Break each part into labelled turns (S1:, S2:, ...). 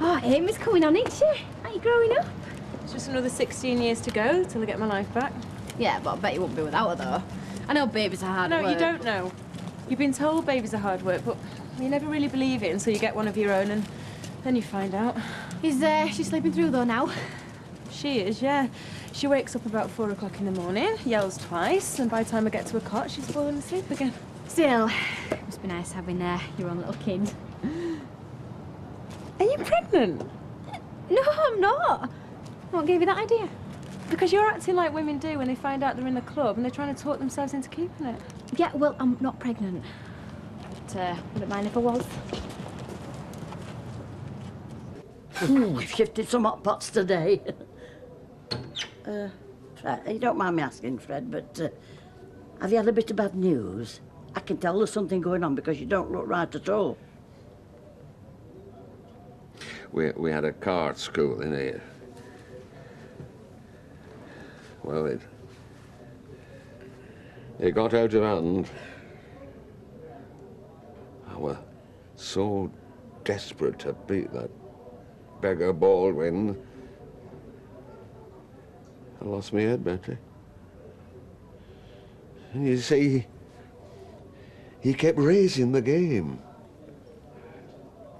S1: Oh, Amy's coming on, ain't she? Aren't you growing up?
S2: It's just another 16 years to go till I get my life back.
S1: Yeah, but I bet you won't be without her, though. I know babies are hard work.
S2: No, you don't know. You've been told babies are hard work, but you never really believe it until you get one of your own, and then you find out.
S1: Is she sleeping through, though, now?
S2: She is, yeah. She wakes up about 4 o'clock in the morning, yells twice, and by the time I get to her cot, she's fallen asleep again.
S1: Still, it must be nice having your own little kid.
S2: Are you pregnant?
S1: No, I'm not. What gave you that idea?
S2: Because you're acting like women do when they find out they're in the club and they're trying to talk themselves into keeping it.
S1: Yeah, well, I'm not pregnant. But wouldn't mind if I was.
S3: We've shifted some hot pots today. Fred, you don't mind me asking, Fred, but have you had a bit of bad news? I can tell there's something going on because you don't look right at all.
S4: We had a card school in here. Well, it got out of hand. I was so desperate to beat that beggar Baldwin. I lost my head, Betty. And you see, he kept raising the game.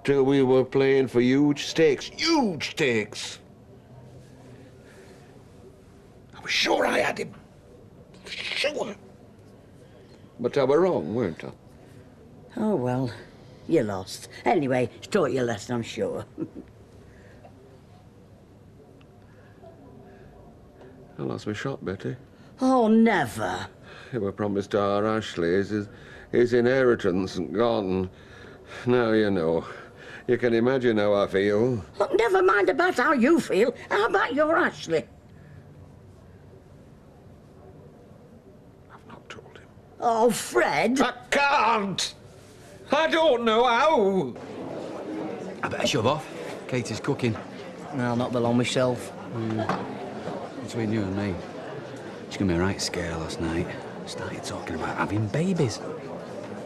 S4: Till we were playing for huge stakes. Huge stakes! I was sure I had him. Sure. But I were wrong, weren't I?
S3: Oh, well, you lost. Anyway, it's taught you a lesson, I'm sure.
S4: I lost my shot, Betty.
S3: Oh, never.
S4: It were promised to our Ashley. His inheritance gone. Now you know. You can imagine how I feel.
S3: Look, never mind about how you feel. How about your Ashley?
S4: I've not told him.
S3: Oh, Fred.
S4: I can't! I don't know how!
S5: I better shove off. Katie's cooking.
S6: No, I'll not be long myself.
S5: Between you and me, she's gonna be a right scare last night. Started talking about having babies.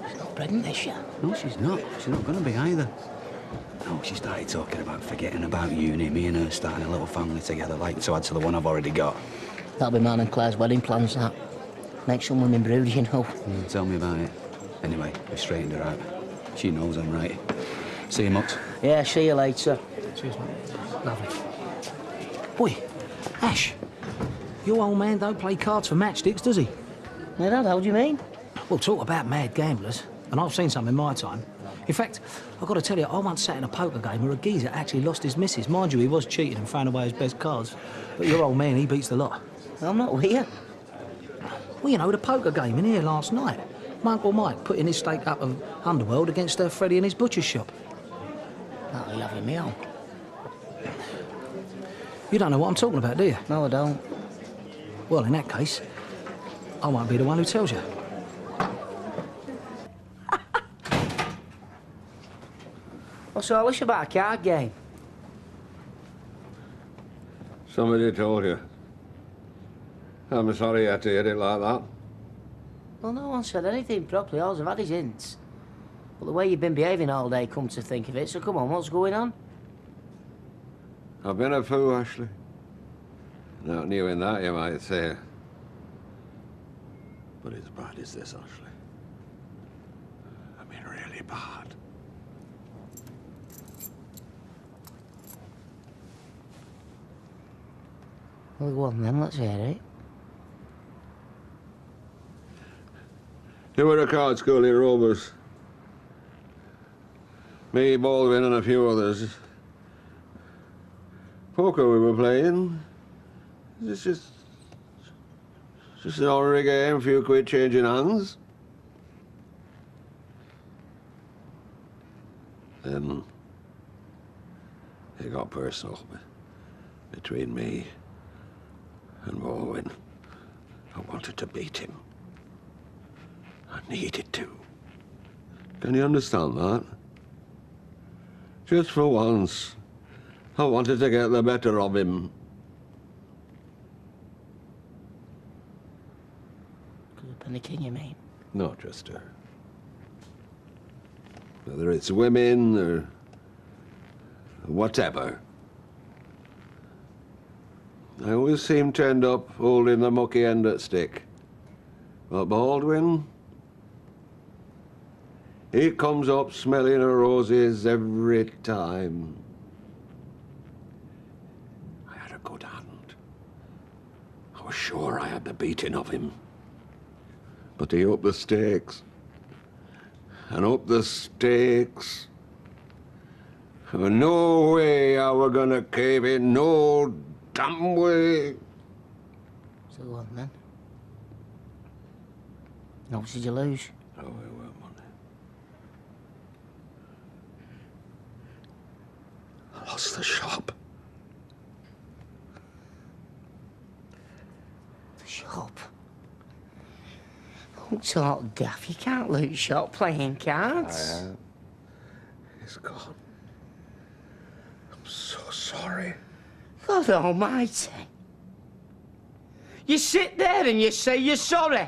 S6: She's not pregnant, is she?
S5: No, she's not. She's not gonna be either. No, she started talking about forgetting about uni, me and her starting a little family together, like to add to the one I've already got.
S6: That'll be mine and Claire's wedding plans, that. Make some women brood, you know.
S5: Tell me about it. Anyway, we straightened her out. She knows I'm right. See you, Mux.
S6: Yeah, see you later. Cheers, mate. Lovely. Boy, Ash, your old man don't play cards for matchsticks, does he?
S3: No, Dad, how do you mean?
S6: Well, talk about mad gamblers. And I've seen some in my time. In fact, I've got to tell you, I once sat in a poker game where a geezer actually lost his missus. Mind you, he was cheating and found away his best cards. But your old man, he beats the lot.
S3: I'm not with you.
S6: Well, you know, the poker game in here last night. My Uncle Mike putting his stake up of Underworld against Freddie in his butcher's shop.
S3: That'll be having me on.
S6: You don't know what I'm talking about, do you?
S3: No, I don't.
S6: Well, in that case, I won't be the one who tells you.
S3: What's all this about a card game?
S4: Somebody told you. I'm sorry you had to hear it like that.
S3: Well, no one said anything properly. All I've had is hints. But the way you've been behaving all day, come to think of it, so come on, what's going on?
S4: I've been a fool, Ashley. Not new in that, you might say. But as bad as this, Ashley. I mean, really bad.
S3: Well, go on then, let's hear it.
S4: There were a card school in Rovers. Me, Baldwin, and a few others. Poker we were playing. It's just an ordinary game, a few quid changing hands. Then it got personal between me and Baldwin. I wanted to beat him. I needed to. Can you understand that? Just for once, I wanted to get the better of him.
S3: Because of Penny King, you mean?
S4: Not just her. Whether it's women whatever. I always seem to end up holding the mucky end at stick. But Baldwin, he comes up smelling of roses every time. I had a good hand. I was sure I had the beating of him. But he upped the stakes. And up the stakes. No way I were gonna cave in, no damn way.
S7: So what then? How much did you lose?
S4: Oh, it weren't money. I lost the shop.
S7: The shop? Don't talk daft. You can't lose shop playing cards.
S4: It's gone. I'm so sorry.
S7: God almighty. You sit there and you say you're sorry.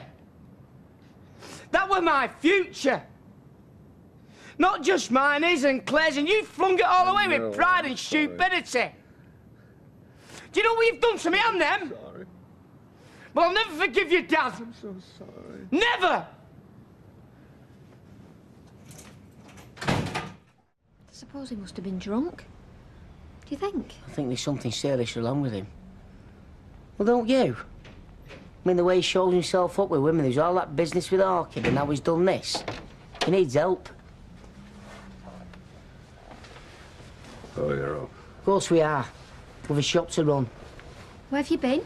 S7: That were my future. Not just mine, his and Claire's, and you flung it all away with pride and stupidity. Do you know what you've done to me and them?
S4: Sorry.
S7: Well, I'll never forgive you, Dad.
S4: I'm so sorry.
S7: Never!
S1: I suppose he must have been drunk. Do you think?
S7: I think there's something serious wrong with him. Well, don't you? I mean, the way he shows himself up with women, there's all that business with Orchid, and now he's done this. He needs help.
S4: Oh, you're off.
S7: Of course we are. With a shop to run.
S1: Where have you been?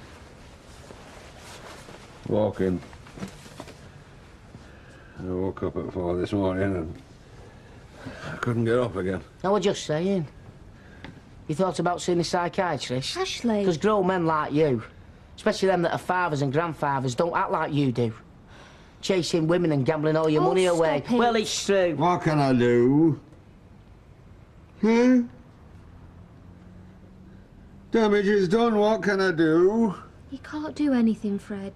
S4: Walking. I woke up at 4 this morning and I couldn't get up again.
S7: I was just saying. You thought about seeing a psychiatrist?
S1: Ashley.
S7: Because grown men like you, especially them that are fathers and grandfathers, don't act like you do. Chasing women and gambling all your
S1: Oh,
S7: money away.
S1: stop it.
S7: Well, it's true.
S4: What can I do? Damage is done, what can I do?
S1: You can't do anything, Fred.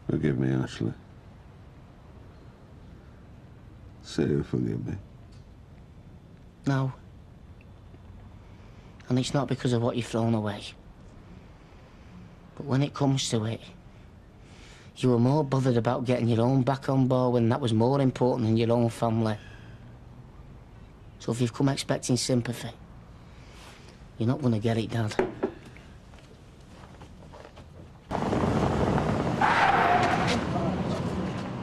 S4: Forgive me, Ashley. Say you forgive me.
S7: No. And it's not because of what you've thrown away. But when it comes to it, you were more bothered about getting your own back on board when that was more important than your own family. So if you've come expecting sympathy, you're not going to get it, Dad.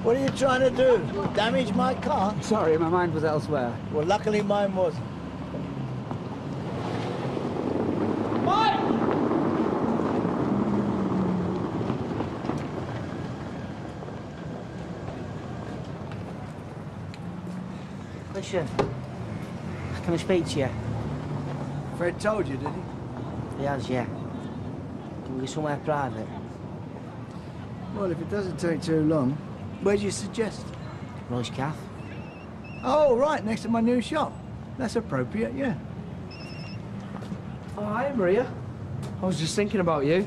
S8: What are you trying to do? Damage my car?
S9: Sorry, my mind was elsewhere.
S8: Well, luckily mine wasn't.
S7: Listen, can I speak to you?
S8: Fred told you, did he?
S7: He has, yeah. Can we go somewhere private?
S8: Well, if it doesn't take too long, where do you suggest?
S7: Roy's Caff?
S8: Oh, right, next to my new shop. That's appropriate, yeah.
S9: Oh, hi, Maria. I was just thinking about you.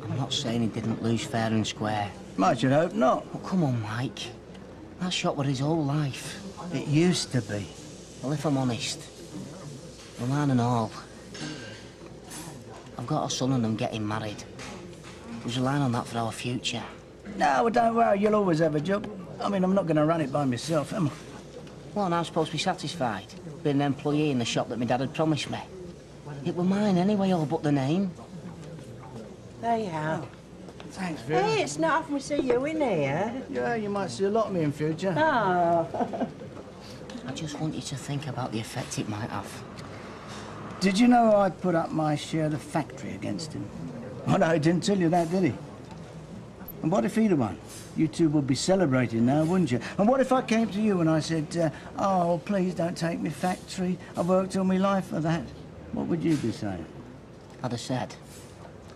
S7: I'm not saying he didn't lose fair and square.
S8: I should hope not.
S7: Oh, come on, Mike. That shop was his whole life.
S8: It used to be.
S7: Well, if I'm honest, the man and all, I've got a son and I'm getting married. We're relying on that for our future.
S8: No, well, don't worry, you'll always have a job. I mean, I'm not going to run it by myself, am I?
S7: Well, and I'm supposed to be satisfied, being an employee in the shop that my dad had promised me. It were mine anyway, all but the name.
S10: There you are.
S8: Thanks, Vera.
S10: Hey, it's not often we see you in here.
S8: Yeah, you might see a lot of me in future.
S10: Oh.
S7: I just want you to think about the effect it might have.
S8: Did you know I'd put up my share of the factory against him? Oh, no, he didn't tell you that, did he? And what if he'd have won? You two would be celebrating now, wouldn't you? And what if I came to you and I said, oh, please don't take me factory. I've worked all my life for that. What would you be saying?
S7: I'd have said,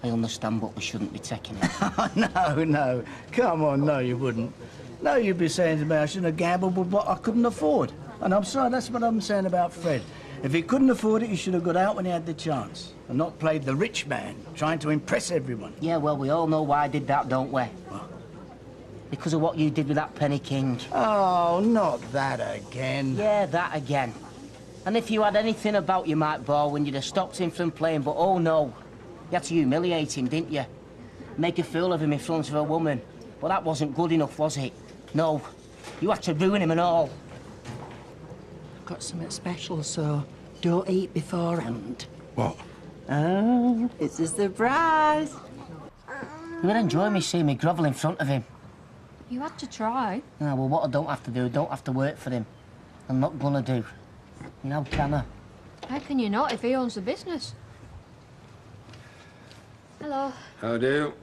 S7: I understand, but we shouldn't be taking it.
S8: Oh, no. Come on, no, you wouldn't. No, you'd be saying to me I shouldn't have gambled with what I couldn't afford. And I'm sorry, that's what I'm saying about Fred. If he couldn't afford it, he should have got out when he had the chance and not played the rich man, trying to impress everyone.
S7: Yeah, well, we all know why I did that, don't we?
S8: Well,
S7: Because of what you did with that Penny King.
S8: Oh, not that again.
S7: Yeah, that again. And if you had anything about you, Mike Baldwin, you'd have stopped him from playing, but oh no. You had to humiliate him, didn't you? Make a fool of him in front of a woman. Well, that wasn't good enough, was it? No. You had to ruin him and all.
S10: I've got something special, so don't eat beforehand.
S4: What?
S10: Oh, it's a surprise.
S7: You would enjoy me seeing me grovel in front of him.
S1: You had to try.
S7: Ah, well, what I don't have to do, I don't have to work for him. I'm not gonna do. You know, can I?
S1: How can you not if he owns the business? Hello.
S4: How do?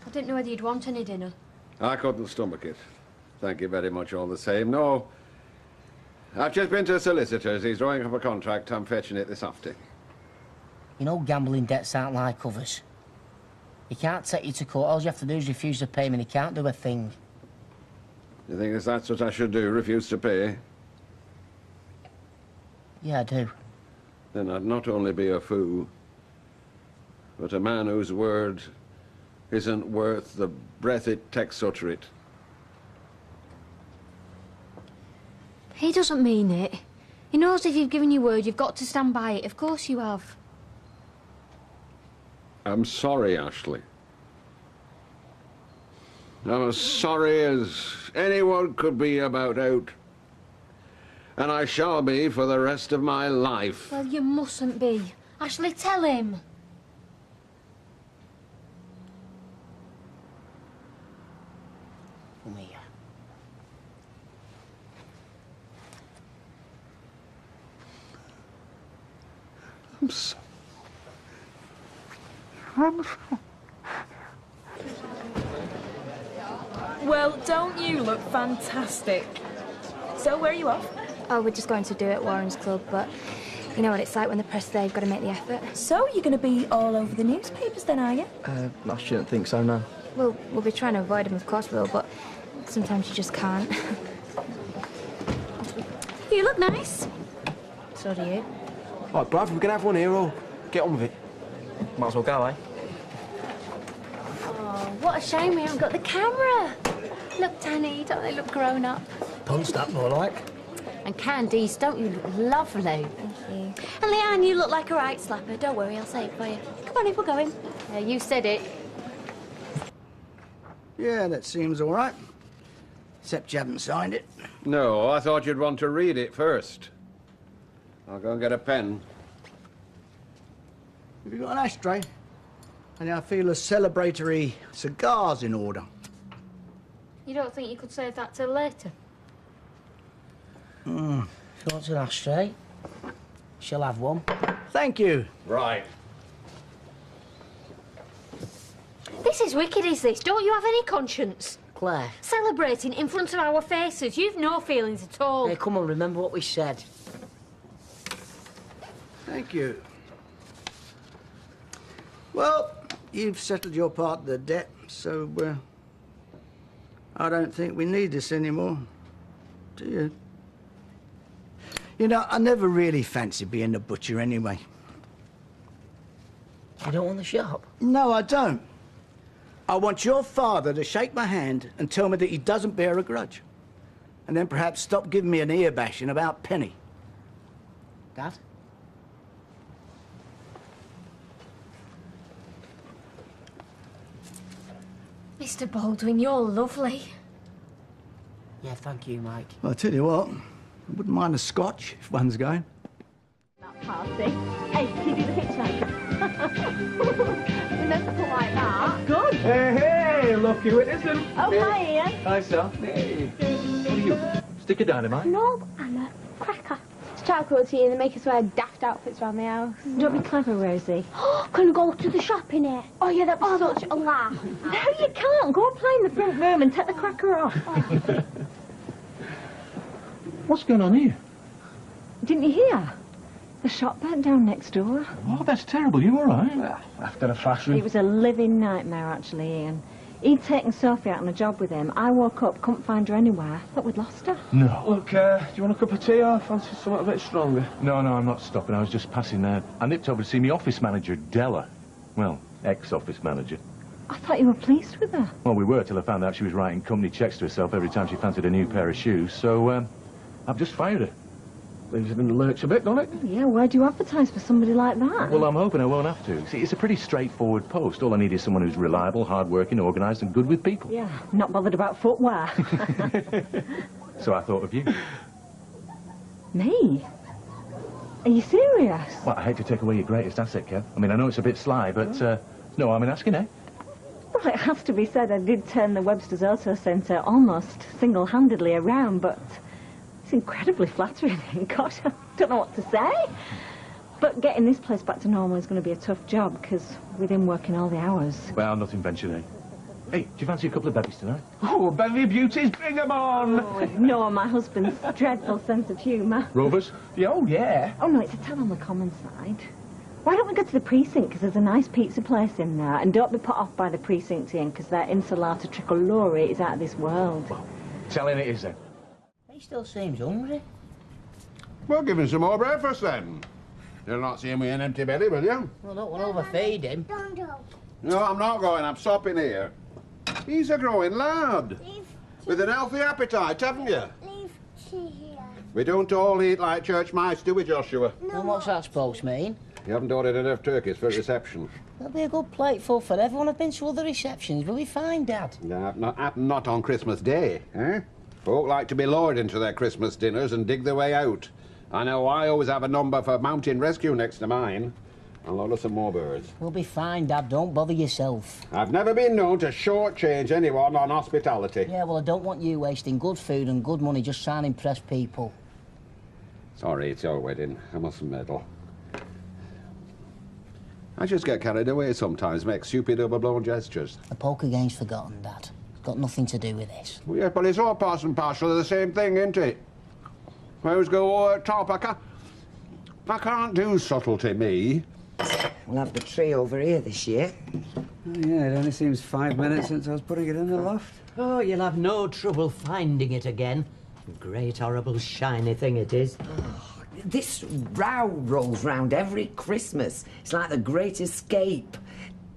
S1: I didn't know whether you'd want any dinner.
S4: I couldn't stomach it. Thank you very much all the same. No. I've just been to a solicitor's. He's drawing up a contract. I'm fetching it this afternoon.
S7: You know, gambling debts aren't like others. He can't take you to court. All you have to do is refuse to pay him and he can't do a thing.
S4: You think that's what I should do, refuse to pay?
S7: Yeah, I do.
S4: Then I'd not only be a fool, but a man whose word isn't worth the breath it takes to utter it.
S1: He doesn't mean it. He knows if you've given your word, you've got to stand by it. Of course you have.
S4: I'm sorry, Ashley. I'm as sorry as anyone could be about out. And I shall be for the rest of my life.
S1: Well, you mustn't be. Ashley, tell him.
S7: Come here.
S4: I'm sorry.
S2: Well, don't you look fantastic? So, where are you off?
S11: Oh, we're just going to do it at Warren's Club, but you know what it's like when the press there, you've got to make the effort.
S2: So, you're going to be all over the newspapers then, are you?
S9: I shouldn't think so, no.
S11: Well, we'll be trying to avoid them, of course we will, but sometimes you just can't.
S1: You look nice.
S11: So do you.
S9: Right, bruv, we can have one here or get on with it. Might as well go, eh?
S1: Oh, what a shame we haven't got the camera. Look, Danny, don't they look grown up?
S6: Punched up, more like.
S1: And Candice, don't you look lovely?
S11: Thank you.
S1: And Leanne, you look like a right slapper. Don't worry, I'll say it for you. Come on, if we're going. Yeah, you said it.
S8: Yeah, that seems all right. Except you haven't signed it.
S4: No, I thought you'd want to read it first. I'll go and get a pen.
S8: Have you got an ashtray? And I feel a celebratory cigars in order.
S1: You don't think you could save that till later?
S7: If you want an ashtray, she'll have one.
S8: Thank you.
S4: Right.
S1: This is wicked, is this? Don't you have any conscience?
S7: Claire.
S1: Celebrating in front of our faces. You've no feelings at all.
S7: Hey, come on, remember what we said.
S8: Thank you. Well, you've settled your part of the debt, so I don't think we need this anymore. Do you? You know, I never really fancied being a butcher anyway.
S7: You don't want the shop?
S8: No, I don't. I want your father to shake my hand and tell me that he doesn't bear a grudge. And then perhaps stop giving me an ear bashing about Penny.
S7: Dad?
S1: Mr. Baldwin, you're lovely.
S7: Yeah, thank you, Mike.
S8: Well, I'll tell you what, I wouldn't mind a scotch if one's going.
S2: That party. Hey, can you do the hitchhiker? Remember to like that. Good.
S12: Hey, look who it isn't.
S2: Oh, hi, Ian.
S12: Hi, Sal. Hey. What are you? Stick of dynamite?
S11: No, I'm a cracker. It's child cruelty and they make us wear daft outfits around the house.
S2: Don't be clever, Rosie.
S11: Can we go to the shop in here? Oh, yeah, that'd be such a laugh.
S2: No, you can't. Go and play in the front room and take the cracker off.
S12: What's going on here?
S2: Didn't you hear? The shop burnt down next door.
S12: Oh, that's terrible. You all right? After a fashion.
S2: It was a living nightmare, actually, Ian. He'd taken Sophie out on a job with him. I woke up, couldn't find her anywhere. Thought we'd lost her.
S12: No. Look, do you want a cup of tea or fancy something a bit stronger? No, I'm not stopping. I was just passing there. I nipped over to see my office manager, Della. Well, ex-office manager.
S13: I thought you were pleased with her.
S12: Well, we were till I found out she was writing company checks to herself every time she fancied a new pair of shoes, so, I've just fired her. Leaves it in the lurch a bit, don't it?
S13: Yeah, why do you advertise for somebody like that?
S12: Well, I'm hoping I won't have to. See, it's a pretty straightforward post. All I need is someone who's reliable, hard-working, organised and good with people.
S13: Yeah, not bothered about footwear.
S12: So I thought of you.
S13: Me? Are you serious?
S12: Well, I hate to take away your greatest asset, Kev. I mean, I know it's a bit sly, but, no harm in asking, eh?
S13: Well, it has to be said I did turn the Webster's Auto Centre almost single-handedly around, but it's incredibly flattering. Gosh, I don't know what to say. But getting this place back to normal is going to be a tough job, because with him working all the hours.
S12: Well, nothing ventured, eh? Hey, do you fancy a couple of bevies tonight? Oh, bevy of beauties, bring them on!
S13: Oh, no, my husband's dreadful sense of humour.
S12: Rovers?
S8: Yeah, oh, yeah.
S13: Oh, no, it's a town on the common side. Why don't we go to the precinct, because there's a nice pizza place in there, and don't be put off by the precinct inn, because their insalata tricolore is out of this world.
S12: Well, telling it is, then.
S3: He still seems hungry.
S4: Well, give him some more breakfast, then. You'll not see him with an empty belly, will you?
S3: Well, don't want to overfeed him.
S4: No, I'm not going. I'm stopping here. He's a growing lad. With an healthy appetite, haven't you?
S14: Leave tea here.
S4: We don't all eat like church mice, do we, Joshua?
S3: And what's that supposed to mean?
S4: You haven't ordered enough turkeys for a reception.
S3: There'll be a good plateful for everyone. I've been to other receptions. We'll be fine, Dad.
S4: No, not on Christmas Day, eh? Folk like to be lured into their Christmas dinners and dig their way out. I know I always have a number for mountain rescue next to mine. I'll order some more birds.
S3: We'll be fine, Dad. Don't bother yourself.
S4: I've never been known to shortchange anyone on hospitality.
S3: Yeah, well, I don't want you wasting good food and good money just trying to impress people.
S4: Sorry, it's your wedding. I mustn't meddle. I just get carried away sometimes, make stupid, overblown gestures.
S3: The poker game's forgotten, Dad. It's got nothing to do with this.
S4: Well, yeah, but it's all part and parcel of the same thing, isn't it? Who's go over top? I can't do subtlety, me.
S15: We'll have the tree over here this year.
S5: Oh, yeah, it only seems 5 minutes since I was putting it in the loft.
S10: Oh, you'll have no trouble finding it again. Great, horrible, shiny thing it is.
S15: Oh, this row rolls round every Christmas. It's like the great escape.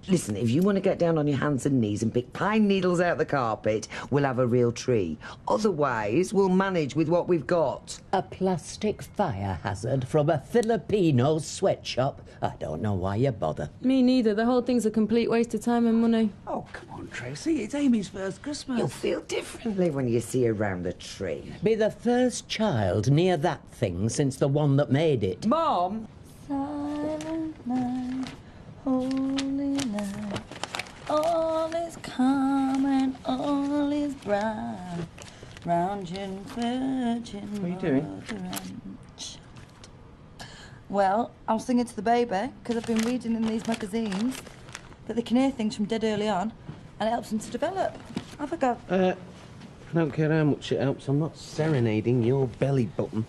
S15: Listen, if you want to get down on your hands and knees and pick pine needles out the carpet, we'll have a real tree. Otherwise, we'll manage with what we've got.
S10: A plastic fire hazard from a Filipino sweatshop. I don't know why you bother.
S2: Me neither. The whole thing's a complete waste of time and money.
S5: Oh, come on, Tracy. It's Amy's first Christmas.
S15: You'll feel differently when you see her round the tree.
S10: Be the first child near that thing since the one that made it.
S5: Mom!
S16: Silent night, holy night, all is calm and all is bright. Round your virgin.
S9: What are you doing?
S16: Well, I was singing to the baby because I've been reading in these magazines that they can hear things from dead early on and it helps them to develop. Have a go.
S9: I don't care how much it helps. I'm not serenading your belly button.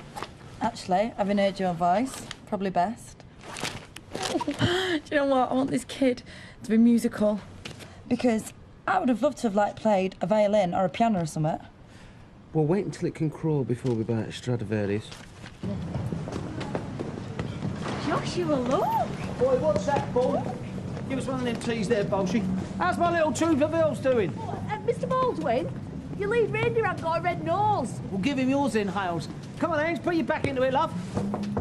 S16: Actually, having heard your voice, probably best. Do you know what? I want this kid to be musical because I would have loved to have like played a violin or a piano or something.
S9: Well, wait until it can crawl before we buy it Stradivarius.
S13: Joshua, look!
S6: Boy, what's that, boy? Give us one of them teas there, Bolshy. How's my little tube of Earls doing?
S17: Mr. Baldwin, your lead reindeer hasn't got a red nose.
S6: We'll give him yours in, Hales. Come on, Ange, put your back into it, love.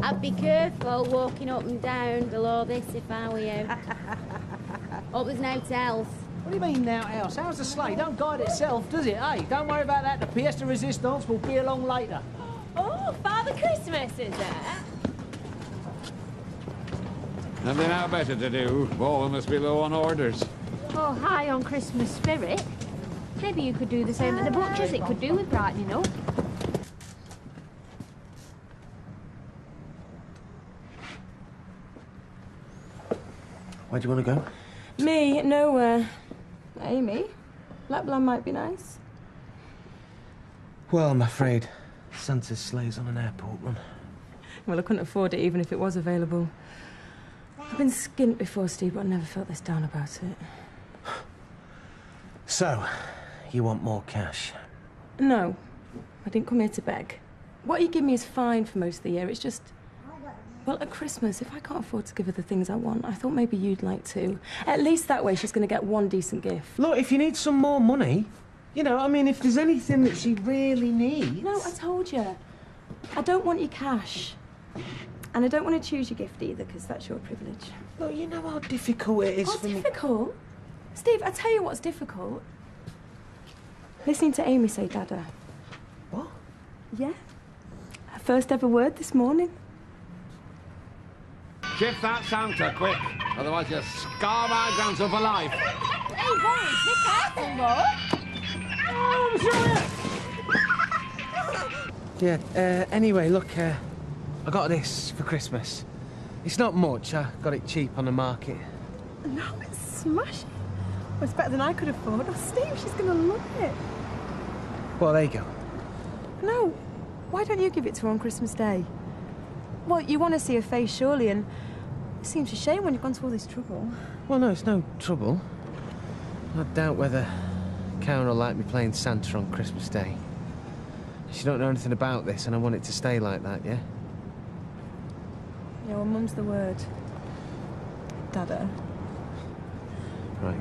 S1: I'd be careful walking up and down below this if I were you. Hope there's no tells.
S6: What do you mean, now, else? How's the sleigh? Don't guide itself, does it, eh? Don't worry about that. The pièce de résistance will be along later.
S2: Oh, Father Christmas is there?
S18: Nothing now better to do. All must be low on orders.
S1: Oh, high on Christmas spirit. Maybe you could do the same at the butcher's. It could do with brightening up.
S9: Where do you want to go?
S2: Me? Nowhere. Amy? Lapland might be nice.
S9: Well, I'm afraid Santa's sleigh's on an airport run.
S2: Well, I couldn't afford it even if it was available. I've been skint before, Steve, but I never felt this down about it.
S9: So, you want more cash?
S2: No, I didn't come here to beg. What you give me is fine for most of the year. It's just Well, at Christmas, if I can't afford to give her the things I want, I thought maybe you'd like to. At least that way she's going to get one decent gift.
S7: Look, if you need some more money, you know, I mean, if there's anything that she really needs...
S2: No, I told you. I don't want your cash. And I don't want to choose your gift either, because that's your privilege.
S7: Look, you know how difficult it is for me...
S2: Difficult? Steve, I tell you what's difficult. Listening to Amy say Dada.
S7: What?
S2: Yeah. Her first ever word this morning.
S18: Shift that Santa, quick. Otherwise you'll scar my grandson for life.
S17: Hey, boys, be careful, though.
S7: Oh, I'm sorry. Yeah, anyway, look, I got this for Christmas. It's not much. I got it cheap on the market.
S2: No, it's smashing. Well, it's better than I could afford. Oh, Steve, she's going to love it.
S7: Well, there you go.
S2: No, why don't you give it to her on Christmas Day? Well, you want to see her face, surely, and it seems a shame when you've gone to all this trouble.
S7: Well, no, it's no trouble. I doubt whether Karen will like me playing Santa on Christmas Day. She don't know anything about this, and I want it to stay like that, yeah?
S2: Yeah, well, Mum's the word. Dada.
S7: Right.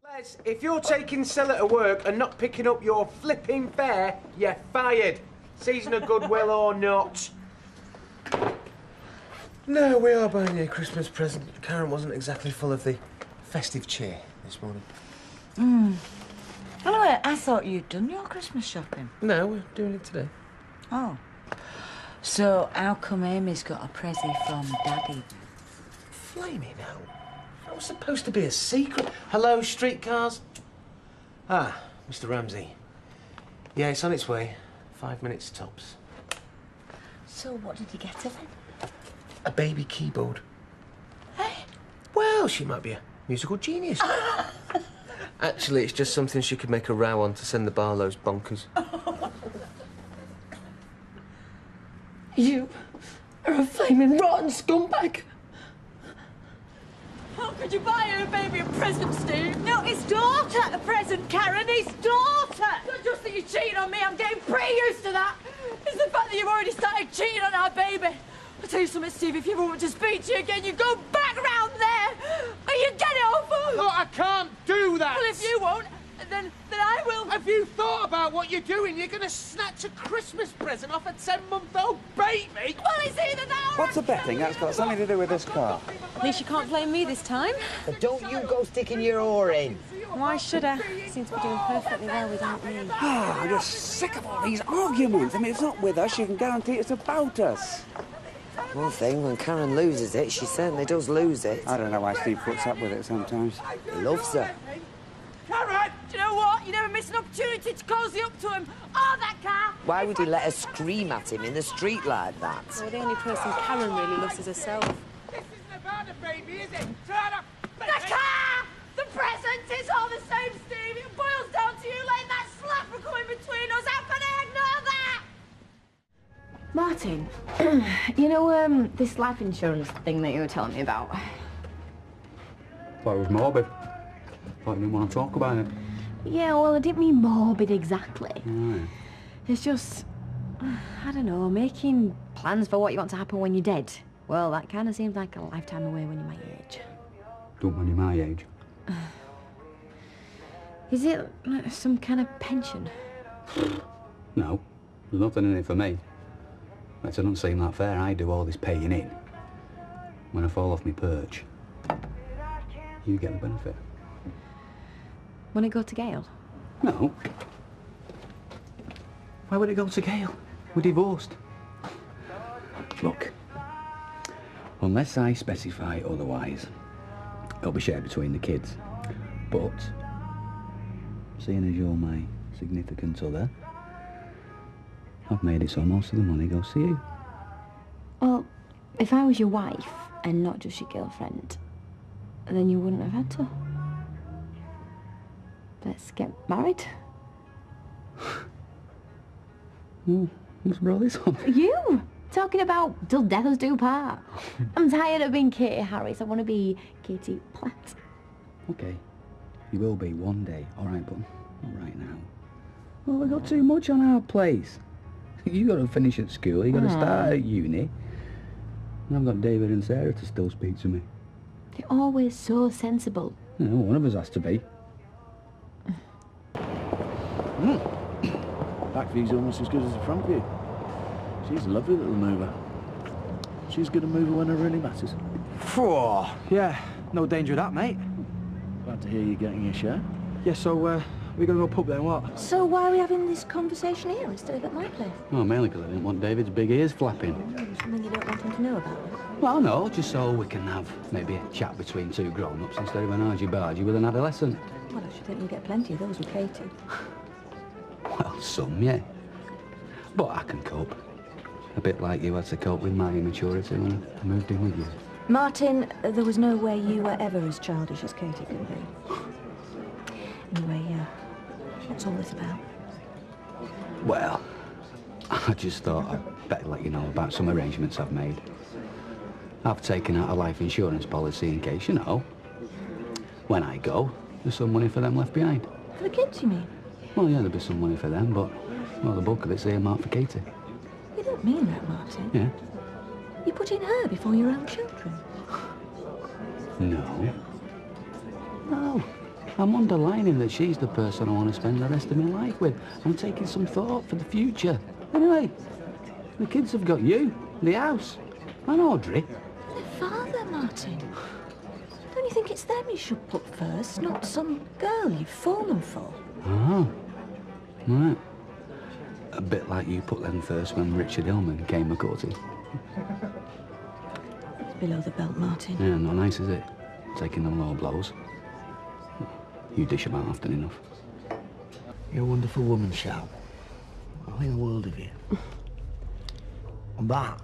S7: Les, if you're taking Stella to work and not picking up your flipping fare, you're fired. Season of goodwill or not. No, we are buying you a Christmas present. Karen wasn't exactly full of the festive cheer this morning.
S10: Anyway, I thought you'd done your Christmas shopping.
S7: No, we're doing it today.
S10: Oh. So, how come Amy's got a pressie from Daddy?
S7: Flaming hell. That was supposed to be a secret. Hello, streetcars? Ah, Mr. Ramsey. Yeah, it's on its way. 5 minutes tops.
S10: So, what did you get her then?
S7: A baby keyboard. Hey? Well, she might be a musical genius. Actually, it's just something she could make a row on to send the Barlows bonkers.
S10: You are a flaming rotten scumbag.
S17: How could you buy her a baby a present, Steve? No, his daughter a present, Karen, his daughter! Not just that you cheated on me, I'm getting pretty used to that. It's the fact that you've already started cheating on our baby. I'll tell you something, Steve, if you ever want to speak to you again, you go back round there, and you get it over.
S7: Look, I can't do that!
S17: Well, if you won't, then I will.
S7: Have you thought about what you're doing? You're going to snatch a Christmas present off a 10-month-old baby?
S17: Well, it's either that or...
S5: What's a betting? That's got something to do with this car.
S2: At least you can't blame me this time.
S15: But don't you go sticking your oar in.
S2: Why should I? Seem to be doing perfectly well without me.
S5: Ah, I'm just sick of all these arguments. I mean, it's not with us. You can guarantee it's about us.
S15: One thing, when Karen loses it, she certainly does lose it.
S5: I don't know why Steve puts up with it sometimes.
S15: He loves her.
S17: Karen! Do you know what? You never miss an opportunity to cosy up to him. Oh, that car!
S15: Why would he let her scream at him in the street like that?
S2: Well, the only person Karen really loves is herself.
S7: This isn't about the baby, is it?
S17: The car! The present! It's all the same, Steve. It boils down to you letting that slapper come in between us. How can I ignore that?
S1: Martin, you know, this life insurance thing that you were telling me about?
S5: Thought it was morbid. Thought you didn't want to talk about it.
S1: Yeah, well, I didn't mean morbid exactly.
S5: Right.
S1: It's just, I don't know, making plans for what you want to happen when you're dead. Well, that kind of seems like a lifetime away when you're my age.
S5: Don't when you're my age.
S1: Is it like some kind of pension?
S5: No, there's nothing in it for me. That doesn't seem that fair. I do all this paying in. When I fall off my perch, you get the benefit.
S1: Want to go to Gale?
S5: No. Why would it go to Gale? We're divorced. Look, unless I specify otherwise, it'll be shared between the kids. But, seeing as you're my significant other, I've made it so most of the money goes to you.
S1: Well, if I was your wife and not just your girlfriend, then you wouldn't have had to. Let's get married.
S5: What's brought this on?
S1: You! Talking about till death us do part. I'm tired of being Katie Harris. I want to be Katie Platt.
S5: Okay, you will be one day, all right, but not right now. Well, we got too much on our place. You got to finish at school, you got to start at uni. And I've got David and Sarah to still speak to me.
S1: You're always so sensible.
S5: You know, one of us has to be.
S8: Back view's almost as good as the front view. She's a lovely little mover. She's a good mover when it really matters.
S9: Phew, yeah, no danger of that, mate.
S8: Glad to hear you're getting your share.
S9: Yeah, so, we're gonna go pub then, what?
S11: So why are we having this conversation here instead of at my place?
S5: Well, mainly because I didn't want David's big ears flapping.
S11: Something you don't want him to know about?
S5: Well, no, just so we can have maybe a chat between two grown-ups instead of an argy-bargy with an adolescent.
S11: Well, I should think you get plenty of those with Katie.
S5: Well, some, yeah. But I can cope. A bit like you had to cope with my immaturity when I moved in with you.
S11: Martin, there was no way you were ever as childish as Katie could be. Anyway, what's all this about?
S5: Well, I just thought I'd better let you know about some arrangements I've made. I've taken out a life insurance policy in case, you know, when I go, there's some money for them left behind.
S11: For the kids, you mean?
S5: Well, yeah, there'll be some money for them, but, well, the bulk of it's earmarked for Katie.
S11: You don't mean that, Martin.
S5: Yeah?
S11: You put in her before your own children.
S5: No. No. I'm underlining that she's the person I want to spend the rest of my life with. I'm taking some thought for the future. Anyway, the kids have got you, the house, and Audrey.
S11: Their father, Martin. Don't you think it's them you should put first, not some girl you've fallen for?
S5: Oh, right. A bit like you put them first when Richard Hillman came a-courting.
S11: It's below the belt, Martin.
S5: Yeah, not nice, is it? Taking them low blows. You dish about often enough.
S8: You're a wonderful woman, Shal. I think the world of you. And that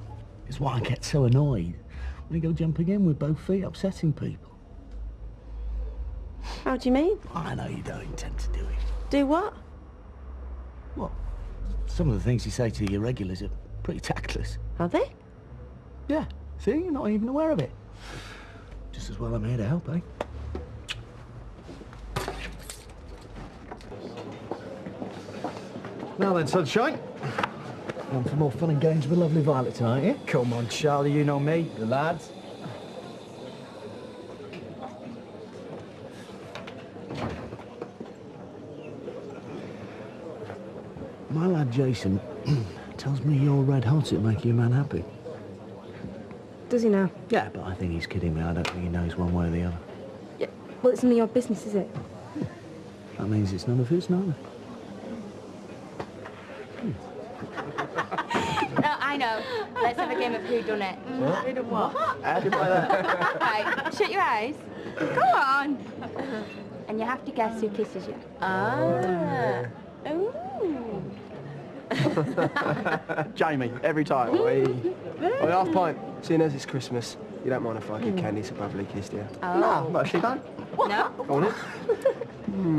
S8: is why I get so annoyed when you go jumping in with both feet, upsetting people.
S14: How do you mean?
S8: I know you don't intend to do it.
S14: Do what?
S8: What? Some of the things you say to your regulars are pretty tactless.
S14: Are they?
S8: Yeah. See, you're not even aware of it. Just as well I'm here to help, eh?
S9: Now then, sunshine.
S8: On for more fun and games with lovely Violet tonight, yeah?
S9: Come on, Charlie, you know me, the lads.
S8: My lad Jason tells me you're red hot at making a man happy.
S14: Does he now?
S8: Yeah, but I think he's kidding me. I don't think he knows one way or the other.
S14: Yeah. Well, it's none of your business, is it?
S8: That means it's none of his, neither.
S11: No, I know. Let's have a game of who done it.
S9: What?
S11: Who done what?
S9: How do you play that?
S11: Right, shut your eyes. Go on. And you have to guess who kisses you.
S14: Ah. Ooh.
S9: Jamie, every time. Oi, half pint. Seeing as it's Christmas, you don't mind if I give Candy some bubbly kiss, do you?
S14: Oh.
S9: No, but she don't.
S14: No.
S9: Go on it.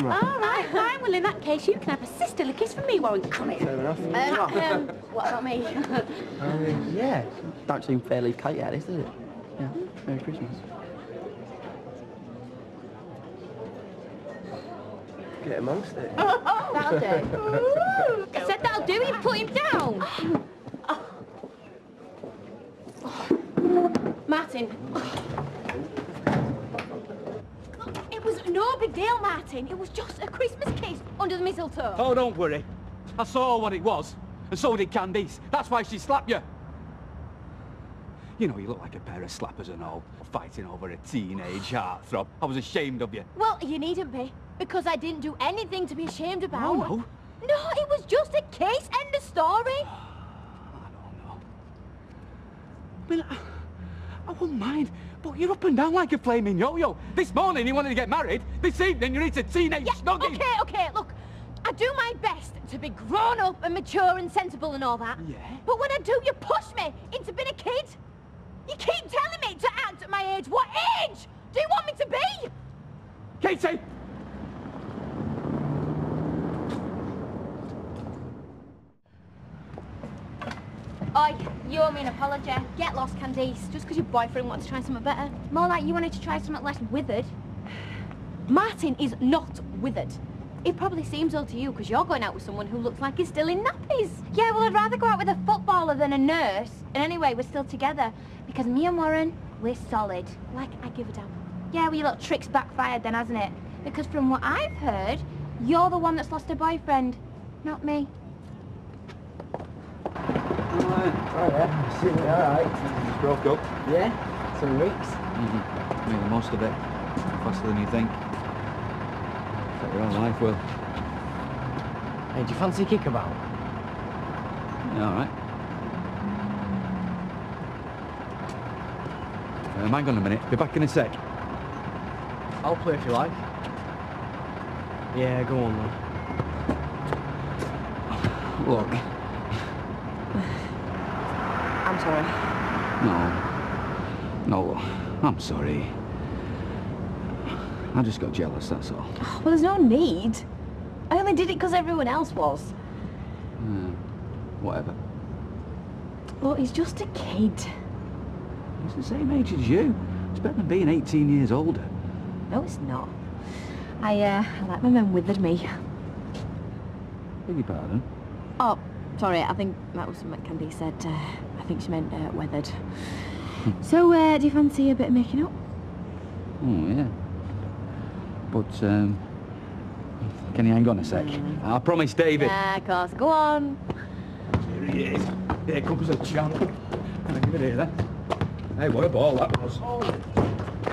S14: All right, fine. Well, in that case, you can have a sisterly kiss from me, Warren. Come here.
S9: Fair enough.
S14: What about me?
S19: Yeah. Don't seem fair leave Kate out, does it? Yeah. Merry Christmas.
S9: Get amongst it.
S14: That'll do. I said that'll do. You put him down. Martin. It was no big deal, Martin. It was just a Christmas kiss under the mistletoe.
S20: Oh, don't worry. I saw what it was, and so did Candice. That's why she slapped you. You know, you look like a pair of slappers and all, fighting over a teenage heartthrob. I was ashamed of you.
S14: Well, you needn't be, because I didn't do anything to be ashamed about.
S20: Oh, no?
S14: No, it was just a kiss. End of story.
S20: I mean, I wouldn't mind, but you're up and down like a flaming yo-yo. This morning you wanted to get married. This evening you're into teenage snogging.
S14: Okay, look. I do my best to be grown up and mature and sensible and all that.
S20: Yeah?
S14: But when I do, you push me into being a kid. You keep telling me to act at my age. What age do you want me to be?
S20: Katie!
S11: Oi, you owe me an apology. Get lost, Candice. Just because your boyfriend wanted to try something better. More like you wanted to try something less withered.
S14: Martin is not withered. It probably seems old to you because you're going out with someone who looks like he's still in nappies. Yeah, well, I'd rather go out with a footballer than a nurse. And anyway, we're still together because me and Warren, we're solid. Like, I give a damn. Yeah, well, your little trick's backfired then, hasn't it? Because from what I've heard, you're the one that's lost a boyfriend, not me.
S5: Oh, yeah. All right. Just broke up.
S19: Yeah? Some weeks?
S5: Made the most of it. Faster than you think. Affect your own life, Will.
S19: Hey, do you fancy a kickabout?
S5: Yeah, all right. Hang on a minute. Be back in a sec.
S19: I'll play if you like. Yeah, go on then.
S5: Look.
S1: I'm sorry.
S5: No, I'm sorry. I just got jealous, that's all.
S1: Oh, well, there's no need. I only did it because everyone else was.
S5: Whatever.
S1: But he's just a kid.
S5: He's the same age as you. It's better than being 18 years older.
S1: No, it's not. I like my men withered me.
S5: Beg your pardon?
S1: Oh, sorry, I think that was what Candy said. I think she meant weathered. So, do you fancy a bit of making up?
S5: Oh, yeah. But, can you hang on a sec? I promise, David.
S1: Yeah, of course. Go on.
S5: Here he is. Here comes a champ. Can I give it here, then? Hey, what a ball that was.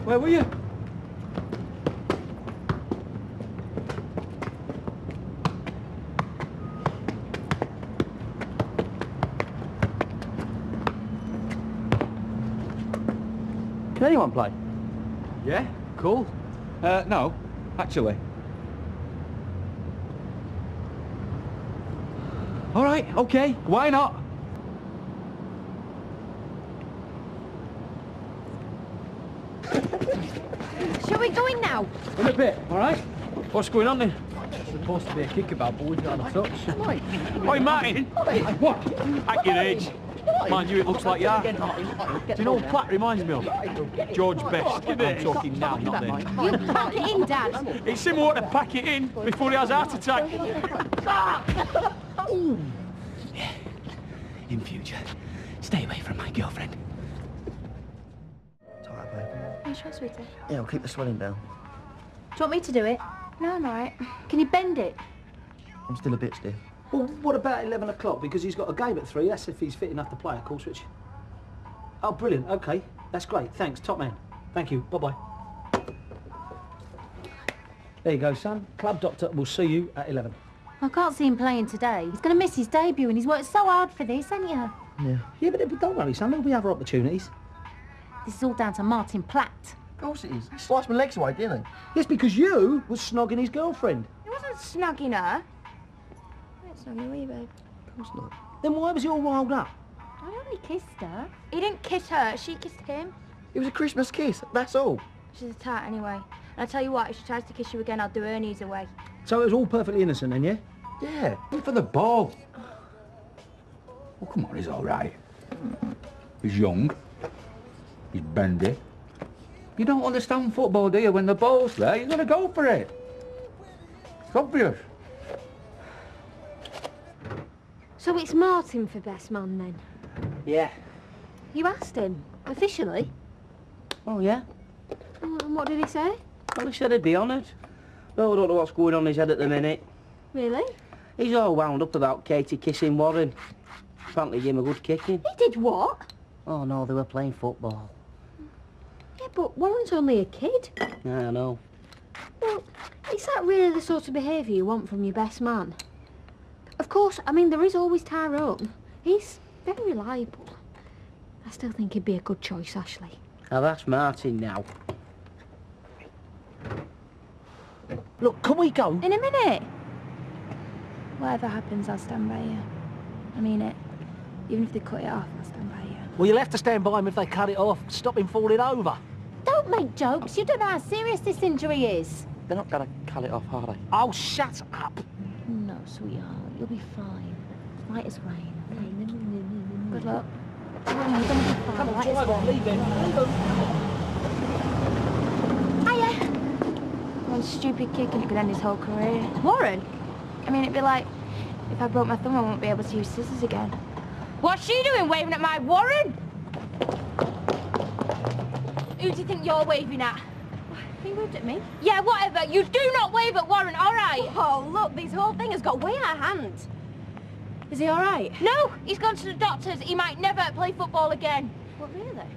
S5: Where were you?
S19: Can anyone play?
S5: Yeah, cool. No, actually. All right, okay, why not?
S14: Shall we go in now?
S5: In a bit, all right?
S19: What's going on then? It's supposed to be a kickabout, but we've not had a touch.
S20: Oi, Martin! What? At your age. Mind you, it looks like you are. Do you know what Platt reminds me of? George Best. I'm talking now, not then.
S14: You pack it in, Dad.
S20: It's him who ought to pack it in before he has a heart attack.
S5: In future, stay away from my girlfriend.
S19: It's all right, babe.
S14: Are you sure, sweetie?
S19: Yeah, we'll keep the swelling down.
S14: Do you want me to do it? No, I'm all right. Can you bend it?
S19: I'm still a bit stiff.
S6: Well, what about 11 o'clock? Because he's got a game at 3. That's if he's fit enough to play, of course, which... Oh, brilliant. OK. That's great. Thanks. Top man. Thank you. Bye-bye. There you go, son. Club doctor will see you at 11.
S14: I can't see him playing today. He's going to miss his debut and he's worked so hard for this, hasn't you?
S6: Yeah. Yeah, but don't worry, son. There'll be other opportunities.
S14: This is all down to Martin Platt.
S19: Of course it is. He sliced my legs away, didn't he?
S6: Yes, because you was snogging his girlfriend.
S14: He wasn't snugging her. It's not me, babe.
S19: Of course not.
S6: Then why was he all riled up?
S14: I only kissed her. He didn't kiss her, she kissed him.
S19: It was a Christmas kiss, that's all.
S14: She's a tart anyway. And I tell you what, if she tries to kiss you again, I'll do her knees away.
S6: So it was all perfectly innocent then, yeah?
S19: Yeah.
S5: For the ball. Oh, come on, he's all right. He's young. He's bendy. You don't understand football, do you? When the ball's there, you've got to go for it. It's obvious.
S14: So it's Martin for best man then?
S19: Yeah.
S14: You asked him, officially?
S19: Oh, yeah.
S14: Oh, and what did he say?
S19: Well, he said he'd be honoured. No, I don't know what's going on in his head at the minute.
S14: Really?
S19: He's all wound up about Katie kissing Warren. Apparently gave him a good kicking.
S14: He did what?
S19: Oh, no, they were playing football.
S14: Yeah, but Warren's only a kid.
S19: Yeah, I know.
S14: Well, is that really the sort of behaviour you want from your best man? Of course, I mean, there is always Tyrone. He's very reliable. I still think he'd be a good choice, Ashley.
S19: Now, that's Martin now.
S6: Look, can we go?
S14: In a minute. Whatever happens, I'll stand by you. I mean it. Even if they cut it off, I'll stand by you.
S6: Well, you'll have to stand by him if they cut it off. Stop him falling over.
S14: Don't make jokes. You don't know how serious this injury is.
S19: They're not going to cut it off, are they?
S6: Oh, shut up.
S14: No, sweetheart. You'll be fine. Light as rain. Good luck. You're going to be fine.
S6: Come on,
S14: Light as
S6: drive on.
S14: rain.
S6: Leave him. Leave him.
S14: Hiya. Come on, stupid kick and it could end his whole career. Warren? I mean, it'd be like, if I broke my thumb, I won't be able to use scissors again. What's she doing, waving at my Warren? Who do you think you're waving at?
S1: He waved at me.
S14: Yeah, whatever. You do not wave at Warren, all right?
S1: Oh, look, this whole thing has got way out of hand. Is he all right?
S14: No, he's gone to the doctors. He might never play football again.
S1: What, really?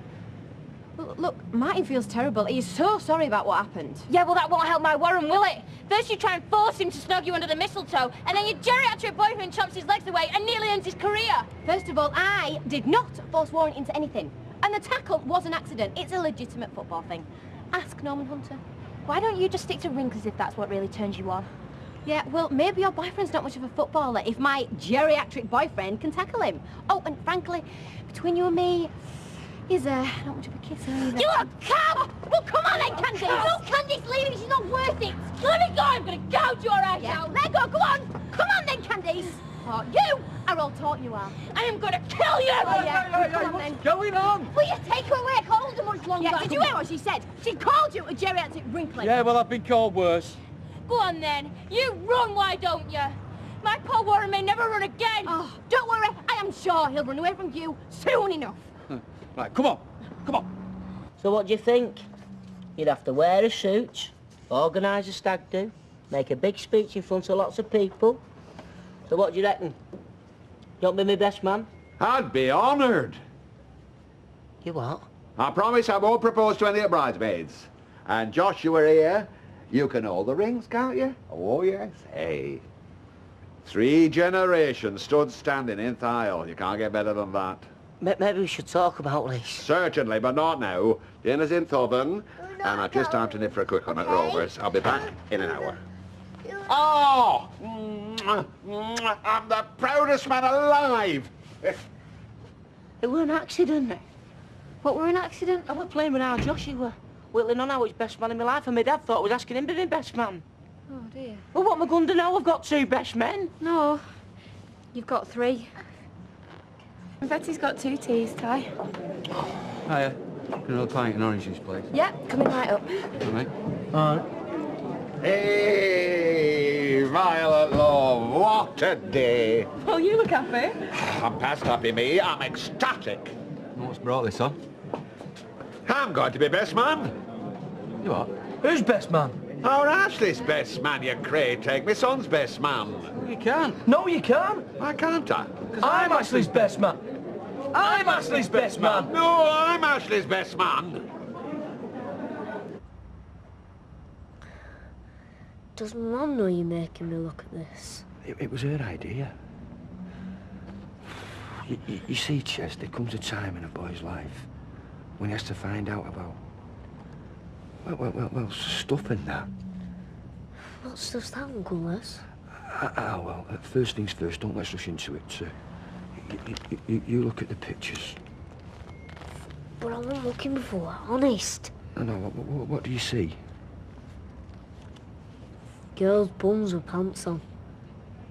S1: Look, Martin feels terrible. He's so sorry about what happened.
S14: Yeah, well, that won't help my Warren, will it? First you try and force him to snog you under the mistletoe, and then your geriatric boyfriend chomps his legs away and nearly ends his career.
S1: First of all, I did not force Warren into anything. And the tackle was an accident. It's a legitimate football thing. Ask Norman Hunter.
S14: Why don't you just stick to wrinkles if that's what really turns you on?
S1: Yeah, well, maybe your boyfriend's not much of a footballer if my geriatric boyfriend can tackle him. Oh, and frankly, between you and me, he's not much of a kisser either.
S14: You are cow! Well, come on then, Candice! No, Candice, leave it. She's not worth it. Let me go. I'm going to gouge your eyes out. Let go. Come on. Come on then, Candice.
S1: Oh, you are all taught you are.
S14: I am going to kill you!
S1: Oh, yeah. Come on,
S20: what's
S1: then.
S20: going on?
S14: Will you take her away? I can't hold her much longer.
S1: Yeah, did you hear what she said? She called you a geriatric wrinkling.
S20: Yeah, well, I've been called worse.
S14: Go on then. You run, why don't you? My poor Warren may never run again.
S1: Oh, don't worry. I am sure he'll run away from you soon enough.
S20: Right, come on. Come on.
S7: So what do you think? You'd have to wear a suit, organise a stag do, make a big speech in front of lots of people. So what do you reckon? You want to be my best man?
S18: I'd be honoured.
S7: You what?
S18: I promise I won't propose to any of the bridesmaids. And Joshua here, you can hold the rings, can't you? Oh, yes. Hey. 3 generations stood standing in Thiel. You can't get better than that.
S7: Maybe we should talk about this.
S18: Certainly, but not now. Dinner's in the oven, and I've just time to nip for a quick one at Rover's. I'll be back in an hour. Oh! I'm the proudest man alive!
S7: It were an accident.
S14: What were an accident?
S7: I was playing with our Joshua, whittling on how he's best man in my life, and my dad thought I was asking him to be my best man.
S14: Oh, dear.
S7: Well, what am I going to know? I've got 2 best men.
S14: No. You've got 3. Betty's got 2 teas, Ty.
S20: Hiya. Can I pint and orange juice, please?
S14: Yeah, coming right up.
S20: All right.
S8: All right.
S18: Hey, Violet love, what a day!
S16: Well, you look happy.
S18: I'm past happy me, I'm ecstatic.
S20: What's brought this on?
S18: I'm going to be best man.
S20: You what?
S9: Who's best man?
S18: Our Ashley's best man, you cray take. My son's best man.
S20: You can't.
S9: No, you can't.
S18: Why can't I?
S9: I'm Ashley's best man. I'm Ashley's best man.
S18: No, I'm Ashley's best man.
S21: Does Mum know you're making me look at this?
S5: It was her idea. You see, Ches, there comes a time in a boy's life when he has to find out about, well, stuff and that.
S21: What stuff's that, Uncle Les?
S5: Well, first things first, don't let's rush into it. You look at the pictures.
S21: But I wasn't looking before, honest.
S5: No, what do you see?
S21: Girls' bums with pants on.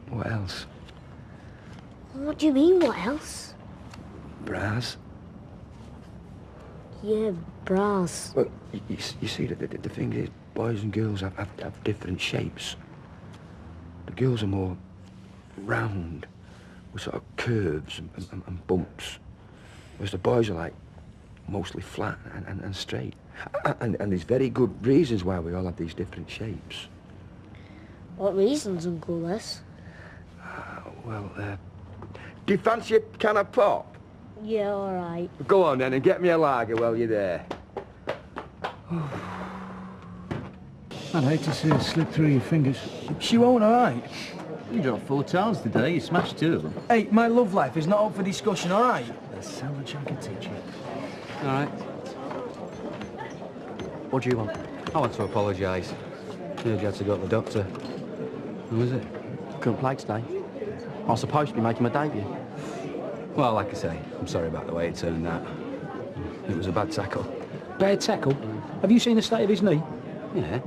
S5: What else?
S21: What do you mean, what else?
S5: Bras.
S21: Yeah, bras.
S5: Well, you see, the thing is, boys and girls have different shapes. The girls are more round, with sort of curves and bumps, whereas the boys are like mostly flat and straight. And there's very good reasons why we all have these different shapes.
S21: What reasons, Uncle Les?
S8: Do you fancy a can of pop?
S21: Yeah, all right.
S8: Go on then and get me a lager while you're there.
S22: I'd hate to see her slip through your fingers.
S8: She won't, all right?
S22: You dropped 4 towels today. You smashed 2 of them.
S9: Hey, my love life is not up for discussion, all right?
S22: There's so much I can teach you.
S20: All right. What do you want? I want to apologise. You had to go to the doctor. Who was it?
S19: Couldn't play today. I was supposed to be making my debut.
S20: Well, like I say, I'm sorry about the way it turned out. It was a bad tackle.
S6: Bad tackle? Have you seen the state of his knee?
S20: Yeah.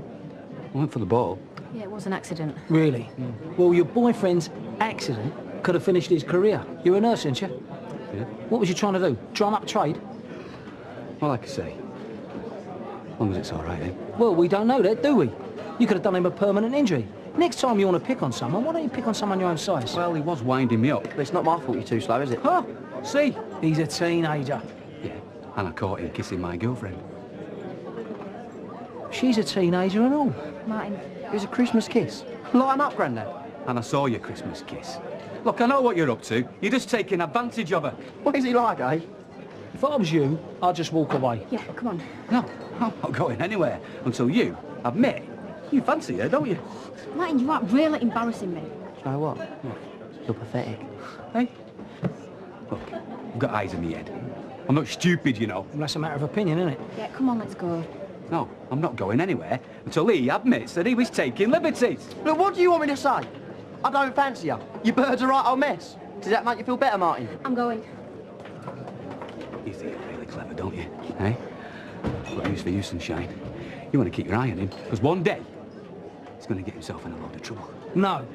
S20: I went for the ball.
S1: Yeah, it was an accident.
S6: Really? Well, your boyfriend's accident could have finished his career. You're a nurse, aren't you?
S20: Yeah.
S6: What was you trying to do? Drum up a trade?
S20: Well, like I say, as long as it's all right, eh?
S6: Well, we don't know that, do we? You could have done him a permanent injury. Next time you want to pick on someone, why don't you pick on someone your own size?
S5: Well, he was winding me up.
S19: But it's not my fault you're too slow, is it?
S6: Huh? See? He's a teenager.
S5: Yeah, and I caught him kissing my girlfriend.
S6: She's a teenager and all.
S14: Martin.
S19: It was a Christmas kiss. Lighten up, Grandad.
S5: And I saw your Christmas kiss. Look, I know what you're up to. You're just taking advantage of her.
S19: What is he like, eh?
S6: If I was you, I'd just walk away.
S14: Yeah, come on.
S5: No, I'm not going anywhere until you admit you fancy her, don't you?
S14: Martin, you are really embarrassing me.
S19: You know what? You're pathetic.
S5: Hey? Look, I've got eyes in my head. I'm not stupid, you know.
S6: Well, that's a matter of opinion, isn't it?
S14: Yeah, come on, let's go.
S5: No, I'm not going anywhere until he admits that he was taking liberties.
S19: Look, what do you want me to say? I don't fancy her. Your bird's a right old mess. Does that make you feel better, Martin?
S14: I'm going.
S5: You think you're really clever, don't you? Eh? Got news for you, sunshine. You want to keep your eye on him, because one day he's going to get himself in a lot of trouble.
S6: No.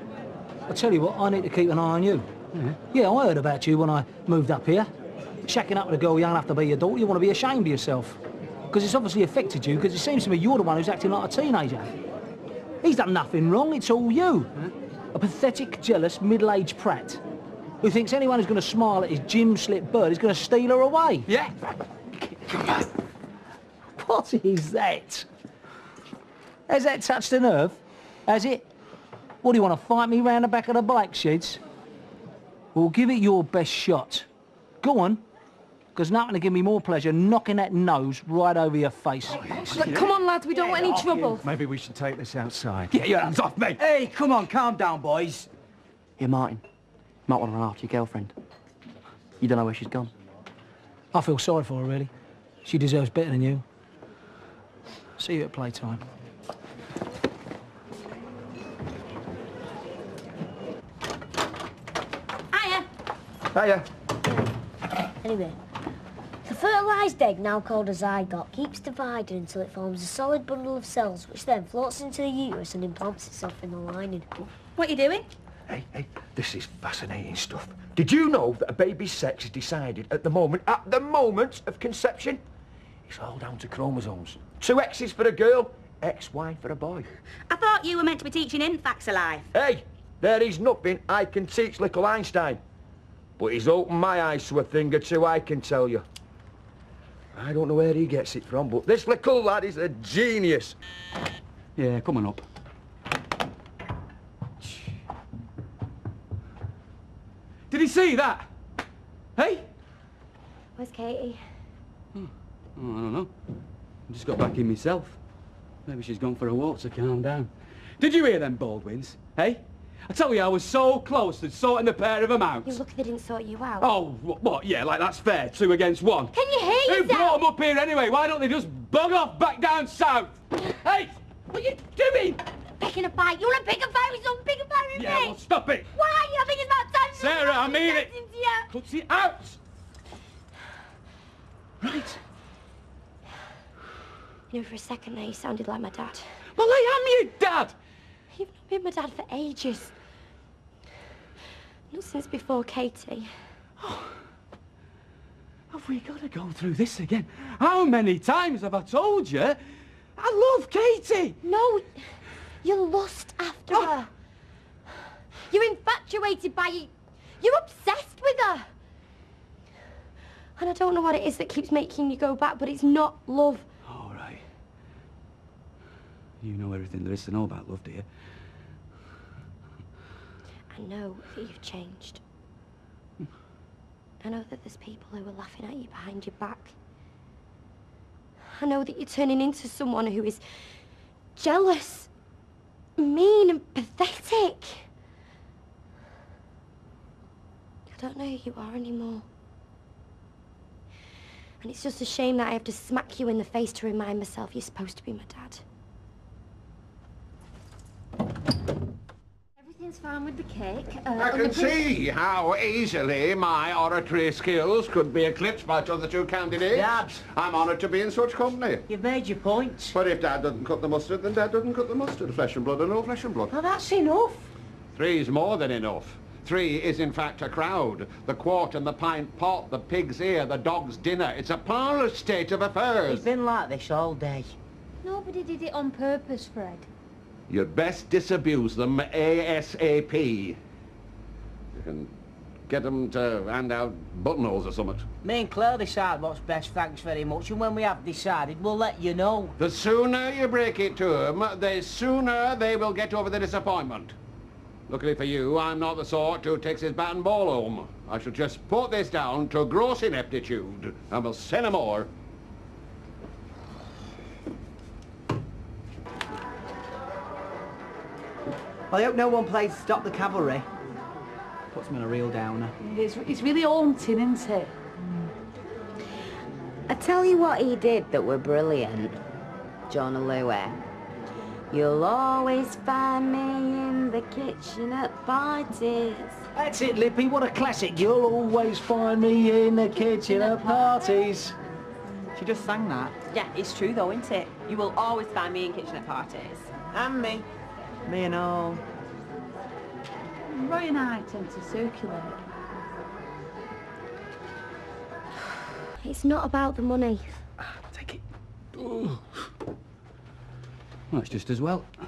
S6: I tell you what, I need to keep an eye on you. Yeah, I heard about you when I moved up here. Shacking up with a girl young enough to be your daughter, you want to be ashamed of yourself. Because it's obviously affected you, because it seems to me you're the one who's acting like a teenager. He's done nothing wrong, it's all you. A pathetic, jealous, middle-aged prat who thinks anyone who's going to smile at his gym-slip bird is going to steal her away.
S5: Yeah.
S6: What is that? Has that touched a nerve? Has it? What, do you want to fight me round the back of the bike sheds? Well, give it your best shot. Go on. Because nothing to give me more pleasure knocking that nose right over your face.
S14: Look, come on, lads, we don't want any trouble.
S22: Maybe we should take this outside.
S5: Get your hands off me!
S19: Hey, come on, calm down, boys. Here, Martin. You might want to run after your girlfriend. You don't know where she's gone.
S6: I feel sorry for her, really. She deserves better than you. See you at playtime.
S21: Hiya.
S9: Hiya.
S21: Anyway, the fertilised egg, now called a zygote, keeps dividing until it forms a solid bundle of cells, which then floats into the uterus and implants itself in the lining.
S14: What are you doing?
S3: Hey, this is fascinating stuff. Did you know that a baby's sex is decided at the moment of conception? It's all down to chromosomes. 2 X's for a girl, XY for a boy.
S14: I thought you were meant to be teaching him facts of life.
S3: Hey, there is nothing I can teach little Einstein. But he's opened my eyes to a thing or two, I can tell you. I don't know where he gets it from, but this little lad is a genius.
S5: Yeah, come on up. Did he see that? Hey?
S21: Where's Katie?
S5: Oh, I don't know. I just got back in myself. Maybe she's gone for a walk to calm down. Did you hear them Baldwins? Hey? I tell you, I was so close to sorting the pair of them out.
S21: You're lucky they didn't sort you out.
S5: Oh, what? Yeah, like that's fair. 2 against 1.
S21: Can you hear
S5: Who
S21: yourself?
S5: brought them up here anyway? Why don't they just bug off back down south? Hey, what are you doing?
S21: Picking a fight. You want to pick a fight with someone? Pick a fight with me.
S5: Yeah, well, stop it.
S21: Why? I think it's about time.
S5: Sarah, I mean it. Cut it out. Right.
S21: You know, for a second there, you sounded like my dad.
S5: Well, I am your dad.
S21: You've not been my dad for ages. Not since before Katie.
S5: Oh. Have we got to go through this again? How many times have I told you? I love Katie.
S21: No, you lust after her. You're infatuated by her. You're obsessed with her. And I don't know what it is that keeps making you go back, but it's not love.
S5: All right. You know everything there is to know about love, do you?
S21: I know that you've changed. I know that there's people who are laughing at you behind your back. I know that you're turning into someone who is jealous, mean and pathetic. I don't know who you are anymore. And it's just a shame that I have to smack you in the face to remind myself you're supposed to be my dad.
S14: Everything's fine with the cake.
S18: I can see how easily my oratory skills could be eclipsed by the other 2 candidates.
S8: Dad.
S18: I'm honoured to be in such company.
S8: You've made your point.
S18: But if Dad doesn't cut the mustard, then Dad doesn't cut the mustard. Flesh and blood or no flesh and blood.
S8: Well, that's enough.
S18: 3's more than enough. 3 is in fact a crowd. The quart and the pint pot, the pig's ear, the dog's dinner. It's a parlous state of affairs.
S8: It's been like this all day.
S14: Nobody did it on purpose, Fred.
S18: You'd best disabuse them ASAP. You can get them to hand out buttonholes or something.
S7: Me and Claire decide what's best, thanks very much, and when we have decided, we'll let you know.
S18: The sooner you break it to them, the sooner they will get over the disappointment. Luckily for you, I'm not the sort who takes his bat and ball home. I shall just put this down to gross ineptitude, and we'll say no more.
S4: I hope no one plays Stop the Cavalry. Puts me on a real downer.
S17: It's really haunting, isn't it?
S12: I tell you what he did that were brilliant, John Louis. You'll always find me in the kitchen at parties.
S6: That's it, Lippy. What a classic. You'll always find me in the kitchen at parties.
S4: She just sang that.
S23: Yeah, it's true though, isn't it? You will always find me in kitchen at parties.
S4: And me. Me and all.
S17: Roy and I tend to circulate.
S21: It's not about the money.
S5: Take it. Well, it's just as well. Do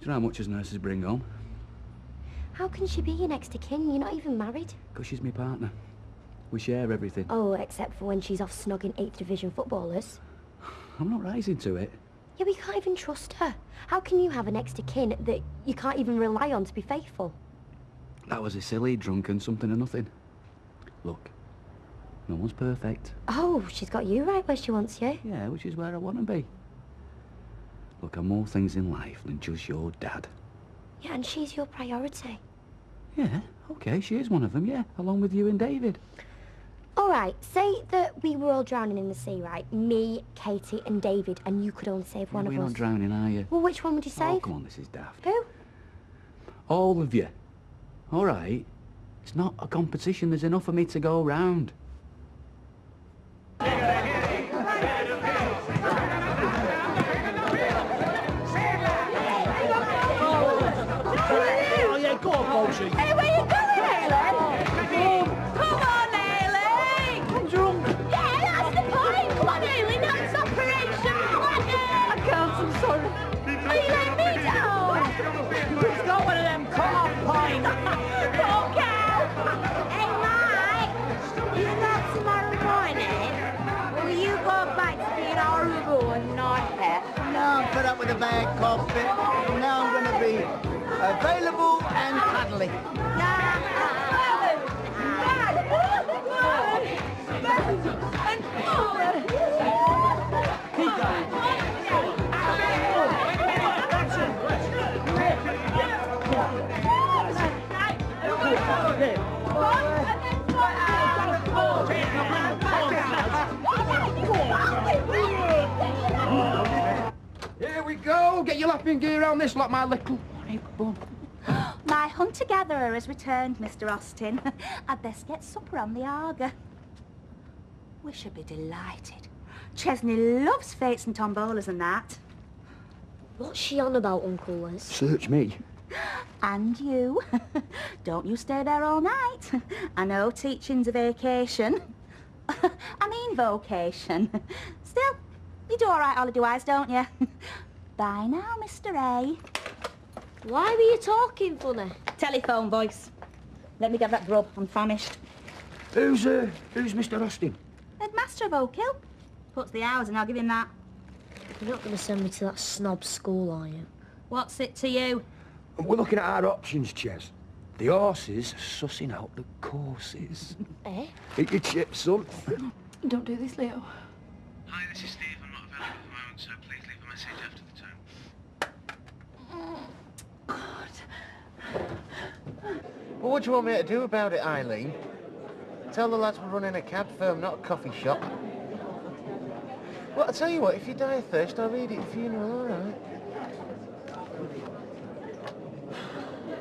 S5: you know how much as nurses bring home?
S21: How can she be your next of kin? You're not even married.
S5: Because she's my partner. We share everything.
S21: Oh, except for when she's off snogging 8th Division footballers.
S5: I'm not rising to it.
S21: Yeah, but you can't even trust her. How can you have a next of kin that you can't even rely on to be faithful?
S5: That was a silly, drunken something or nothing. Look, no one's perfect.
S21: Oh, she's got you right where she wants you.
S5: Yeah, which is where I want to be. Look, I'm more things in life than just your dad.
S21: Yeah, and she's your priority.
S5: Yeah, okay, she is one of them, yeah, along with you and David.
S21: All right, say that we were all drowning in the sea, right? Me, Katie and David, and you could only save one of us.
S5: You're not drowning, are you?
S21: Well, which one would you save?
S5: Oh, come on, this is daft.
S21: Who?
S5: All of you. All right. It's not a competition, there's enough for me to go round.
S6: Oh, yeah, go on, Bolshy.
S17: Hey, where you going, Aileen? Come on, Aileen! I'm drunk. Yeah, that's the point. Come on, Aileen, that's Operation Planet. I can't, I'm sorry. Are you letting me down?
S7: Who's got one of them cut-off pints?
S21: Okay. Hey, Mike, you know tomorrow morning, will you go back to being horrible and naughty?
S8: Now I'm fed up with the bad coffee. Now I'm going to be available and cuddly.
S17: Keep going.
S3: Here we go. Get your lapping gear on this lot, my little bum.
S24: My hunter-gatherer has returned, Mr. Austin. I'd best get supper on the Arga. We should be delighted. Chesney loves fates and tombolas and that.
S21: What's she on about, Uncle Wes?
S3: Search me.
S24: And you. Don't you stay there all night. I know teaching's a vacation. I mean vocation. Still, you do all right holiday-wise, don't you? Bye now, Mr. A.
S21: Why were you talking funny?
S24: Telephone voice. Let me get that grub. I'm famished.
S3: Who's Mr. Austin?
S24: Headmaster of Oak Hill. Puts the hours in, I'll give him that.
S21: You're not going to send me to that snob school, are you?
S24: What's it to you?
S3: We're looking at our options, Ches. The horses are sussing out the courses.
S21: Eh?
S3: Eat your chips, son.
S17: Don't do this, Leo.
S25: Hi, this is Steve. I'm not available at the moment, so please leave a message after the tone.
S8: Well, what do you want me to do about it, Eileen? Tell the lads we're running a cab firm, not a coffee shop. Well, I'll tell you what, if you die of thirst, I'll read it at your funeral, all right?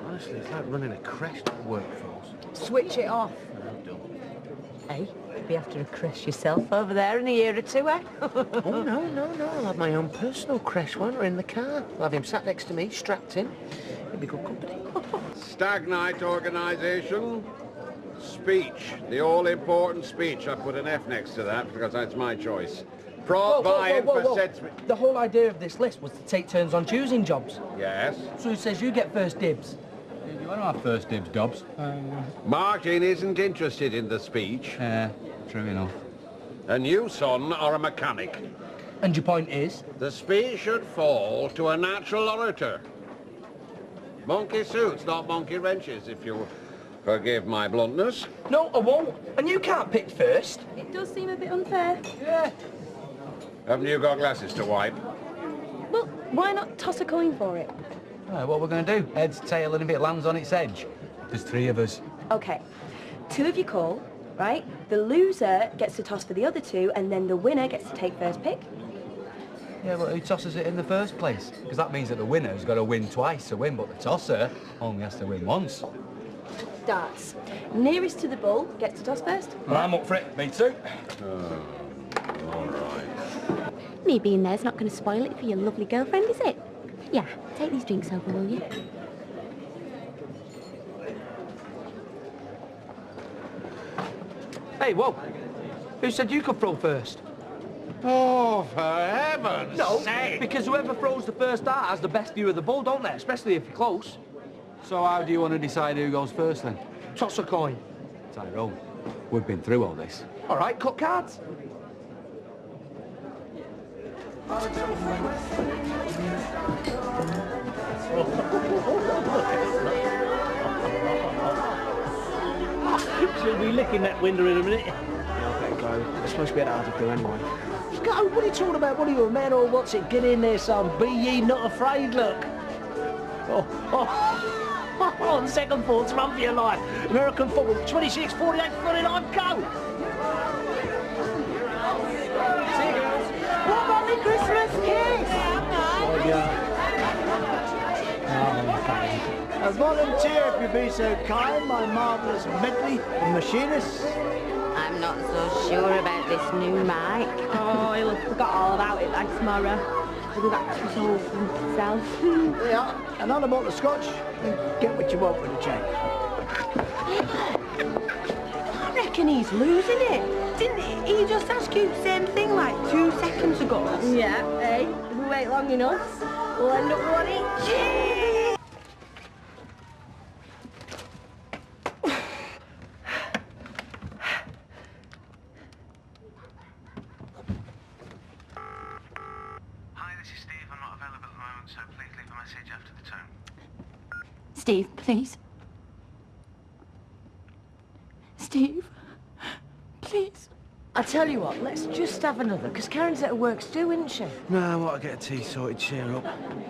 S8: Honestly, it's like running a creche workforce.
S23: Switch it off. Hey, you'll be after a creche yourself over there in a year or two, eh?
S8: Oh, no. I'll have my own personal creche one or in the car. I'll have him sat next to me, strapped in. It'll be good company.
S18: Stag night organisation. Speech. The all-important speech. I put an F next to that because that's my choice. brought by him for sense...
S19: The whole idea of this list was to take turns on choosing jobs.
S18: Yes?
S19: So who says you get first dibs?
S5: You want to have first dibs, Dobbs?
S18: Martin isn't interested in the speech.
S5: True enough.
S18: And you, son, are a mechanic.
S19: And your point is?
S18: The speech should fall to a natural orator. Monkey suits, not monkey wrenches, if you forgive my bluntness.
S19: No, I won't. And you can't pick first.
S24: It does seem a bit unfair.
S19: Yeah.
S18: Haven't you got glasses to wipe?
S24: Well, why not toss a coin for it?
S5: What we're going to do? Heads, tail, and if it lands on its edge. There's 3 of us.
S24: Okay. 2 of you call, right? The loser gets to toss for the other 2, and then the winner gets to take first pick.
S5: Yeah, but who tosses it in the first place? Because that means that the winner's got to win twice to win, but the tosser only has to win once.
S24: Darts. Nearest to the bull gets to toss first.
S5: I'm up for it. Me too.
S18: All right.
S21: Me being there's not going to spoil it for your lovely girlfriend, is it? Yeah, take these drinks over, will you?
S19: Hey, whoa. Who said you could throw first?
S18: Oh, for heaven's sake!
S19: Because whoever throws the first dart has the best view of the bull, don't they? Especially if you're close.
S5: So how do you want to decide who goes first, then?
S19: Toss a coin.
S5: Tyrone, we've been through all this.
S19: All right, cut cards.
S6: She'll be licking that window in a minute.
S9: Yeah, I better go. It's supposed to be out of do anyway.
S6: Go, what are you talking about? What are you, a man or what's it? Get in there, son. Be ye not afraid, look. On second thoughts, run for your life. American football, 26, 48, 49, go!
S24: See you, girls. What about the Christmas kiss?
S8: A volunteer, if you be so kind, my marvellous medley of machinists.
S12: I'm not so sure about this new mic.
S24: Oh, he'll have forgot all about it by tomorrow. He'll be back to his old himself.
S8: Yeah, and on about the scotch, and get what you want with the change.
S24: I reckon he's losing it. Didn't he just ask you the same thing like 2 seconds ago? Yeah, hey, if we wait long enough, we'll end up with one each.
S17: Steve, please. Steve, please.
S6: I tell you what, let's just have another, because Karen's at her work too, isn't she?
S9: No, I want to get a tea sorted, cheer up.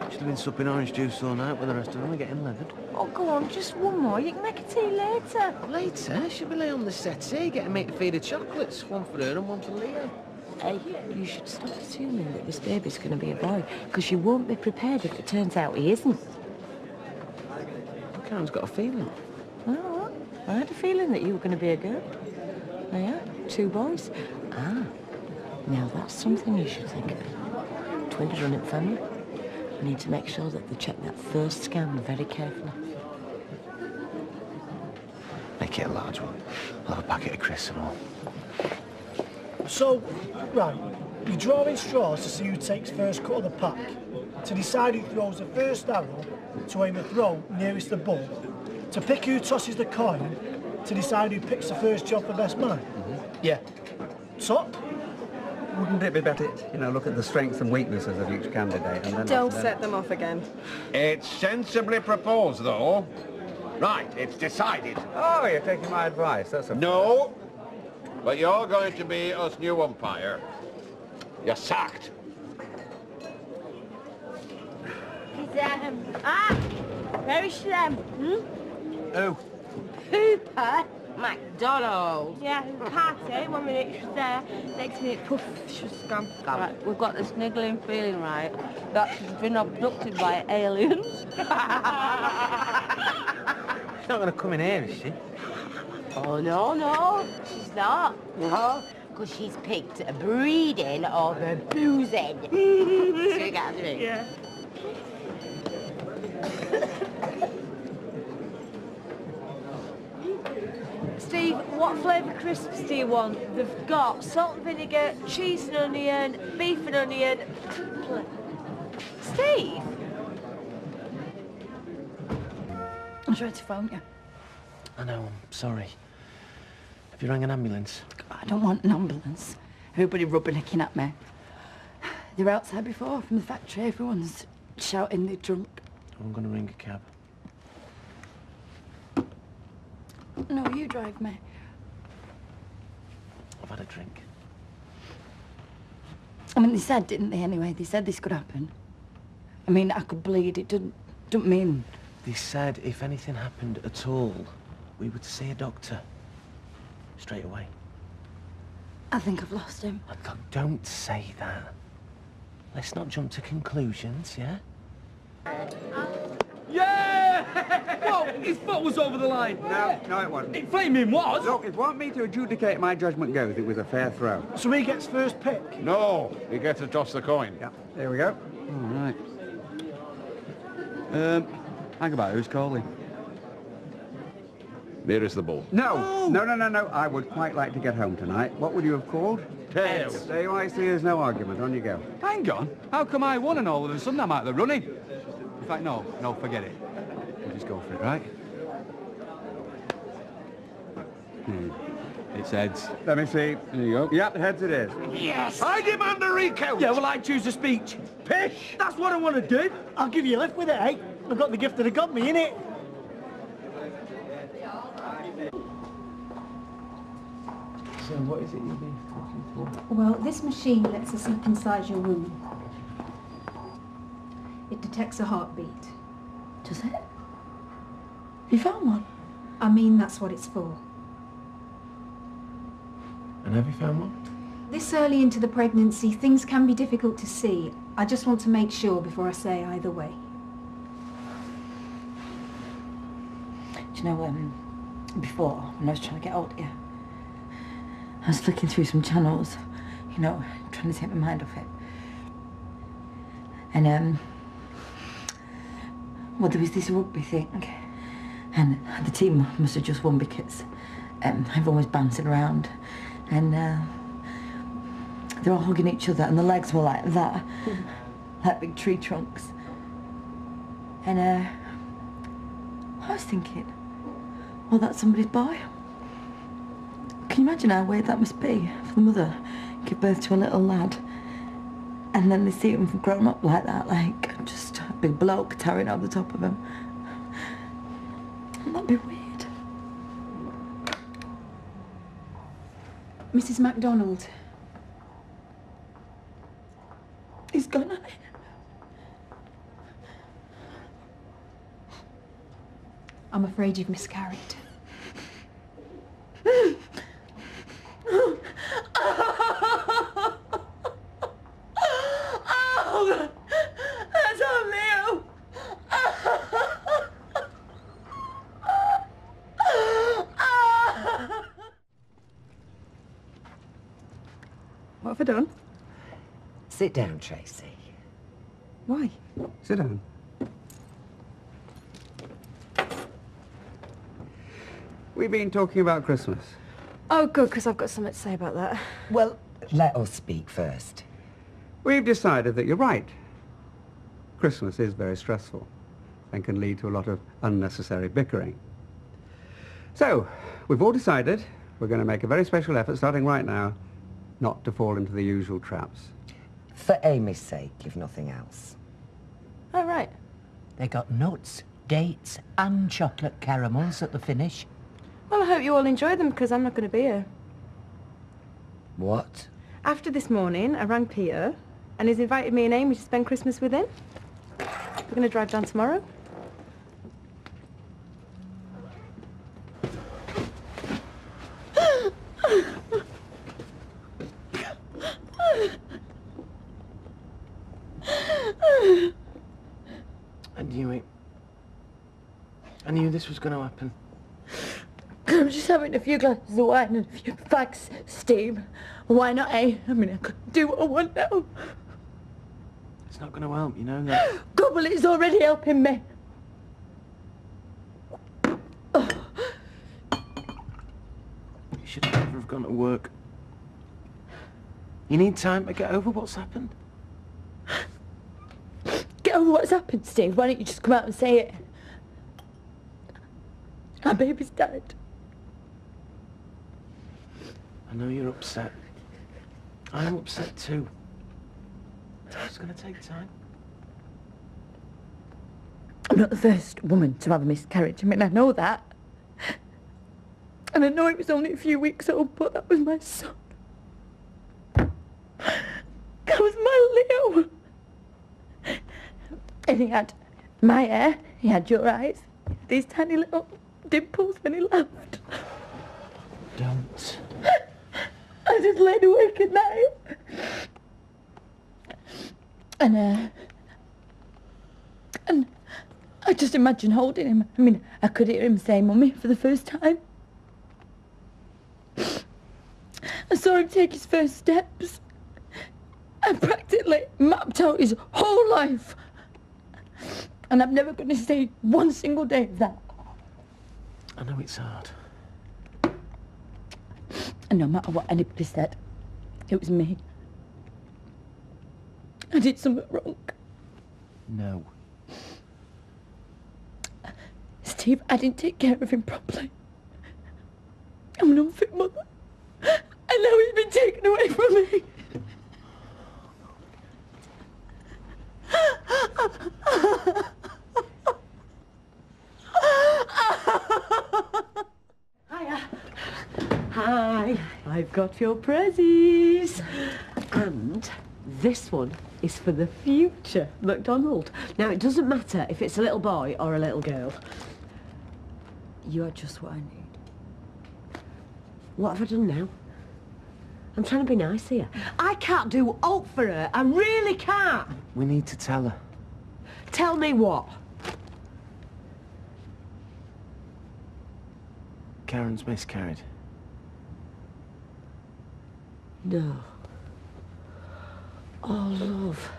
S9: Should have been supping orange juice all night with the rest of them and getting leathered.
S6: Oh, go on, just one more. You can make a tea later.
S9: Later? She'll be laying on the settee, getting me to feed her chocolates. One for her and one for Leo.
S24: Hey, you should stop assuming that this baby's going to be a boy, because you won't be prepared if it turns out he isn't.
S9: Karen's got a feeling.
S24: Oh, I had a feeling that you were going to be a girl. Oh, yeah, 2 boys. Ah, now that's something you should think about. Twins run in family. We need to make sure that they check that first scan very carefully.
S9: Make it a large one. I'll have a packet of crisps and all.
S2: So, right, you're drawing straws to see who takes first cut of the pack, to decide who throws the first arrow, to aim a throw nearest the bull, to pick who tosses the coin, to decide who picks the first job for best man.
S19: Yeah.
S2: So?
S5: Wouldn't it be better, look at the strengths and weaknesses of each candidate and then...
S10: Don't set them off again.
S18: It's sensibly proposed, though. Right, it's decided.
S5: Oh, you're taking my advice, that's a...
S18: No, but you're going to be us new umpire. You're sacked.
S24: Where is them?
S5: Who?
S24: Hooper McDonald.
S10: Yeah, party. 1 minute she's there, next minute, poof, she's gone.
S24: Right, we've got this niggling feeling, right, that she's been abducted by aliens.
S6: She's not going to come in here, is she?
S24: Oh, no, she's not. No, because she's picked a breeding over boozing. So you got to do it.
S10: Yeah.
S24: Steve,
S17: what flavour crisps do you want? They've got salt and vinegar, cheese and onion, beef and onion. Steve?
S24: I tried to phone you.
S1: I know, I'm sorry. Have you rang an ambulance?
S24: I don't want an ambulance. Everybody rubbernecking at me. They were outside before from the factory. Everyone's shouting they're drunk.
S1: I'm gonna ring a cab.
S24: No, you drive me.
S1: I've had a drink.
S24: I mean, they said, didn't they, anyway? They said this could happen. I mean, I could bleed. It don't mean...
S1: They said if anything happened at all, we would see a doctor. Straight away.
S24: I think I've lost him.
S1: God, don't say that. Let's not jump to conclusions, yeah?
S20: Yeah! Whoa, his foot was over the line.
S11: No, it wasn't.
S20: It flaming was.
S11: Look, if you want me to adjudicate my judgment goes, it was a fair throw.
S2: So he gets first pick?
S18: No, he gets to toss the coin.
S11: Yeah, there we go.
S19: All right. Hang about, who's calling?
S18: Nearest the bull.
S11: No. I would quite like to get home tonight. What would you have called?
S18: Tails.
S11: There you are, see, there's no argument. On you go.
S20: Hang on. How come I won and all of a sudden I'm out of the running? In fact, no, forget it. We'll just go for it, right? It's heads.
S11: Let me see.
S20: There you go.
S11: Yep, heads it is.
S3: Yes! I demand a recount!
S20: Yeah, well, I choose a speech.
S3: Pish!
S2: That's what I want to do. I'll give you a lift with it, eh? I've got the gift of the God me, innit?
S1: So what is it you'll be looking for?
S13: Well, this machine lets us look inside your womb. It detects a heartbeat.
S24: Does it? You found one?
S13: I mean, that's what it's for.
S1: And have you found one?
S13: This early into the pregnancy, things can be difficult to see. I just want to make sure before I say either way.
S24: Do you know, before, when I was trying to get hold of you, I was flicking through some channels, you know, trying to take my mind off it. And, well, there was this rugby thing, and the team must have just won because everyone was bouncing around, and they're all hugging each other, and the legs were like that, like big tree trunks. And I was thinking, well, that's somebody's boy. Can you imagine how weird that must be for the mother give birth to a little lad, and then they see him grown up like that, like just a big bloke towering over the top of him? Wouldn't that be weird?
S13: Mrs. MacDonald.
S24: He's gone on it.
S13: I'm afraid you've miscarried.
S24: Oh, that's on Leo.
S4: What have I done?
S12: Sit down, Tracy.
S4: Why?
S11: Sit down. We've been talking about Christmas.
S17: Oh, good, because I've got something to say about that.
S12: Well, let us speak first.
S11: We've decided that you're right. Christmas is very stressful and can lead to a lot of unnecessary bickering. So, we've all decided we're going to make a very special effort, starting right now, not to fall into the usual traps.
S12: For Amy's sake, if nothing else.
S17: Oh, right.
S15: They got nuts, dates and chocolate caramels at the finish.
S17: Well, I hope you all enjoy them, because I'm not going to be here.
S12: What?
S17: After this morning, I rang Peter, and he's invited me and Amy to spend Christmas with him. We're going to drive down tomorrow.
S1: I knew this was going to happen.
S17: I'm just having a few glasses of wine and a few facts, Steve. Why not, eh? I mean, I could do what I want now.
S1: It's not going to help, you know that.
S17: God, well, it's already helping me.
S1: never have gone to work. You need time to get over what's happened.
S17: Get over what's happened, Steve. Why don't you just come out and say it? Our baby's died.
S1: I know you're upset. I'm upset too. It's gonna take time.
S17: I'm not the first woman to have a miscarriage. I mean, I know that. And I know it was only a few weeks old, but that was my son. That was my Leo. And he had my hair, he had your eyes, these tiny little dimples when he laughed.
S1: Don't.
S17: I just laid awake at night. And I just imagine holding him. I mean, I could hear him say "Mummy" for the first time. I saw him take his first steps. I practically mapped out his whole life. And I'm never going to say one single day of that.
S1: I know it's hard.
S17: And no matter what anybody said, it was me. I did something wrong.
S1: No.
S17: Steve, I didn't take care of him properly. I'm an unfit mother. And now he's been taken away from me.
S7: Hiya. Hi. I've got your prezzies. And this one is for the future MacDonald. Now, it doesn't matter if it's a little boy or a little girl. You are just what I need. What have I done now? I'm trying to be nice here. I can't do alt for her. I really can't.
S1: We need to tell her.
S7: Tell me what?
S1: Karen's miscarried.
S7: No. Oh, love.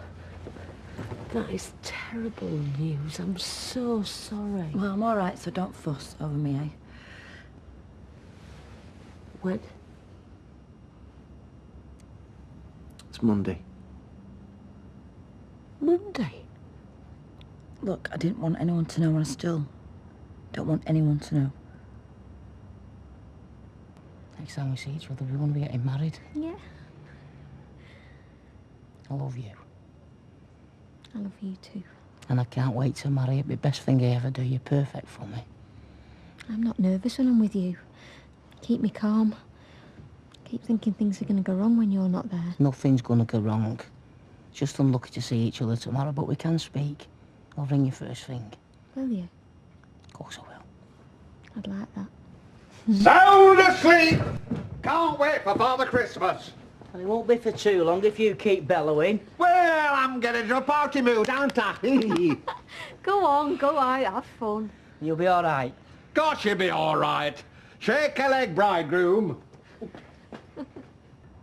S7: That is terrible news. I'm so sorry.
S4: Well, I'm all right, so don't fuss over me, eh?
S7: When?
S1: It's Monday.
S7: Monday?
S4: Look, I didn't want anyone to know, and I still don't want anyone to know.
S15: Next time we see each other, we want to be getting married.
S21: Yeah,
S15: I love you.
S21: I love you too.
S15: And I can't wait to marry you. It'll be the best thing I ever do. You're perfect for me.
S21: I'm not nervous when I'm with you. Keep me calm. Keep thinking things are going to go wrong when you're not there.
S15: Nothing's going to go wrong. Just unlucky to see each other tomorrow, but we can speak. I'll ring you first thing.
S21: Will you?
S15: Of course I will.
S21: I'd like that.
S18: Sound asleep! Can't wait for Father Christmas.
S4: Well, it won't be for too long if you keep bellowing.
S18: Well, I'm getting into a party mood, aren't I?
S21: Go on, go out, have fun.
S4: You'll be all right.
S18: Gosh, you'll be all right. Shake a leg, bridegroom.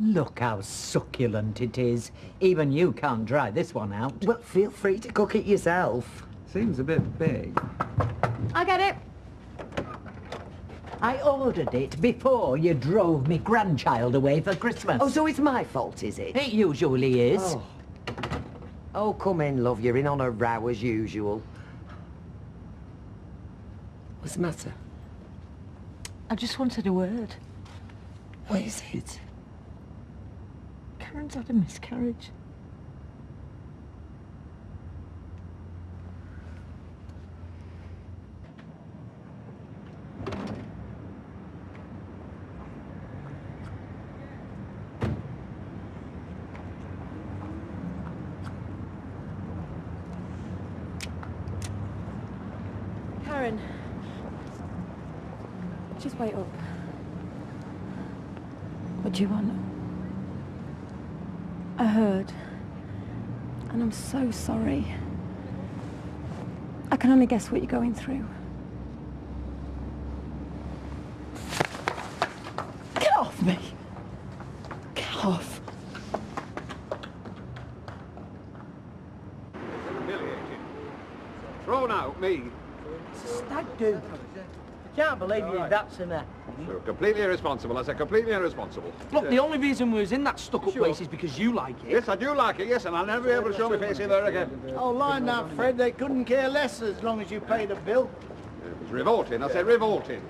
S14: Look how succulent it is. Even you can't dry this one out.
S4: Well, feel free to cook it yourself.
S11: Seems a bit big.
S21: I get it.
S14: I ordered it before you drove me grandchild away for Christmas.
S4: Oh, so it's my fault, is it?
S14: It usually is.
S4: Oh. Oh, come in, love. You're in on a row as usual. What's the matter?
S17: I just wanted a word.
S4: What is it?
S17: Karen's had a miscarriage.
S10: Karen, just wait up.
S17: What do you want? I heard. And I'm so sorry. I can only guess what you're going through. Get off me! Get off!
S11: Humiliated. Thrown out, me.
S4: Stag do. I can't believe you did that to me.
S18: You're completely irresponsible. I said completely irresponsible.
S6: Look, the only reason we was in that stuck-up
S18: Sure.
S6: place is because you like it.
S18: Yes, I do like it, yes, and I'll never be able to show my face in there again.
S2: Oh, line that, Fred. They couldn't care less as long as you pay the bill.
S18: It was revolting. I said revolting.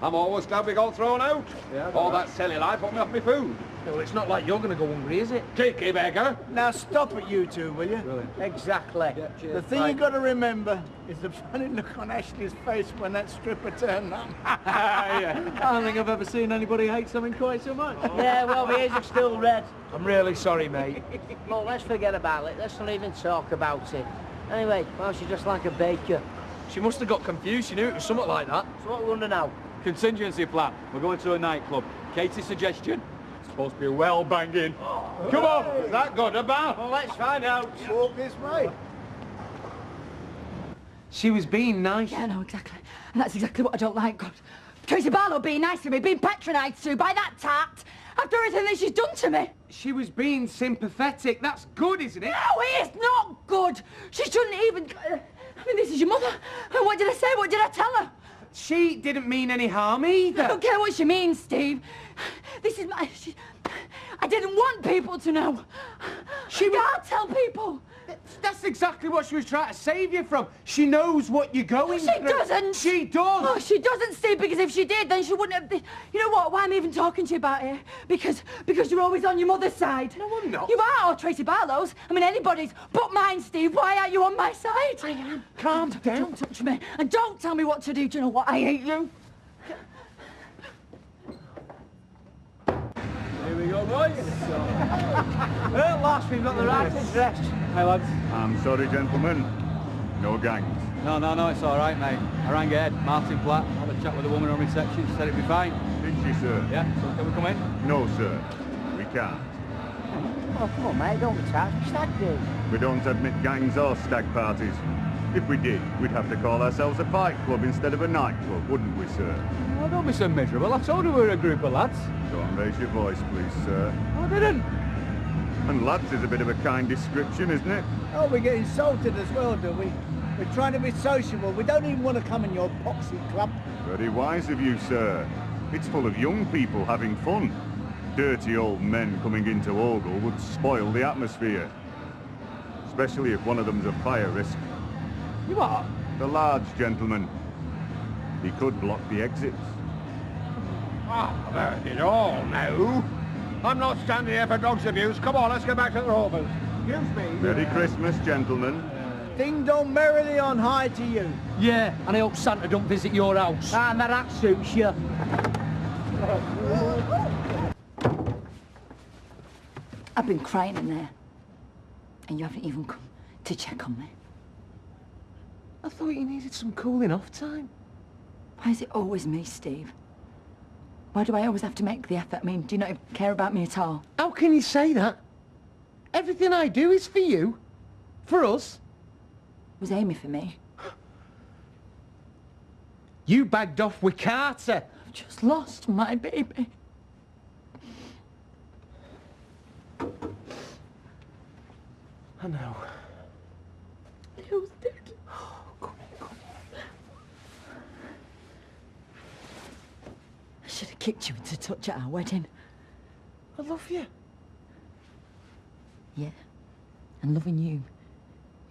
S18: I'm always glad we got thrown out.
S6: Yeah,
S18: all that silly life put me off my food.
S6: Well, it's not like you're going to go hungry, is it?
S18: Cheeky beggar.
S2: Now stop it, you two, will you?
S6: Brilliant.
S2: Exactly.
S6: Yeah, cheers.
S2: The thing you got to remember is the funny look on Ashley's face when that stripper turned up.
S6: Yeah. I don't think I've ever seen anybody hate something quite so much.
S15: Yeah, well, my ears are still red.
S6: I'm really sorry, mate.
S15: Well, let's forget about it. Let's not even talk about it. Anyway, well, she's just like a baker.
S6: She must have got confused. She knew it was something like that.
S15: So what we wonder now?
S20: Contingency plan. We're going to a nightclub. Katie's suggestion? It's supposed to be well banging. Come on! Is that good, about?
S15: Well, let's find out.
S2: Walk this way.
S6: She was being nice.
S17: Yeah, I know, exactly. And that's exactly what I don't like, God. Tracy Barlow being nice to me, being patronised to by that tart, after everything that she's done to me.
S6: She was being sympathetic. That's good, isn't it?
S17: No, it is not good. She shouldn't even... I mean, this is your mother. And what did I say? What did I tell her?
S6: She didn't mean any harm either.
S17: I don't care what she means, Steve. This is my... I didn't want people to know. I can't tell people.
S6: That's exactly what she was trying to save you from. She knows what you're going through.
S17: She doesn't.
S6: She does.
S17: Oh, she doesn't, Steve, because if she did, then she wouldn't have... You know what? Why I'm even talking to you about it? Because you're always on your mother's side.
S6: No, I'm not.
S17: You are, or Tracy Barlow's. I mean, anybody's but mine, Steve. Why aren't you on my side?
S6: I am. Calm down.
S17: Don't touch me. And don't tell me what to do. Do you know what? I hate you.
S20: Here we go, boys.
S6: At last, we've got the right address.
S20: Hi, lads.
S8: I'm sorry, gentlemen. No gangs.
S20: No, it's all right, mate. I rang Ed, Martin Platt, had a chat with the woman on reception. She said it'd be fine.
S8: Did she, sir?
S20: Yeah, so can we come in?
S8: No, sir. We can't.
S15: Oh, come on, mate. Don't be tired. Stag do.
S8: We don't admit gangs or stag parties. If we did, we'd have to call ourselves a fight club instead of a nightclub, wouldn't we, sir?
S20: Oh, don't be so miserable. I told you we were a group of lads.
S8: Don't raise your voice, please, sir.
S20: I didn't.
S8: And lads is a bit of a kind description, isn't it?
S2: Oh, we get insulted as well, do we? We're trying to be sociable. We don't even want to come in your poxy club.
S8: Very wise of you, sir. It's full of young people having fun. Dirty old men coming into Ogle would spoil the atmosphere. Especially if one of them's a fire risk.
S20: You are?
S8: The large gentleman. He could block the exits.
S18: Ah, I've heard it all now. I'm not standing here for drugs abuse. Come on, let's get back to the Rovers. Excuse me.
S8: Merry Christmas, gentlemen.
S2: Ding dong merrily on high to you.
S6: Yeah, and I hope Santa don't visit your house.
S15: Ah, now that suits you.
S17: I've been crying in there. And you haven't even come to check on me.
S6: I thought you needed some cooling off time.
S17: Why is it always me, Steve? Why do I always have to make the effort? I mean, do you not even care about me at all?
S6: How can you say that? Everything I do is for you. For us.
S17: It was Amy for me.
S6: You bagged off with Carter.
S17: I've just lost my baby.
S6: I know.
S17: He was dead.
S6: Oh, come here.
S17: I should have kicked you into touch at our wedding.
S6: I love you.
S17: Yeah. And loving you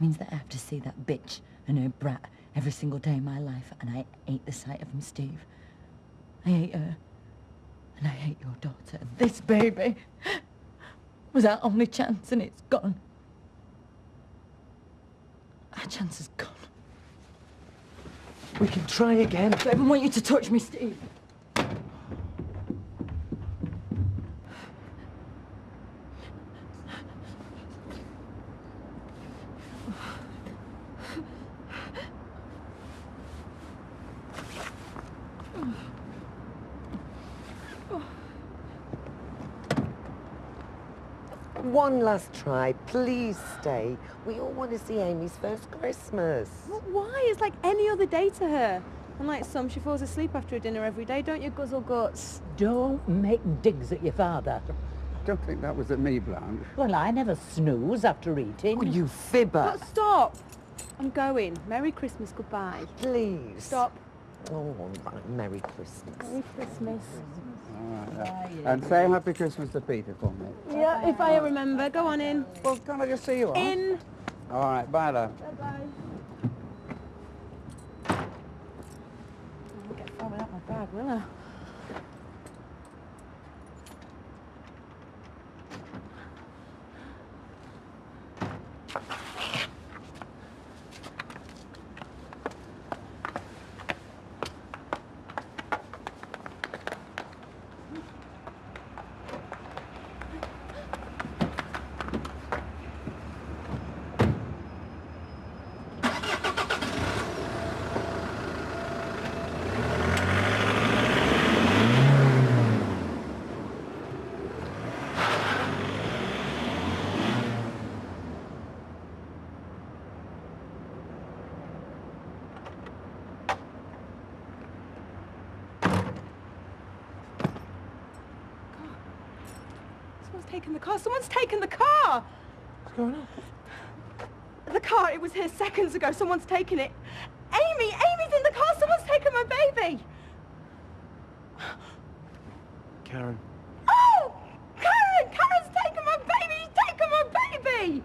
S17: means that I have to see that bitch and her brat every single day of my life, and I hate the sight of them, Steve. I hate her. And I hate your daughter. And this baby was our only chance, and it's gone. Our chance is gone.
S6: We can try again.
S17: I don't even want you to touch me, Steve.
S16: One last try. Please stay. We all want to see Amy's first Christmas.
S10: Why? It's like any other day to her. Unlike some, she falls asleep after a dinner every day, don't you, guzzle guts?
S15: Don't make digs at your father.
S11: Don't think that was at me, Blanche.
S15: Well, I never snooze after eating.
S16: Oh, you fibber.
S10: But stop! I'm going. Merry Christmas, goodbye.
S16: Please.
S10: Stop.
S16: Oh, right. Merry Christmas.
S10: Merry Christmas.
S11: All right, and say Happy Christmas to Peter for me.
S10: Yeah, if I remember. Go on in.
S11: Well, can't I just see you off?
S10: In.
S11: All right, bye, love.
S10: Bye-bye. I'll get far without my bag, will I? Someone's taken the car. Someone's taken the car!
S1: What's going on?
S10: The car, it was here seconds ago. Someone's taken it. Amy! Amy's in the car! Someone's taken my baby!
S1: Karen.
S10: Oh! Karen! Karen's taken my baby! She's taken my baby!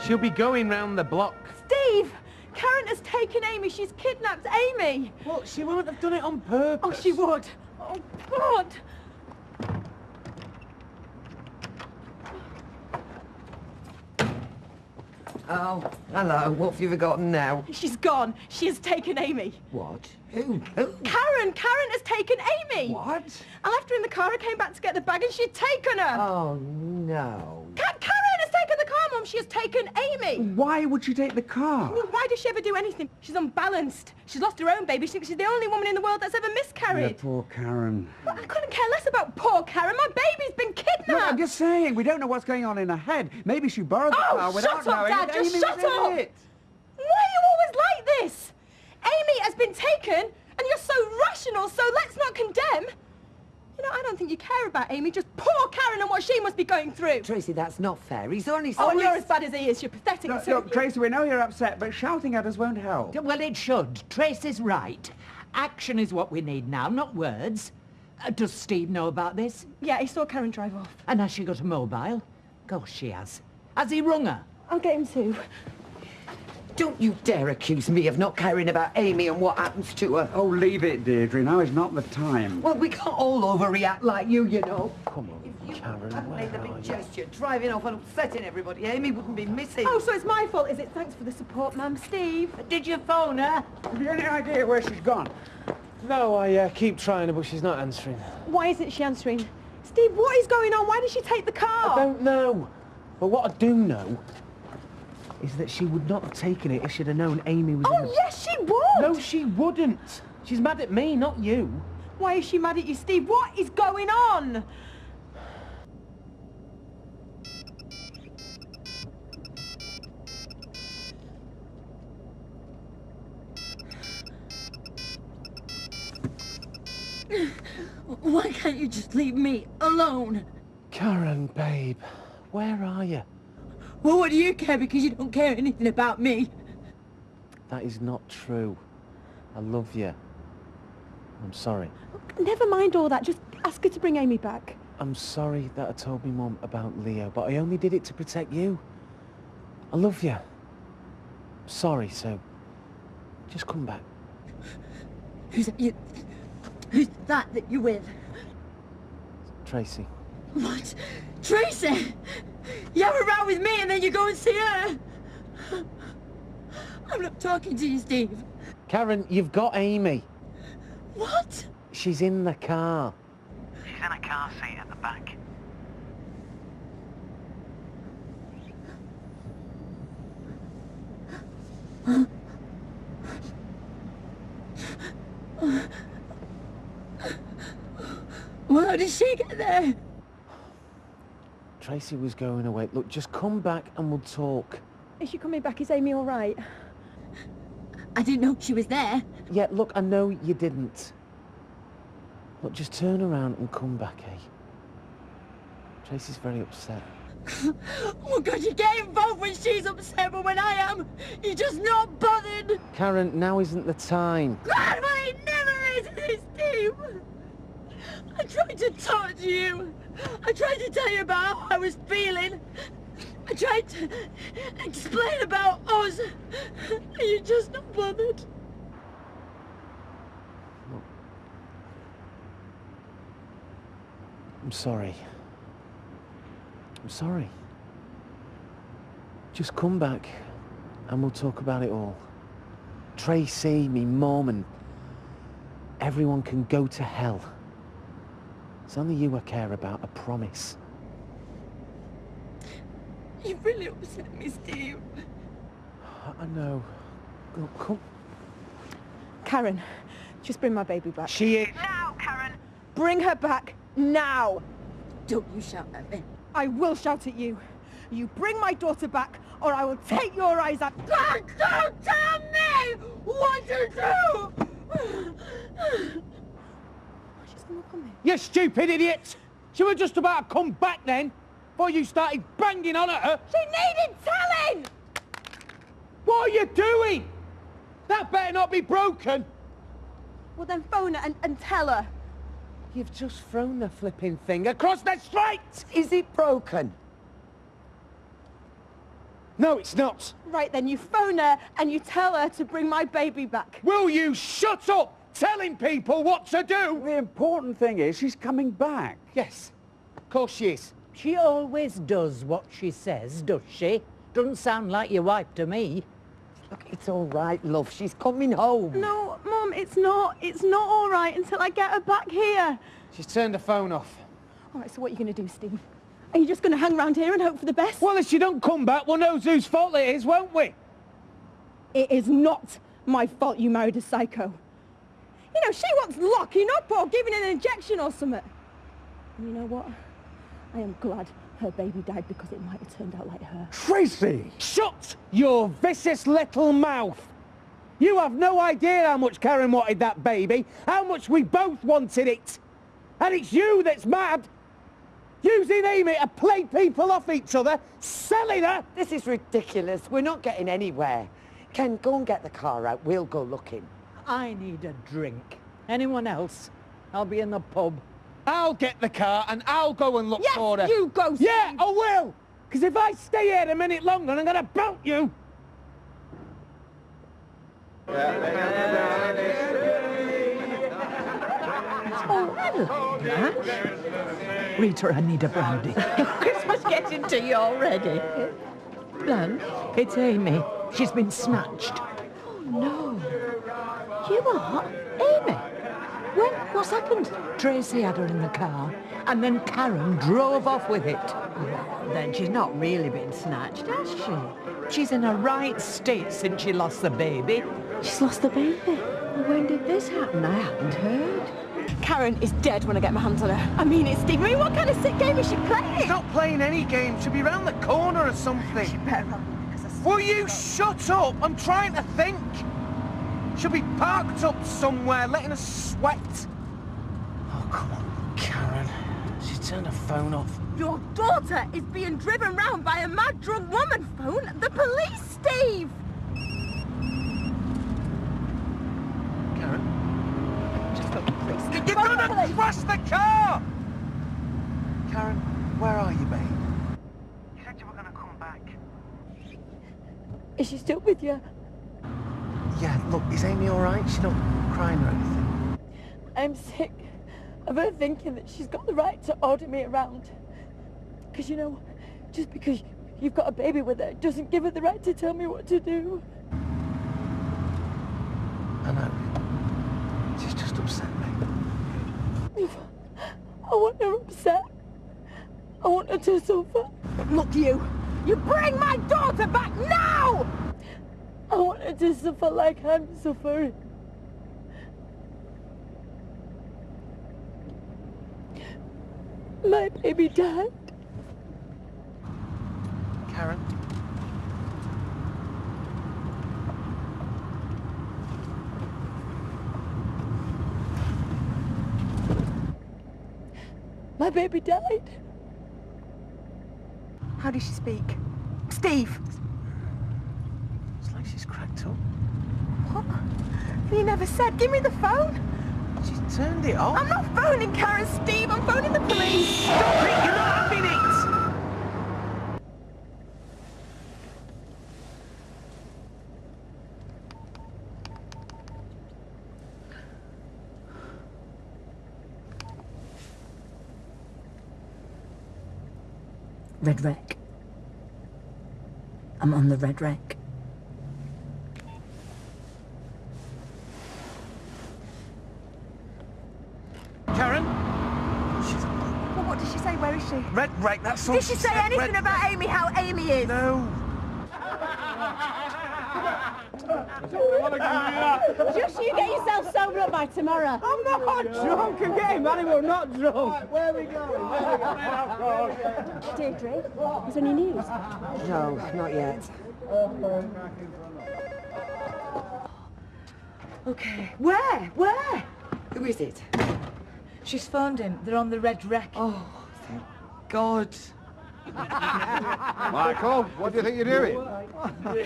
S1: She'll be going round the block.
S10: Steve! Karen has taken Amy. She's kidnapped Amy.
S1: Well, she won't have done it on purpose.
S10: Oh, she would. Oh, God.
S16: Oh, hello. What have you forgotten now?
S10: She's gone. She has taken Amy.
S16: What? Who?
S10: Karen! Karen has taken Amy!
S16: What?
S10: I left her in the car. I came back to get the bag and she'd taken her.
S16: Oh, no.
S10: Karen has taken the car, Mum. She has taken Amy.
S11: Why would she take the car?
S10: I mean, why does she ever do anything? She's unbalanced. She's lost her own baby. She thinks she's the only woman in the world that's ever miscarried.
S11: Yeah, poor Karen.
S10: But I couldn't care less about poor Karen. My baby's been kidnapped.
S11: No, I'm just saying, we don't know what's going on in her head. Maybe she borrowed the car without
S10: shut up,
S11: knowing
S10: Dad.
S11: that
S10: Just
S11: Amy
S10: shut
S11: was in
S10: up.
S11: it.
S10: Why are you always like this? Amy has been taken, and you're so rational, so let's not condemn. You know, I don't think you care about Amy, just poor Karen and what she must be going through.
S16: Tracy, that's not fair. He's only...
S10: Oh, and you're as bad as he is. You're pathetic.
S11: Look, Tracy, we know you're upset, but shouting at us won't help.
S14: Well, it should. Tracy's right. Action is what we need now, not words. Does Steve know about this?
S10: Yeah, he saw Karen drive off.
S14: And has she got a mobile? Gosh, she has. Has he rung her?
S10: I'll get him too.
S16: Don't you dare accuse me of not caring about Amy and what happens to her.
S11: Oh, leave it, Deirdre. Now is not the time.
S16: Well, we can't all overreact like you know.
S1: Come on, Karen,
S16: I've
S1: where
S16: made the
S1: are
S16: big
S1: you?
S16: gesture, driving off and upsetting everybody. Amy wouldn't be missing.
S10: Oh, so it's my fault, is it? Thanks for the support, Ma'am. Steve.
S14: Did you phone her?
S11: Have you any idea where she's gone?
S1: No, I keep trying her, but she's not answering.
S10: Why isn't she answering? Steve, what is going on? Why did she take the car?
S1: I don't know. But what I do know is that she would not have taken it if she'd have known Amy was in
S10: Oh,
S1: the...
S10: yes, she would!
S1: No, she wouldn't. She's mad at me, not you.
S10: Why is she mad at you, Steve? What is going on?
S4: Why can't you just leave me alone?
S1: Karen, babe, where are you?
S4: Well, what do you care because you don't care anything about me?
S1: That is not true. I love you. I'm sorry.
S10: Never mind all that. Just ask her to bring Amy back.
S1: I'm sorry that I told my mum about Leo, but I only did it to protect you. I love you. I'm sorry, so just come back.
S4: Who's that you're with?
S1: Tracy.
S4: What? Tracy? You have a row with me and then you go and see her? I'm not talking to you, Steve.
S1: Karen, you've got Amy.
S4: What?
S1: She's in the car.
S6: She's in a car seat at the back.
S4: Well, how did she get there?
S1: Tracy was going away. Look, just come back and we'll talk.
S10: Is she coming back? Is Amy all right?
S4: I didn't know she was there.
S1: Yeah, look, I know you didn't. Look, just turn around and come back, eh? Tracy's very upset.
S17: Oh, God, you get involved when she's upset, but when I am, you're just not bothered.
S1: Karen, now isn't the time.
S17: God, well, it never is, Steve. I tried to talk to you. I tried to tell you about how I was feeling. I tried to explain about us. And you're just not bothered.
S1: I'm sorry. I'm sorry. Just come back and we'll talk about it all. Tracy, me mum, and everyone can go to hell. It's only you I care about, I promise.
S17: You really upset me, Steve.
S1: I know. Go, come.
S10: Karen, just bring my baby back.
S1: She is.
S10: Now, Karen! Bring her back, now!
S24: Don't you shout at me.
S10: I will shout at you. You bring my daughter back, or I will take your eyes out.
S17: Don't tell me what to do!
S10: She's gonna come in.
S1: You stupid idiot! She was just about to come back then, before you started banging on at her.
S10: She needed telling!
S1: What are you doing? That better not be broken.
S10: Well, then phone her and tell her.
S1: You've just thrown the flipping thing across the street!
S16: Is it broken?
S1: No, it's not.
S10: Right, then you phone her and you tell her to bring my baby back.
S1: Will you shut up telling people what to do?
S11: The important thing is she's coming back.
S1: Yes, of course she is.
S14: She always does what she says, does she? Doesn't sound like your wife to me.
S16: Look, it's all right, love. She's coming home.
S10: No, Mum, it's not. It's not all right until I get her back here.
S1: She's turned the phone off.
S10: All right, so what are you going to do, Steve? Are you just going to hang around here and hope for the best?
S1: Well, if she don't come back, we'll know whose fault it is, won't we?
S10: It is not my fault you married a psycho. You know, she wants locking up or giving an injection or something. And you know what? I am glad her baby died because it might have turned out like her.
S11: Tracy!
S1: Shut your vicious little mouth! You have no idea how much Karen wanted that baby, how much we both wanted it. And it's you that's mad. Using Amy to play people off each other, selling her.
S16: This is ridiculous. We're not getting anywhere. Ken, go and get the car out. We'll go looking.
S14: I need a drink. Anyone else? I'll be in the pub.
S1: I'll get the car and I'll go and look for her.
S10: Yes, you go, Steve.
S1: Yeah, I will. Because if I stay here a minute longer, I'm going to belt you.
S14: Oh, hello, Blanche. Rita, I need a brandy. Christmas getting to you already. Blanche, it's Amy. She's been snatched.
S7: Oh, no. You are? Amy? When? What's happened?
S14: Tracy had her in the car, and then Karen drove off with it.
S7: Well, then she's not really been snatched, has she?
S14: She's in a right state since she lost the baby.
S7: She's lost the baby? Well, when did this happen? I haven't heard.
S10: Karen is dead when I get my hands on her. I mean it, Steve. I mean, what kind of sick game is she playing?
S1: She's not playing any game. She'll be round the corner or something.
S10: She better run.
S1: Will you shut up? I'm trying to think. She'll be parked up somewhere, letting us sweat. Oh, come on, Karen. She turned her phone off.
S10: Your daughter is being driven round by a mad drunk woman. Phone the police, Steve!
S1: Karen?
S10: Just phone the police.
S1: You're gonna crash the car! Karen, where are you, babe? You said you were gonna come back.
S10: Is she still with you?
S1: Yeah, look, is Amy all right? She's not crying or anything?
S10: I'm sick of her thinking that she's got the right to order me around. Because, you know, just because you've got a baby with her doesn't give her the right to tell me what to do.
S1: I know. She's just upset, mate.
S10: I want her upset. I want her to suffer. Look, you bring my daughter back now! I want her to suffer like I'm suffering. My baby died.
S1: Karen?
S10: My baby died.
S14: How did she speak? Steve!
S6: It's like she's cracked up.
S14: What? You never said. Give me the phone.
S6: She's turned it off.
S14: I'm not phoning Karen, Steve. I'm phoning the police.
S6: Stop it! You're not having it!
S4: Red wreck. I'm on the red wreck.
S6: Karen?
S14: Well, what did she say? Where is she?
S6: Red wreck, that's all
S14: Did she say
S6: said.
S14: anything about Amy, how Amy is?
S6: No.
S10: Just you get yourself sobered up by tomorrow.
S1: I'm not drunk. I'm getting married, but I'm not drunk.
S2: Right, where are we going?
S10: Deirdre, is there any news?
S16: No, not yet.
S14: Okay. Where? Where?
S16: Who is it?
S14: She's phoned him. They're on the red wreck.
S16: Oh, thank God.
S18: Michael, what do you think you're doing?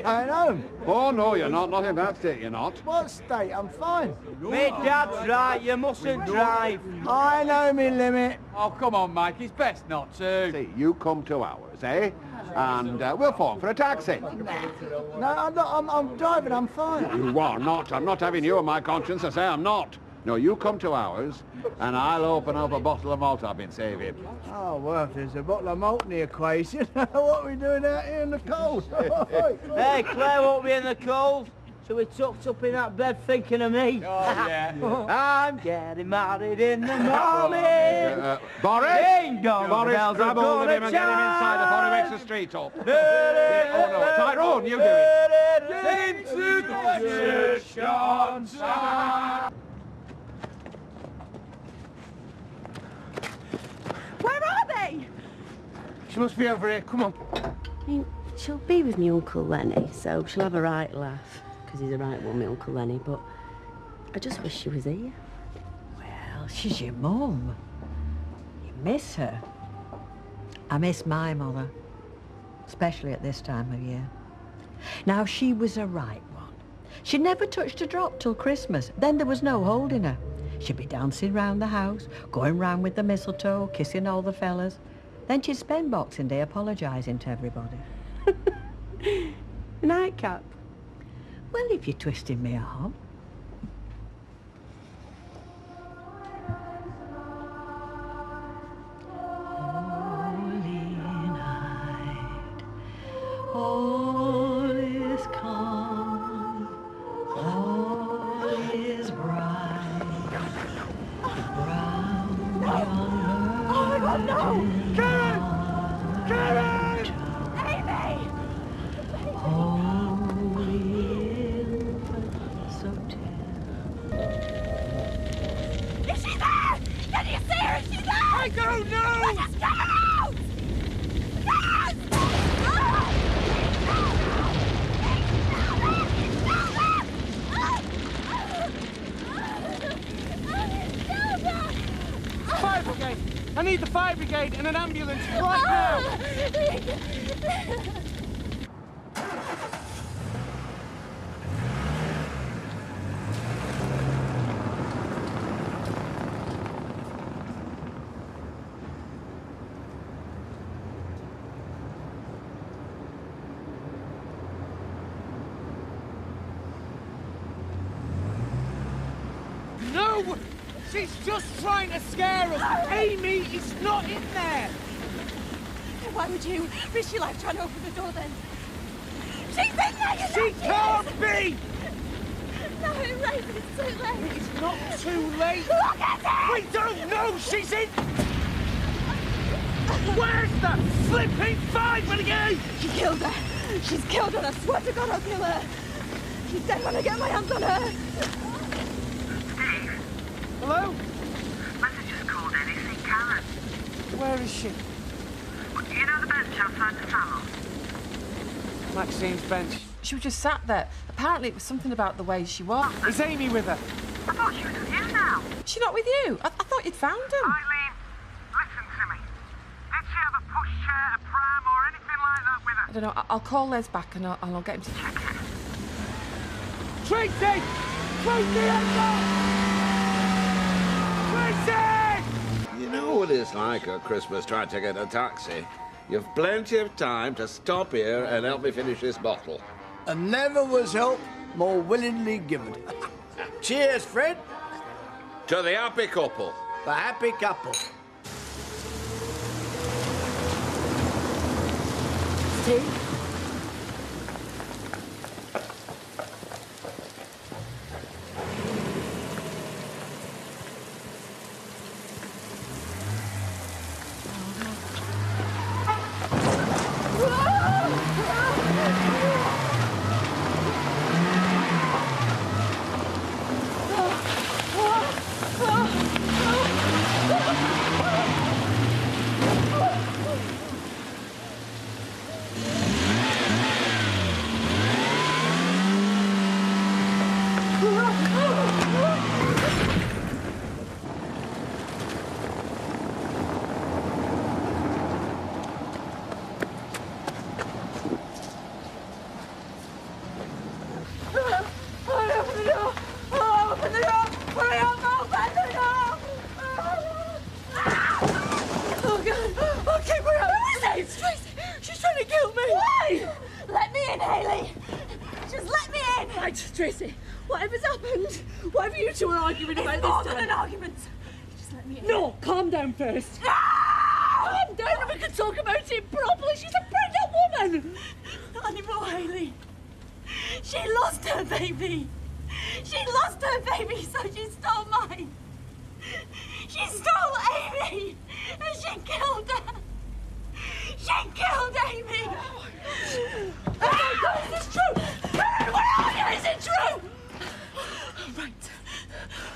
S2: I know.
S18: Oh, no, you're not. Not in that state, you're not.
S2: What state? I'm fine.
S20: Mate, Dad's right. You mustn't drive.
S2: I know me limit.
S20: Oh, come on, Mike. It's best not to.
S18: See, you come to ours, eh? And we'll phone for a taxi.
S2: No, I'm not. I'm driving. I'm fine.
S18: You are not. I'm not having you on my conscience. I say I'm not. No, you come to ours, and I'll open up a bottle of malt I've been saving.
S2: Oh, well, if there's a bottle of malt in the equation, what are we doing out here in the cold?
S5: Hey, Claire won't be in the cold, so we're tucked up in that bed thinking of me.
S20: Oh, yeah.
S5: I'm getting married in the morning.
S18: Boris!
S5: Ding dong,
S18: Boris,
S5: bells
S18: grab
S5: are
S18: hold of
S5: gonna
S18: him and get him inside before he makes
S5: chime.
S18: the street up. Yeah, oh, no, Tyrone, you do it.
S5: Into the church on time.
S10: Where are they?
S1: She must be over here. Come on.
S7: I mean, she'll be with me Uncle Lenny, so she'll have a right laugh, because he's a right one, me Uncle Lenny, but I just wish she was here.
S14: Well, she's your mum. You miss her. I miss my mother, especially at this time of year. Now, she was a right one. She never touched a drop till Christmas. Then there was no holding her. She'd be dancing round the house, going round with the mistletoe, kissing all the fellas. Then she'd spend Boxing Day apologising to everybody.
S7: Nightcap.
S14: Well, if you're twisting me arm. All is calm, all is bright, round yon
S10: Oh, God, no! Karen! Karen! Amy!
S14: holy infant, so tender.
S10: Is she there? Can you see her? Is she there? I don't know! Just get her out! Yes!
S1: Fire brigade! I need the fire brigade and an ambulance right now! No! She's just trying to scare us! Amy is not in there!
S10: Why would you risk your life trying to open the door then? She's in there!
S1: She can't be!
S10: No, right, it's too late.
S1: It's not too late!
S10: Look at it!
S1: We don't know she's in! Where's the flipping fire brigade?
S10: She killed her. She's killed her. I swear to God I'll kill her. She's dead when I get my hands on her.
S1: Hello?
S9: Message just called in. He's seen Karen.
S1: Where is she?
S9: You know the bench outside the salon?
S1: Maxine's bench.
S22: She was just sat there. Apparently it was something about the way she was.
S1: Is Amy with her?
S9: I thought she was with you now.
S22: Is she not with you? I thought you'd found him.
S9: Eileen, listen to me. Did she ever push chair, a pram, or anything
S22: don't know. I'll call Les back and I'll get him to check it.
S1: Tracy! Tracy! Tracy!
S3: You know what it's like at Christmas trying to get a taxi. You've plenty of time to stop here and help me finish this bottle.
S13: And never was help more willingly given. Cheers, Fred.
S3: To the happy couple.
S13: The happy couple.
S21: Steve?
S17: Tracy, whatever's happened, whatever you two are arguing about this time... It's more than an argument. Just let me in. No, calm down first. No! Calm down and we can talk about it properly. She's a pregnant woman. Not anymore, Hayley. She lost her baby. She lost her baby, so she stole mine. She stole Amy, and she killed her. She killed Amy. Oh my God, is this true? Karen, what are you? Is it true? Right.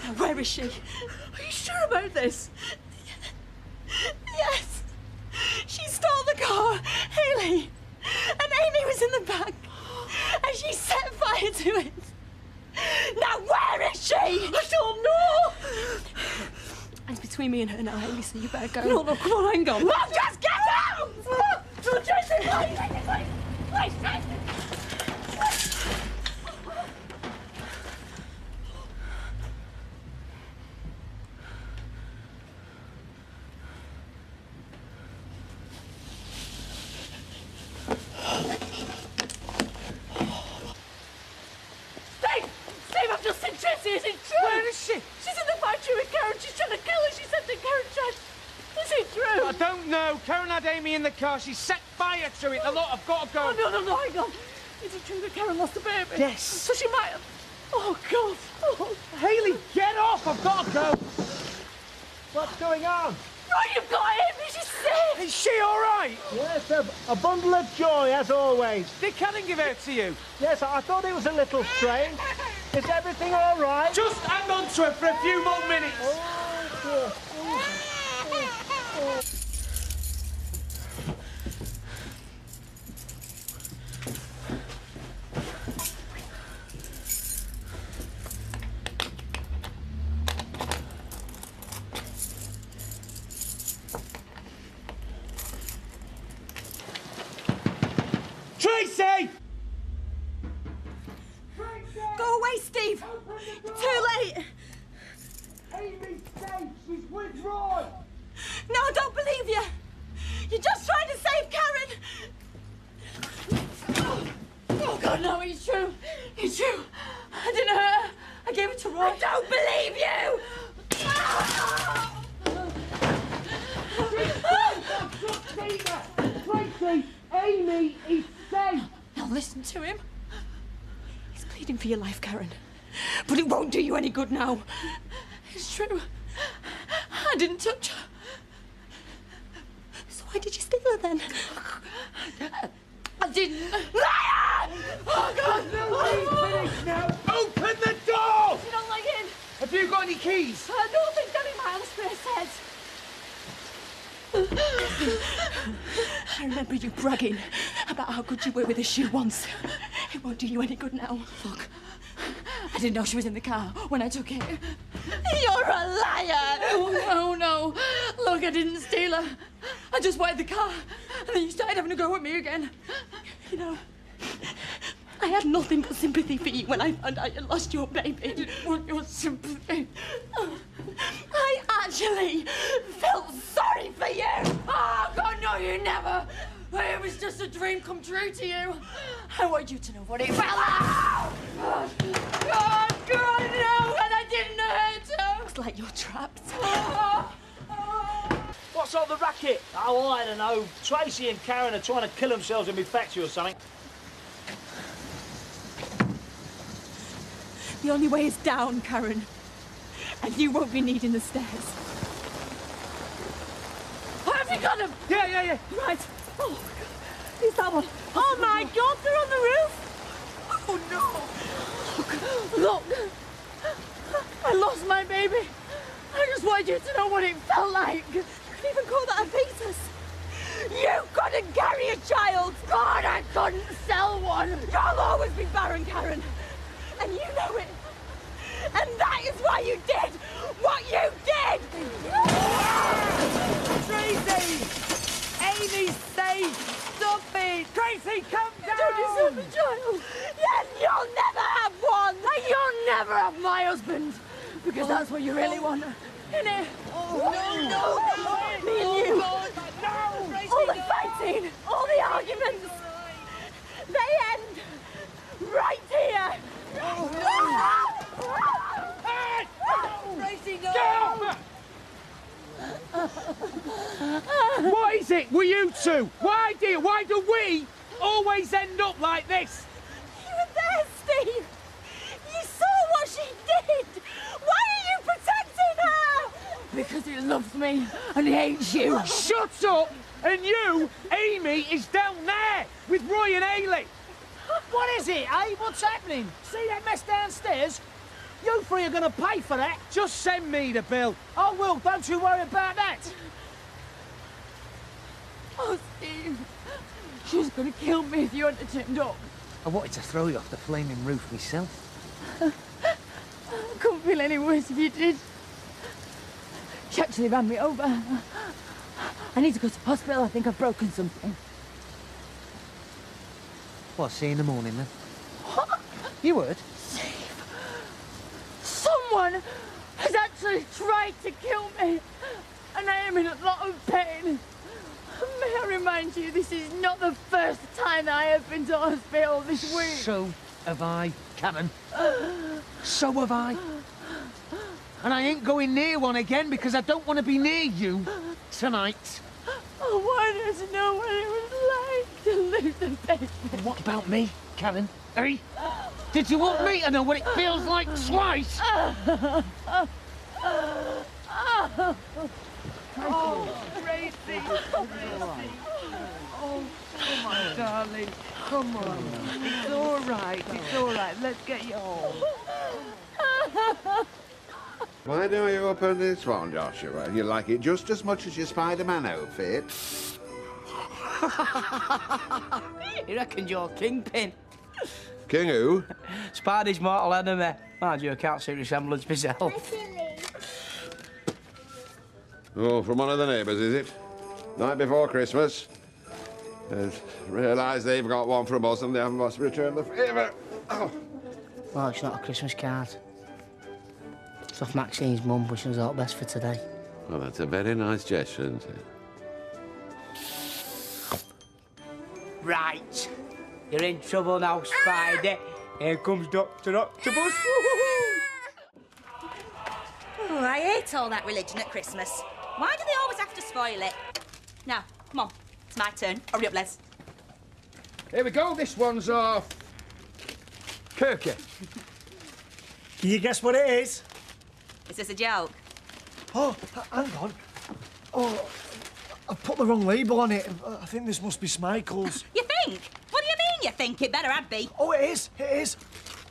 S17: Now, where is she? Are you sure about this? Yes. She stole the car, Hayley, and Amy was in the back, and she set fire to it. Now, where is she? I don't know. It's between me and her now, Hayley, so you better go. No, come on, hang on. Mom, just get out! No, Tracy, please, Tracy. Steve, I've just seen Tracy. Is it true?
S1: Where is she?
S17: She's in the factory with Karen. She's trying to kill her. She said that Karen tried. Is it true?
S1: I don't know. Karen had Amy in the car. She set fire to it. Look, I've got to go.
S17: Oh, no, hang on. Is it true that Karen lost the baby?
S1: Yes.
S17: So she might have... Oh, God. Oh.
S1: Hayley, get off. I've got to go. What's going on?
S17: Right, you've got Amy. She's sick.
S1: Is she all right?
S2: Yes, a bundle of joy, as always.
S1: Did Karen give her to you?
S2: Yes, I thought it was a little strange. Is everything all right?
S1: Just hang on to her for a few more minutes.
S2: Oh, dear.
S1: Tracy!
S17: Go away, Steve. Too late.
S1: Amy's safe. She's with Roy.
S17: No, I don't believe you. You're just trying to save Karen. Oh, God, no, it's true. It's true. I didn't hurt her. I gave it to Roy. I don't believe you.
S1: Tracy, Amy is safe.
S17: Now listen to him. He's pleading for your life, Karen. But it won't do you any good now. It's true. I didn't touch her. So why did you steal her then? I didn't. Liar! Oh, God!
S1: No, finished now. Open the door!
S17: You don't like it?
S1: Have you got any keys?
S17: I don't think Danny Miles said. I remember you bragging about how good you were with the shoe once. It won't do you any good now. Look, I didn't know she was in the car when I took it. You're a liar! Oh, no. Look, I didn't steal her. I just wanted the car, and then you started having a go at me again. You know, I had nothing but sympathy for you when I found out you lost your baby. I didn't want your sympathy. I actually felt sorry for you. Oh, God, no, you never. It was just a dream come true to you. I want you to know what it felt like. Oh, God, no, and I didn't hurt her. It's like you're trapped.
S6: What's all the racket? Oh, I don't know. Tracy and Karen are trying to kill themselves in my factory or something.
S10: The only way is down, Karen. And you won't be needing the stairs.
S17: Have you got him?
S10: Yeah. Right. Oh, God. Is that one?
S17: Oh, my God, they're on the roof. Oh, no. Look. I lost my baby. I just wanted you to know what it felt like.
S10: You can even call that a fetus.
S17: You couldn't carry a child. God, I couldn't sell one.
S10: You'll always be barren, Karen. And you know it.
S17: And that is why you did what you did!
S1: Tracy! Amy's safe! Stop it! Tracy, come down!
S17: You don't deserve a child! Yes, you'll never have one! And you'll never have my husband! Because that's what you really want, innit?
S1: Oh, no!
S17: Me and you!
S1: God, no! Tracy,
S17: All the fighting, all the arguments, they end right here!
S1: Tracy, no! What is it with you two? Why do we always end up like this?
S10: You were there, Steve. You saw what she did. Why are you protecting her?
S17: Because he loves me and he hates you.
S1: Shut up! And you, Amy, is down there with Roy and Ailey.
S6: What is it, eh? What's happening? See that mess downstairs? You three are going to pay for that.
S1: Just send me the bill.
S6: I will, don't you worry about that.
S17: Oh, Steve. She was going to kill me if you hadn't turned up.
S6: I wanted to throw you off the flaming roof myself.
S17: I couldn't feel any worse if you did. She actually ran me over. I need to go to the hospital. I think I've broken something.
S6: Well, see you in the morning, then. What? You would?
S17: Someone has actually tried to kill me, and I am in a lot of pain. May I remind you, this is not the first time that I have been to hospital this week.
S6: So have I, Karen. So have I. And I ain't going near one again because I don't want to be near you tonight.
S17: I want her to know what it was like to lose a baby.
S6: And what about me, Karen? Eh? Did you want me to know what it feels like twice?
S1: Oh, Tracy! Oh, come on, darling. Come on. It's all right. It's all right. Let's get you home.
S3: Why don't you open this one, Joshua? You like it just as much as your Spider-Man outfit.
S15: You reckon you're Kingpin?
S3: King who?
S15: Spidey's mortal enemy. Mind you, I can't see resemblance myself.
S3: Oh, from one of the neighbours, is it? Night before Christmas. Realise they've got one from us and they haven't must return the favour. Oh.
S15: Well, it's not a Christmas card. It's off Maxine's mum wishing us all the best for today.
S3: Well, that's a very nice gesture, isn't it?
S15: Right. You're in trouble now, Spidey. Here comes Dr. Octopus.
S24: Oh, I hate all that religion at Christmas. Why do they always have to spoil it? Now, come on. It's my turn. Hurry up, Les.
S1: Here we go. This one's off. Kirky.
S2: Can you guess what it is?
S24: Is this a joke?
S2: Oh, hang on. Oh, I put the wrong label on it. I think this must be Smikle's.
S24: You think? What do you mean you think? It better had be.
S2: Oh, it is. It is.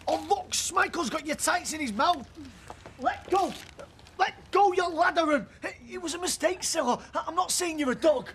S2: Oh, look, Smikle's got your tights in his mouth. Let go. Let go, you ladderan. It was a mistake, Scylla. I'm not saying you're a dog.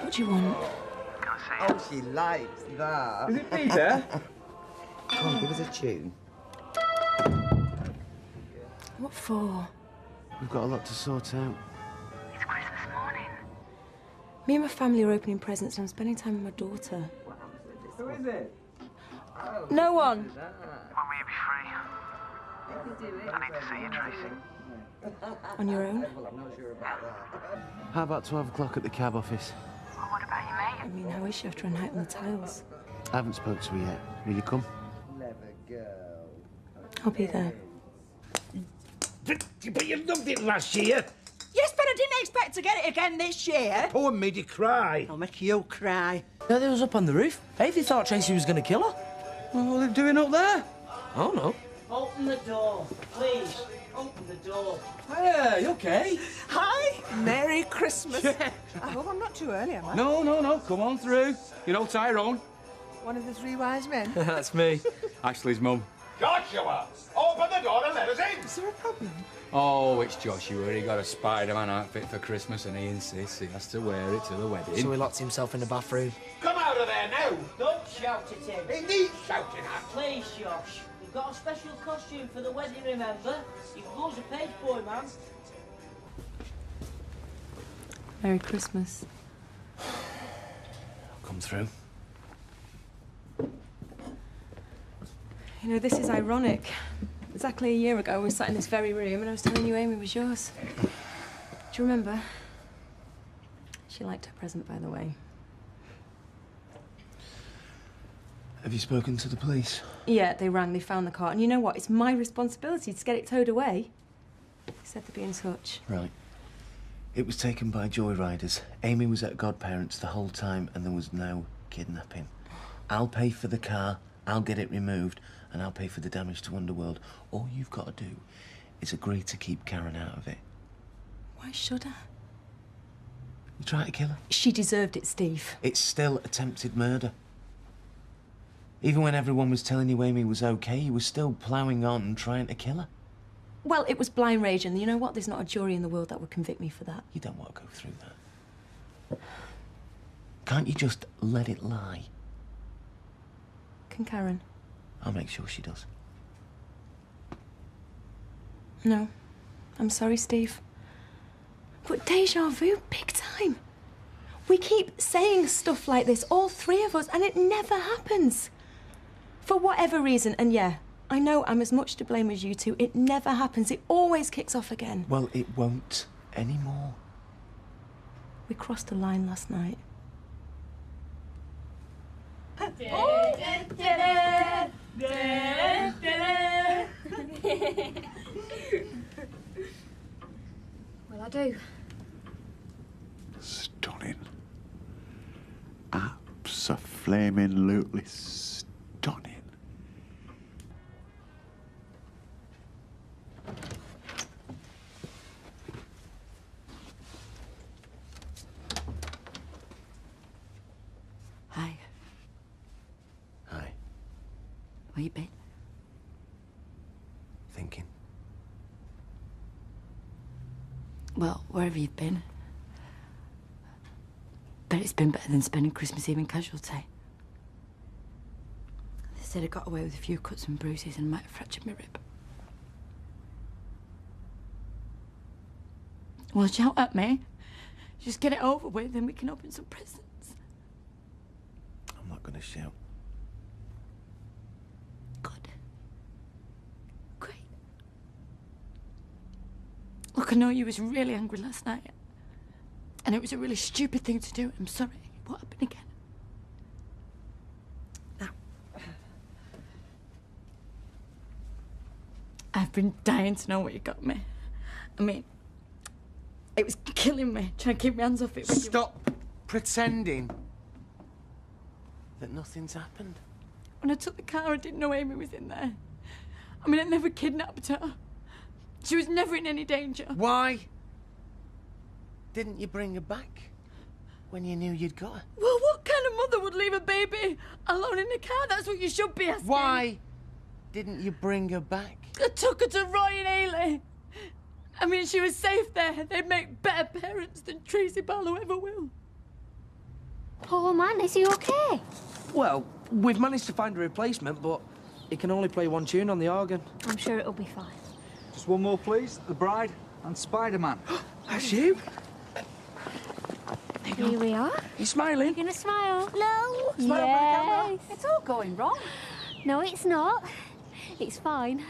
S7: What do you want?
S8: Oh, she likes that.
S20: Is it Peter?
S8: Come on, give us a tune.
S7: What for?
S12: We've got a lot to sort out.
S9: It's Christmas morning.
S7: Me and my family are opening presents and I'm spending time with my daughter.
S20: Who is it?
S7: No one.
S9: When will you be free? I need to see you, Tracy.
S7: On your own?
S12: How about 12 o'clock at the cab office?
S9: Well, what about your mate?
S7: I mean, how is she after a night on the tiles?
S12: I haven't spoke to her yet. Will you come?
S7: I'll be there.
S19: But you loved it last year.
S14: Yes, but I didn't expect to get it again this year.
S19: Poor made you cry.
S14: I'll make you cry.
S6: No, they was up on the roof. Davey thought Tracy was going to kill her.
S20: What are they doing up there?
S6: I don't know.
S5: Open the door, please. Open the door.
S20: Hey, you okay?
S14: Hi. Merry Christmas. I hope I'm not too early, am I?
S20: No. Come on through. You know Tyrone?
S14: One of the three wise men.
S20: That's me. Ashley's mum.
S19: Joshua, open the door and let us in.
S14: Is there a problem?
S20: Oh, it's Joshua. He got a Spider-Man outfit for Christmas and he insists he has to wear it to the wedding.
S6: So he locked himself in the bathroom.
S19: Come out of there now.
S5: Don't shout at him.
S19: He needs shouting at.
S5: Please, Josh. We've got a special costume for the wedding, remember? You blows a page boy, man.
S7: Merry Christmas.
S12: Come through.
S7: You know, this is ironic. Exactly a year ago, we were sat in this very room and I was telling you Amy was yours. Do you remember? She liked her present, by the way.
S12: Have you spoken to the police?
S7: Yeah, they rang, they found the car. And you know what? It's my responsibility to get it towed away. They said they'd be in touch.
S12: Right. It was taken by joyriders. Amy was at godparents the whole time and there was no kidnapping. I'll pay for the car, I'll get it removed, and I'll pay for the damage to Underworld. All you've got to do is agree to keep Karen out of it.
S7: Why should I?
S12: You try to kill her?
S7: She deserved it, Steve.
S12: It's still attempted murder. Even when everyone was telling you Amy was okay, you were still ploughing on and trying to kill her.
S7: Well, it was blind rage, and you know what? There's not a jury in the world that would convict me for that.
S12: You don't want to go through that. Can't you just let it lie?
S7: Can Karen?
S12: I'll make sure she does.
S7: No. I'm sorry, Steve. But deja vu, big time. We keep saying stuff like this, all three of us, and it never happens. For whatever reason, and yeah, I know I'm as much to blame as you two. It never happens. It always kicks off again.
S12: Well, it won't anymore.
S7: We crossed the line last night.
S21: Well, I do.
S18: Stunning. Abso-flaming-lutely stunning.
S4: Hi.
S12: Hi.
S4: Where you been?
S12: Thinking.
S4: Well, wherever you've been. Bet it's been better than spending Christmas Eve in casualty. They said I got away with a few cuts and bruises and might have fractured my rib. Well, shout at me. Just get it over with and we can open some presents.
S12: I'm not going to shout.
S4: Good. Great. Look, I know you was really angry last night. And it was a really stupid thing to do. I'm sorry. What happened again? Now. I've been dying to know what you got me. I mean, it was killing me, trying to keep my hands off it.
S12: Stop pretending that nothing's happened.
S4: When I took the car, I didn't know Amy was in there. I mean, I never kidnapped her. She was never in any danger.
S12: Why didn't you bring her back when you knew you'd got her?
S4: Well, what kind of mother would leave a baby alone in a car? That's what you should be asking.
S12: Why didn't you bring her back?
S4: I took her to Roy and Ailey. I mean, she was safe there. They'd make better parents than Tracy Barlow ever will.
S21: Poor man, is he okay?
S11: Well, we've managed to find a replacement, but he can only play one tune on the organ.
S21: I'm sure it'll be fine.
S16: Just one more, please. The Bride and Spider-Man.
S11: That's you?
S21: Here we are.
S11: You smiling?
S21: You're gonna smile? No.
S11: Smile for the camera.
S21: Yes.
S17: It's all going wrong.
S21: No, it's not. It's fine.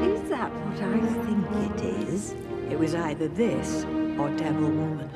S14: Is that what I think it is? It was either this or Devil Woman.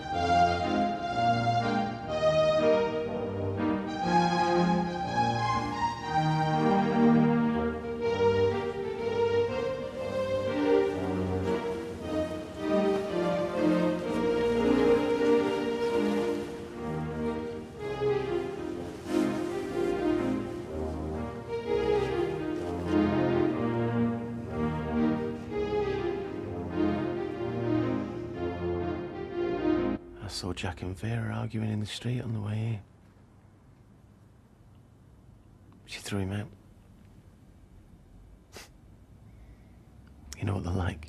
S12: I saw Jack and Vera arguing in the street on the way here. She threw him out. You know what they're like?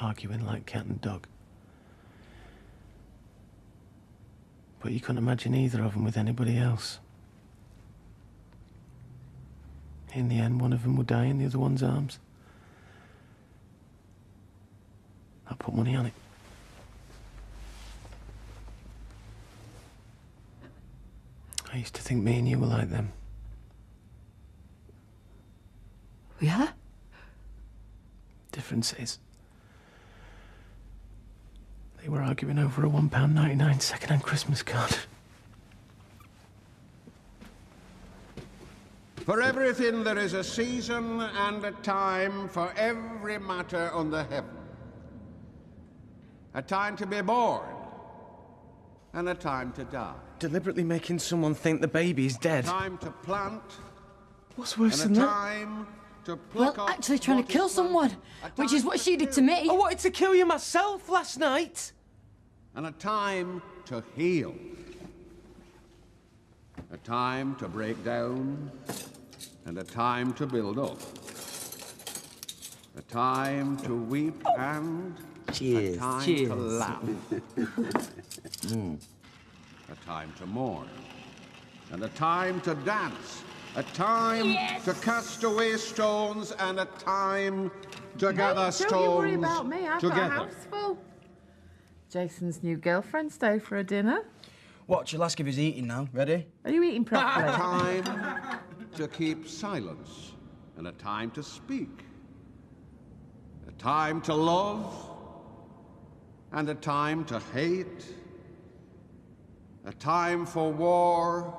S12: Arguing like cat and dog. But you couldn't imagine either of them with anybody else. In the end, one of them would die in the other one's arms. I put money on it. I used to think me and you were like them.
S14: Yeah?
S12: Difference is, they were arguing over a £1.99 second-hand Christmas card.
S18: For everything there is a season and a time for every matter under heaven. A time to be born and a time to die.
S11: Deliberately making someone think the baby's dead.
S18: Time to plant.
S11: What's worse
S18: and
S11: than
S18: a
S11: that?
S18: time to
S4: Well,
S18: pluck up
S4: actually trying to kill someone, which is what she did to me.
S11: I wanted to kill you myself last night.
S18: and a time to heal. A time to break down and a time to build up. A time to weep and
S8: Cheers.
S18: a time
S8: Cheers.
S18: to laugh. A time to mourn and a time to dance. A time to cast away stones and a time to gather stones
S22: Don't you worry about me. I've got a
S18: together.
S22: house full. Jason's new girlfriend stayed for a dinner.
S23: Watch, you'll ask if he's eating now. Ready?
S22: Are you eating properly?
S18: A time to keep silence and a time to speak. A time to love and a time to hate. A time for war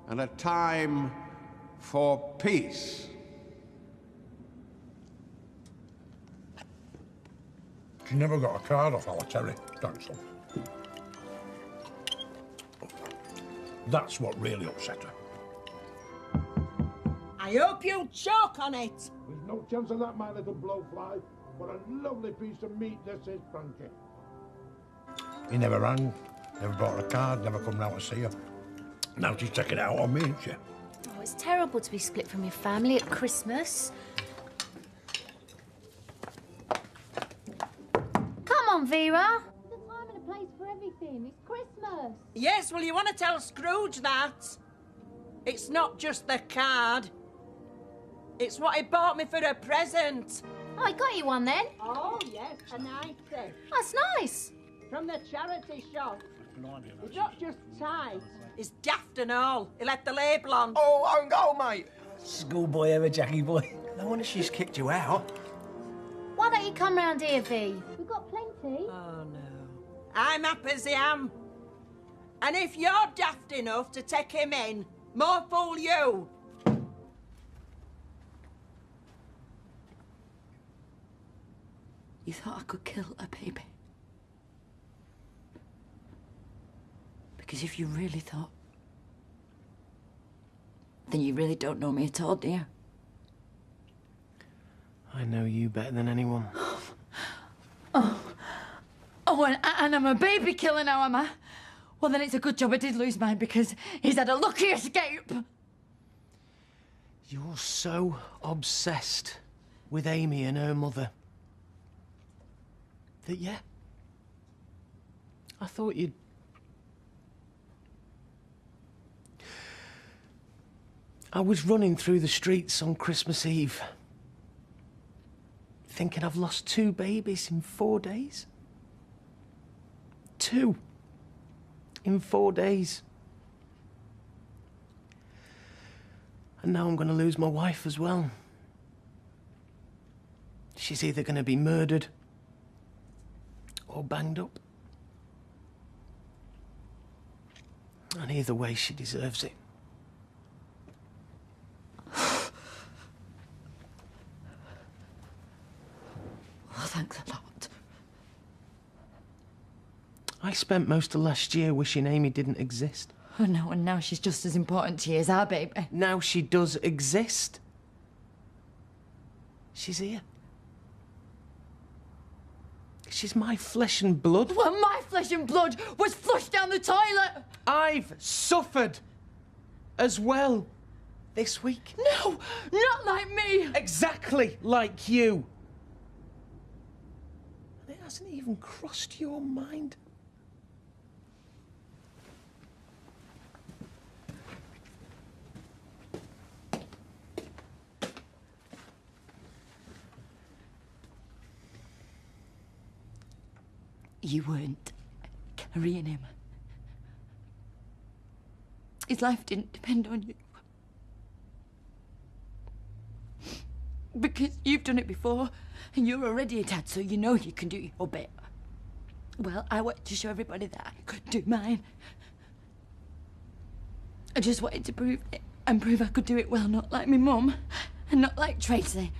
S18: and a time for peace.
S25: She never got a card off our Terry. Thanks, love. That's what really upset her.
S26: I hope you choke on it.
S25: There's no chance of that, my little blowfly. What a lovely piece of meat this is, Frankie. He never rang, never bought a card, never come round to see her. Now she's taking it out on me, isn't she?
S27: Oh, it's terrible to be split from your family at Christmas. Come on, Vera.
S21: There's a time and a place for everything. It's Christmas.
S26: Yes, well, you want to tell Scrooge that? It's not just the card. It's what he bought me for a present.
S27: Oh, I got you one then.
S26: Oh, yes, a nice thing.
S27: That's nice.
S26: From the charity shop. It's not just tight. It's daft and all. He left the label on.
S23: Oh, I haven't got mate. Schoolboy ever, Jackie boy. No wonder she's kicked you out.
S27: Why don't you come round here, V?
S21: We've got plenty.
S26: Oh, no. I'm happy as I am. And if you're daft enough to take him in, more fool you.
S4: You thought I could kill a baby? Because if you really thought Then you really don't know me at all, do you?
S12: I know you better than anyone.
S4: Oh, and I'm a baby killer now, am I? Well, then it's a good job I did lose mine because he's had a lucky escape.
S12: You're so obsessed with Amy and her mother that, yeah, I thought you'd... I was running through the streets on Christmas Eve thinking I've lost 2 babies in 4 days. 2 in 4 days. And now I'm going to lose my wife as well. She's either going to be murdered or banged up. And either way, she deserves it.
S4: Well, thanks a lot.
S12: I spent most of last year wishing Amy didn't exist.
S4: Oh, no, and now she's just as important to you as our baby.
S12: Now she does exist. She's here. She's my flesh and blood.
S4: Well, my flesh and blood was flushed down the toilet.
S12: I've suffered as well this week.
S4: No, not like me.
S12: Exactly like you. And it hasn't even crossed your mind.
S4: You weren't carrying him. His life didn't depend on you. Because you've done it before, and you're already a dad, so you know you can do your bit. Well, I wanted to show everybody that I could do mine. I just wanted to prove it, and prove I could do it well, not like my mum, and not like Tracy.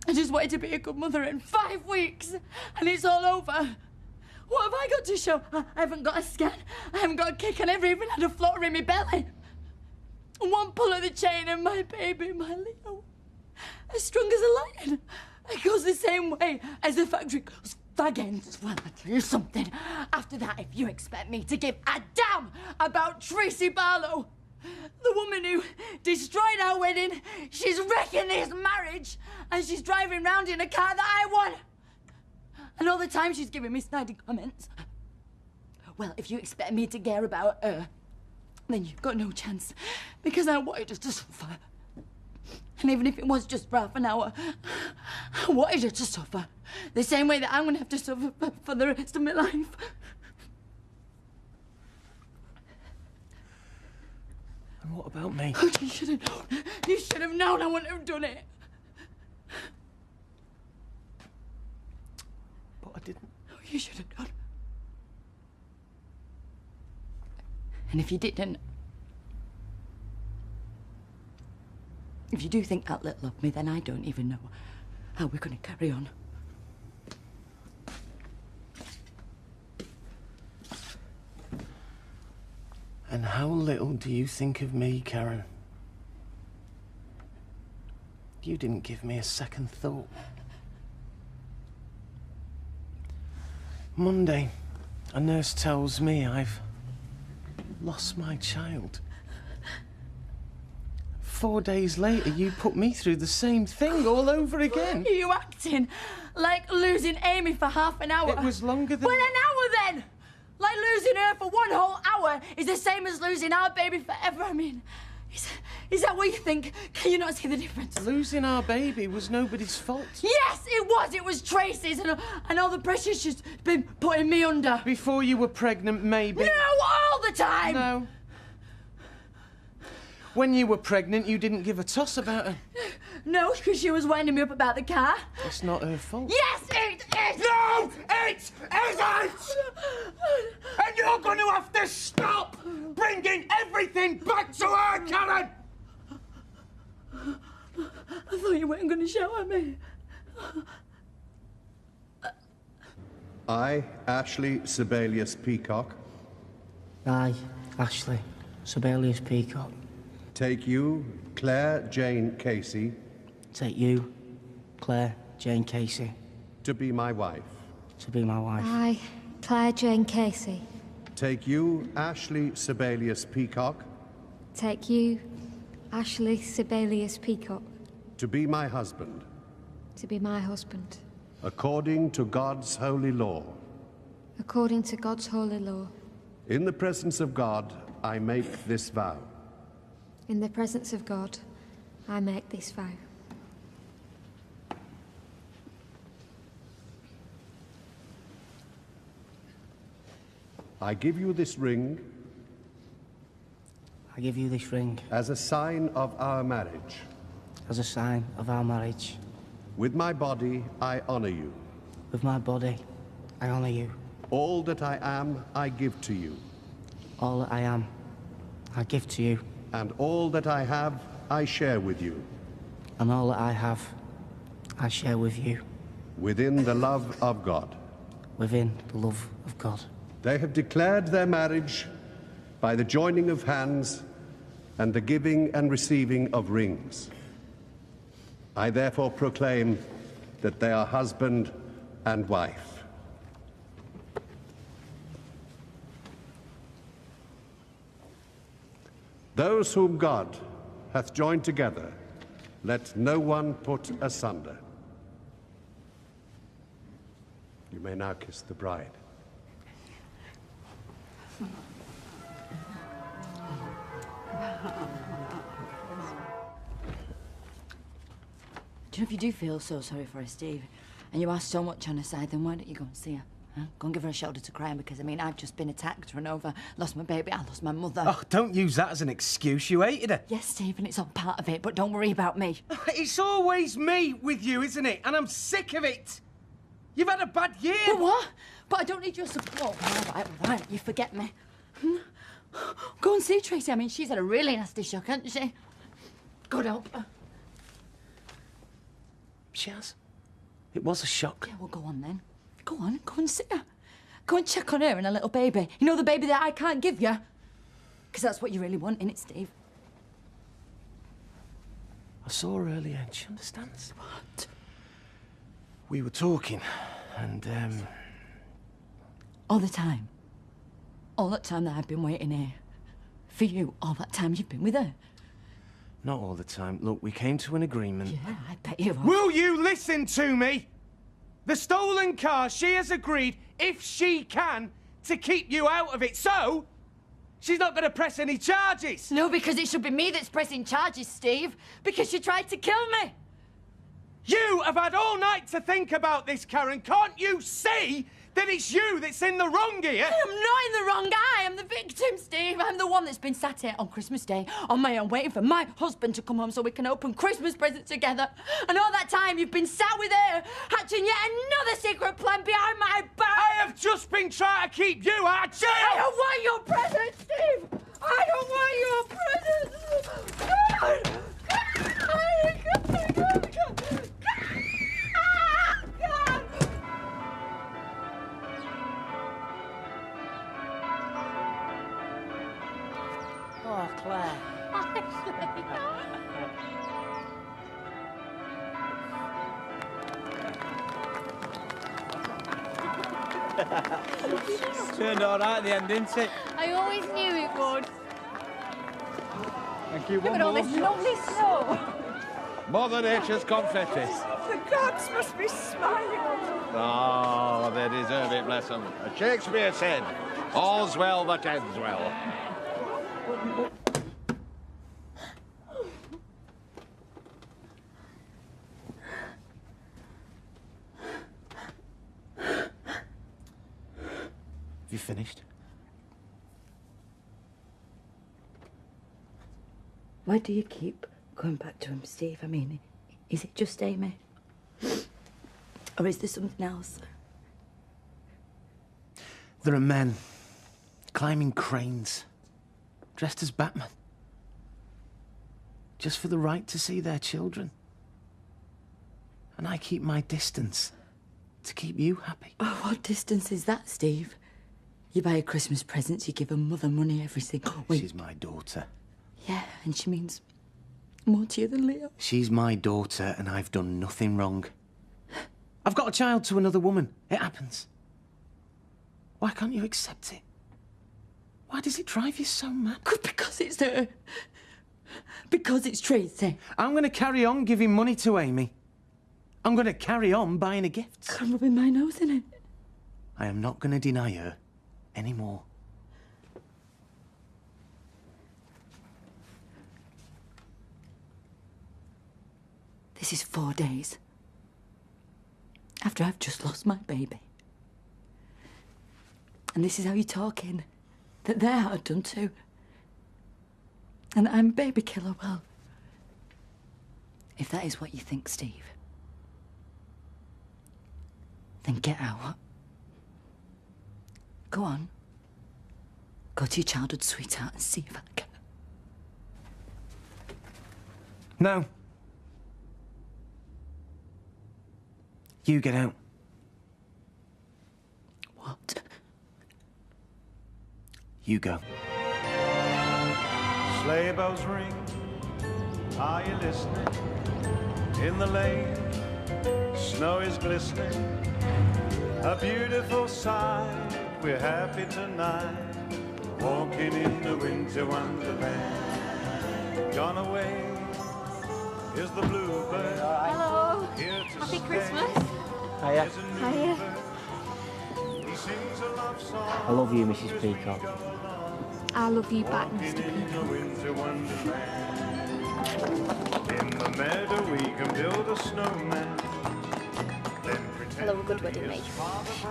S4: I just wanted to be a good mother in 5 weeks, and it's all over. What have I got to show? I haven't got a scan. I haven't got a kick. I never even had a flutter in my belly. One pull of the chain and my baby, my Leo, as strong as a lion. It goes the same way as the factory goes against. Well, I'll tell you something. After that, if you expect me to give a damn about Tracy Barlow, the woman who destroyed our wedding, she's wrecking this marriage, and she's driving round in a car that I won. And all the time she's giving me snidey comments. Well, if you expect me to care about her, then you've got no chance. Because I wanted her to suffer. And even if it was just for half an hour, I wanted her to suffer. The same way that I'm going to have to suffer for the rest of my life.
S12: And what about me?
S4: Oh, you should have known. You should have known I wouldn't have done it.
S12: But I didn't.
S4: Oh, you should have done. And if you didn't, if you do think that little of me, then I don't even know how we're going to carry on.
S12: And how little do you think of me, Karen? You didn't give me a second thought. Monday, a nurse tells me I've lost my child. 4 days later, you put me through the same thing all over again.
S4: Are you acting like losing Amy for half an hour?
S12: It was longer than...
S4: Well, an hour then! Like losing her for 1 whole hour is the same as losing our baby forever. I mean, is that what you think? Can you not see the difference?
S12: Losing our baby was nobody's fault.
S4: Yes, it was. It was Tracy's and all the pressure she's been putting me under.
S12: Before you were pregnant, maybe.
S4: No, all the time!
S12: No. When you were pregnant, you didn't give a toss about her.
S4: No, because she was winding me up about the car.
S12: It's not her fault.
S4: Yes, it is!
S19: No, it isn't! And you're going to have to stop bringing everything back to her, Karen!
S4: I thought you weren't going to shout at me.
S1: I, Ashley Sibelius Peacock.
S6: Aye, Ashley Sibelius Peacock.
S1: Take you, Claire Jane Casey.
S6: Take you, Claire Jane Casey.
S1: To be my wife.
S6: To be my wife.
S21: I, Claire Jane Casey.
S1: Take you, Ashley Sibelius Peacock.
S21: Take you, Ashley Sibelius Peacock.
S1: To be my husband.
S21: To be my husband.
S1: According to God's holy law.
S21: According to God's holy law.
S1: In the presence of God, I make this vow.
S21: In the presence of God, I make this vow.
S1: I give you this ring.
S6: I give you this ring.
S1: As a sign of our marriage.
S6: As a sign of our marriage.
S1: With my body, I honor you.
S6: With my body, I honor you.
S1: All that I am, I give to you.
S6: All that I am, I give to you.
S1: And all that I have, I share with you.
S6: And all that I have, I share with you.
S1: Within the love of God.
S6: Within the love of God.
S1: They have declared their marriage by the joining of hands and the giving and receiving of rings. I therefore proclaim that they are husband and wife. Those whom God hath joined together, let no one put asunder. You may now kiss the bride.
S4: Do you know, if you do feel so sorry for her, Steve, and you are so much on her side, then why don't you go and see her? Huh? Go and give her a shoulder to cry on, because, I mean, I've just been attacked, run over, lost my baby, I lost my mother.
S23: Oh, don't use that as an excuse. You hated her.
S4: Yes, Steve, and it's all part of it, but don't worry about me.
S23: It's always me with you, isn't it? And I'm sick of it. You've had a bad year.
S4: But what? But I don't need your support. All right, you forget me. Go and see Tracy. I mean, she's had a really nasty shock, hasn't she? God help her.
S12: She has. It was a shock.
S4: Yeah, well, go on then. Go and see her. Go and check on her and her little baby. You know, the baby that I can't give you? Because that's what you really want, innit, Steve?
S12: I saw her earlier and she understands.
S4: What?
S12: We were talking and,
S4: All the time? All that time that I've been waiting here? For you, all that time you've been with her?
S12: Not all the time. Look, we came to an agreement.
S4: Yeah, I bet you are.
S23: Will you listen to me? The stolen car, she has agreed, if she can, to keep you out of it. So, she's not going to press any charges.
S4: No, because it should be me that's pressing charges, Steve. Because she tried to kill me.
S23: You have had all night to think about this, Karen. Can't you see that it's you that's in the wrong here?
S4: I'm not in the wrong. I am the victim, Steve. I'm the one that's been sat here on Christmas Day on my own, waiting for my husband to come home so we can open Christmas presents together. And all that time you've been sat with her, hatching yet another secret plan behind my back.
S23: I have just been trying to keep you out of jail.
S4: I don't want your presents, Steve. I don't want your presents. God! God!
S6: Oh, Claire.
S20: Turned all right at the end, didn't it?
S17: I always knew it would.
S20: Thank you.
S17: Look
S20: One
S17: at all
S20: more.
S17: this lovely snow.
S18: Mother Nature's confetti.
S17: The gods must be smiling on you.
S18: Oh, they deserve it, bless them. As Shakespeare said, all's well that ends well.
S12: Have you finished?
S4: Why do you keep going back to him, Steve? I mean, is it just Amy? Or is there something else?
S12: There are men climbing cranes, dressed as Batman, just for the right to see their children. And I keep my distance to keep you happy.
S4: Oh, what distance is that, Steve? You buy her Christmas presents, you give her mother money every single week.
S12: She's my daughter.
S4: Yeah, and she means more to you than Leo.
S12: She's my daughter and I've done nothing wrong. I've got a child to another woman. It happens. Why can't you accept it? Why does it drive you so mad?
S4: Because it's her. Because it's Tracy.
S12: I'm going to carry on giving money to Amy. I'm going to carry on buying her gifts.
S4: I'm rubbing my nose in it.
S12: I am not going to deny her anymore.
S4: This is 4 days after I've just lost my baby. And this is how you're talking. That they're hard done too. And that I'm a baby killer. Well, if that is what you think, Steve, then get out. Go on. Go to your childhood sweetheart and see if I can.
S12: No. You get out.
S4: What?
S12: You go.
S2: Sleigh bells ring, are you listening? In the lane, snow is glistening. A beautiful sight, we're happy tonight. Walking in the winter wonderland. Gone away is the bluebird.
S21: Hello.
S2: Here to
S21: Happy
S2: stay.
S21: Christmas.
S5: Hiya.
S21: Hiya.
S2: He sings a love song.
S5: I love you, Mrs. Peacock.
S21: I love you back, Mr.
S2: In
S21: Peacock.
S2: the winter wonderland. In the meadow we can build a snowman.
S21: I love a good wedding, mate.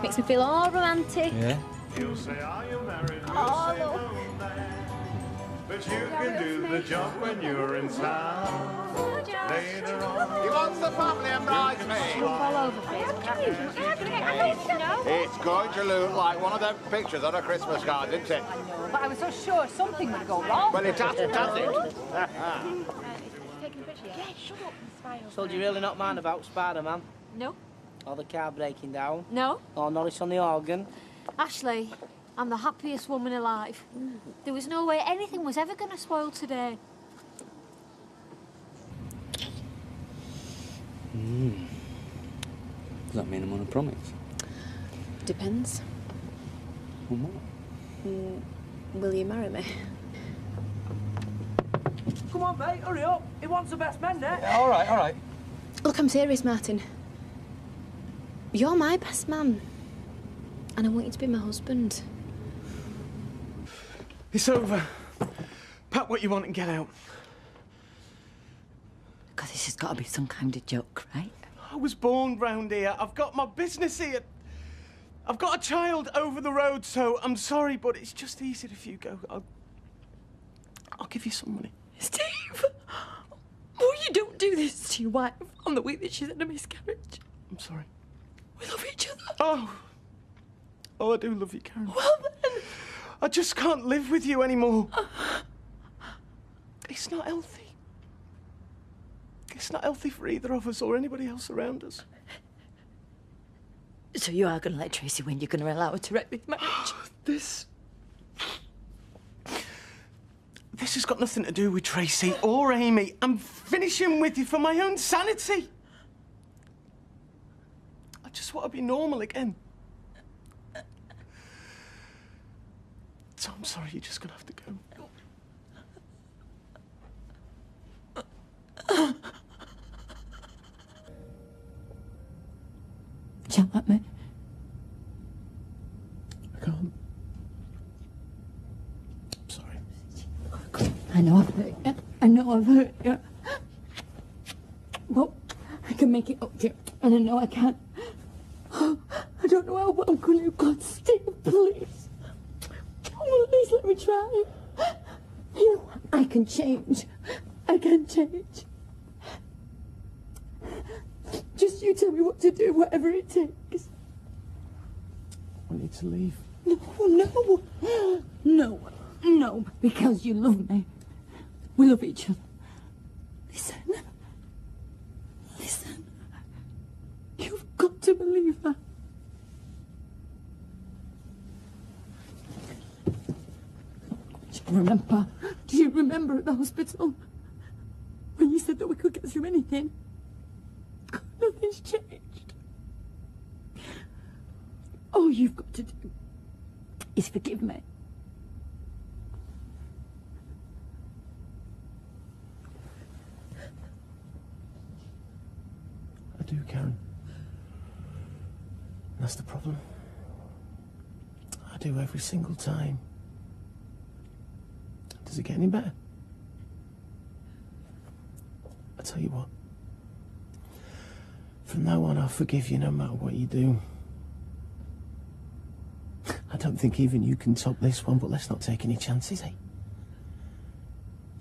S21: Makes me feel all romantic.
S12: Yeah?
S2: He'll say, are you married? We'll
S21: Oh,
S2: say,
S21: look.
S2: no, man. But you can do the job when you're in town. Later on.
S18: He wants the family and bridesmaids.
S21: All over Facebook.
S18: It's going to look like one of them pictures on a Christmas card, isn't it?
S17: But I was so sure something would go wrong.
S18: Well, it hasn't, has it?
S5: So do you really not mind about Spider-Man?
S21: No.
S5: Or the car breaking down?
S21: No.
S5: Or Norris on the organ?
S21: Ashley, I'm the happiest woman alive. There was no way anything was ever going to spoil today.
S20: Does that mean I'm on a promise?
S3: Depends.
S20: On what?
S3: Will you marry me?
S11: Come on, mate, hurry up. He wants the best men there.
S20: All right, all right.
S3: Look, I'm serious, Martin. You're my best man. And I want you to be my husband.
S12: It's over. Pack what you want and get out.
S4: God, this has got to be some kind of joke, right?
S12: I was born round here. I've got my business here. I've got a child over the road, so I'm sorry, but it's just easier if you go. I'll give you some money.
S4: Steve! Oh, you don't do this to your wife on the week that she's had a miscarriage.
S12: I'm sorry.
S4: We love each other.
S12: Oh, I do love you, Karen.
S4: Well, then.
S12: I just can't live with you anymore. It's not healthy. It's not healthy for either of us or anybody else around us.
S4: So you are going to let Tracy win? You're going to allow her to wreck this marriage?
S12: This has got nothing to do with Tracy or Amy. I'm finishing with you for my own sanity. I just want to be normal again. So I'm sorry, you're just going to have to go.
S4: Shout at me.
S12: I can't. I'm sorry.
S4: I know I've hurt you. I know I've hurt you. But I can make it up to you. And I know I can. I don't know how, but I'm going to. God, Steve, please. Oh, please let me try. You know, I can change. I can change. Just you tell me what to do, whatever it takes.
S12: I need to leave.
S4: No, because you love me. We love each other. Listen. You've got to believe that. Remember? Do you remember at the hospital? When you said that we could get through anything? Nothing's changed. All you've got to do is forgive me.
S12: I do, Karen. That's the problem. I do every single time. Does it get any better? I tell you what. From now on, I'll forgive you no matter what you do. I don't think even you can top this one, but let's not take any chances, eh?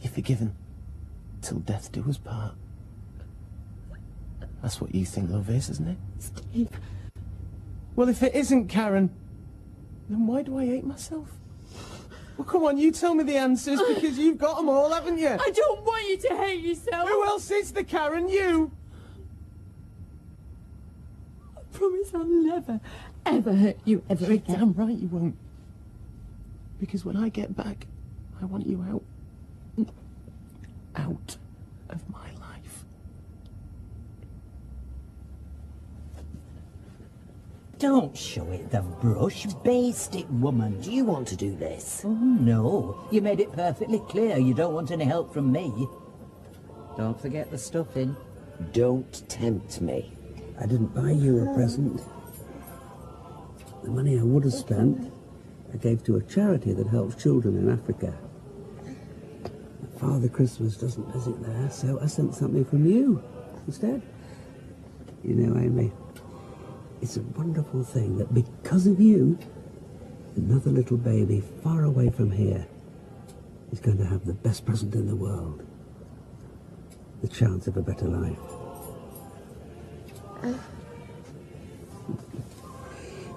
S12: You're forgiven. Till death do us part. That's what you think love is, isn't it?
S4: Steve.
S12: Well, if it isn't, Karen, then why do I hate myself? Well, come on, you tell me the answers, because you've got them all, haven't you?
S4: I don't want you to hate yourself.
S12: Who else is the Karen? You!
S4: I promise I'll never, ever hurt you ever again.
S12: Damn right you won't. Because when I get back, I want you out. Out of my life.
S7: Don't show it the brush. Baste it, woman. Do you want to do this? Oh, no. You made it perfectly clear you don't want any help from me. Don't forget the stuffing. Don't tempt me.
S9: I didn't buy you a present. The money I would have spent, I gave to a charity that helps children in Africa. Father Christmas doesn't visit there, so I sent something from you instead. You know, Amy, it's a wonderful thing that because of you, another little baby far away from here is going to have the best present in the world. The chance of a better life.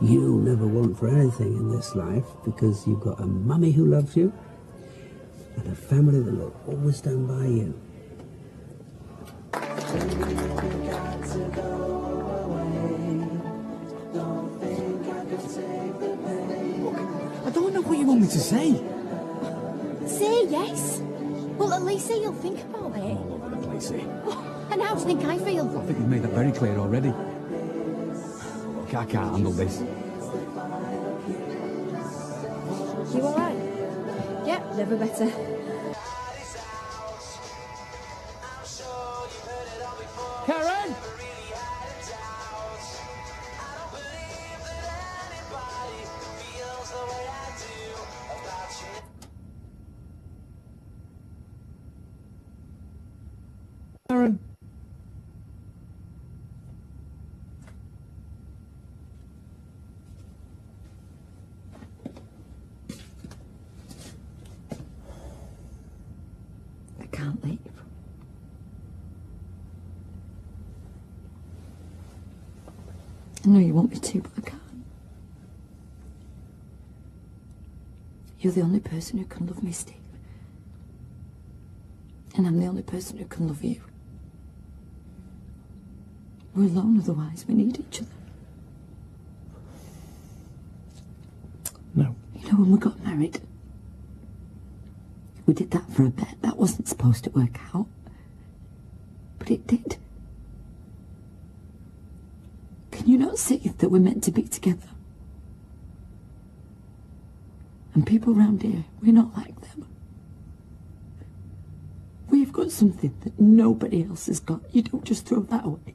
S9: You'll never want for anything in this life because you've got a mummy who loves you and a family that will always stand by you.
S20: I don't know what you want me to say.
S3: Say yes. Well, at least say you'll think about it.
S20: All over the place, eh?
S3: And how do you think I feel?
S20: I think you've made that very clear already. Look, I can't handle this.
S3: You all right? Yep, never better.
S12: Karen! Karen.
S4: I can't leave. I know you want me to, but I can't. You're the only person who can love me, Steve. And I'm the only person who can love you. We're alone otherwise. We need each other.
S12: No.
S4: You know, when we got married, we did that for a bet. That wasn't supposed to work out. But it did. Can you not see that we're meant to be together? And people around here, we're not like them. We've got something that nobody else has got. You don't just throw that away.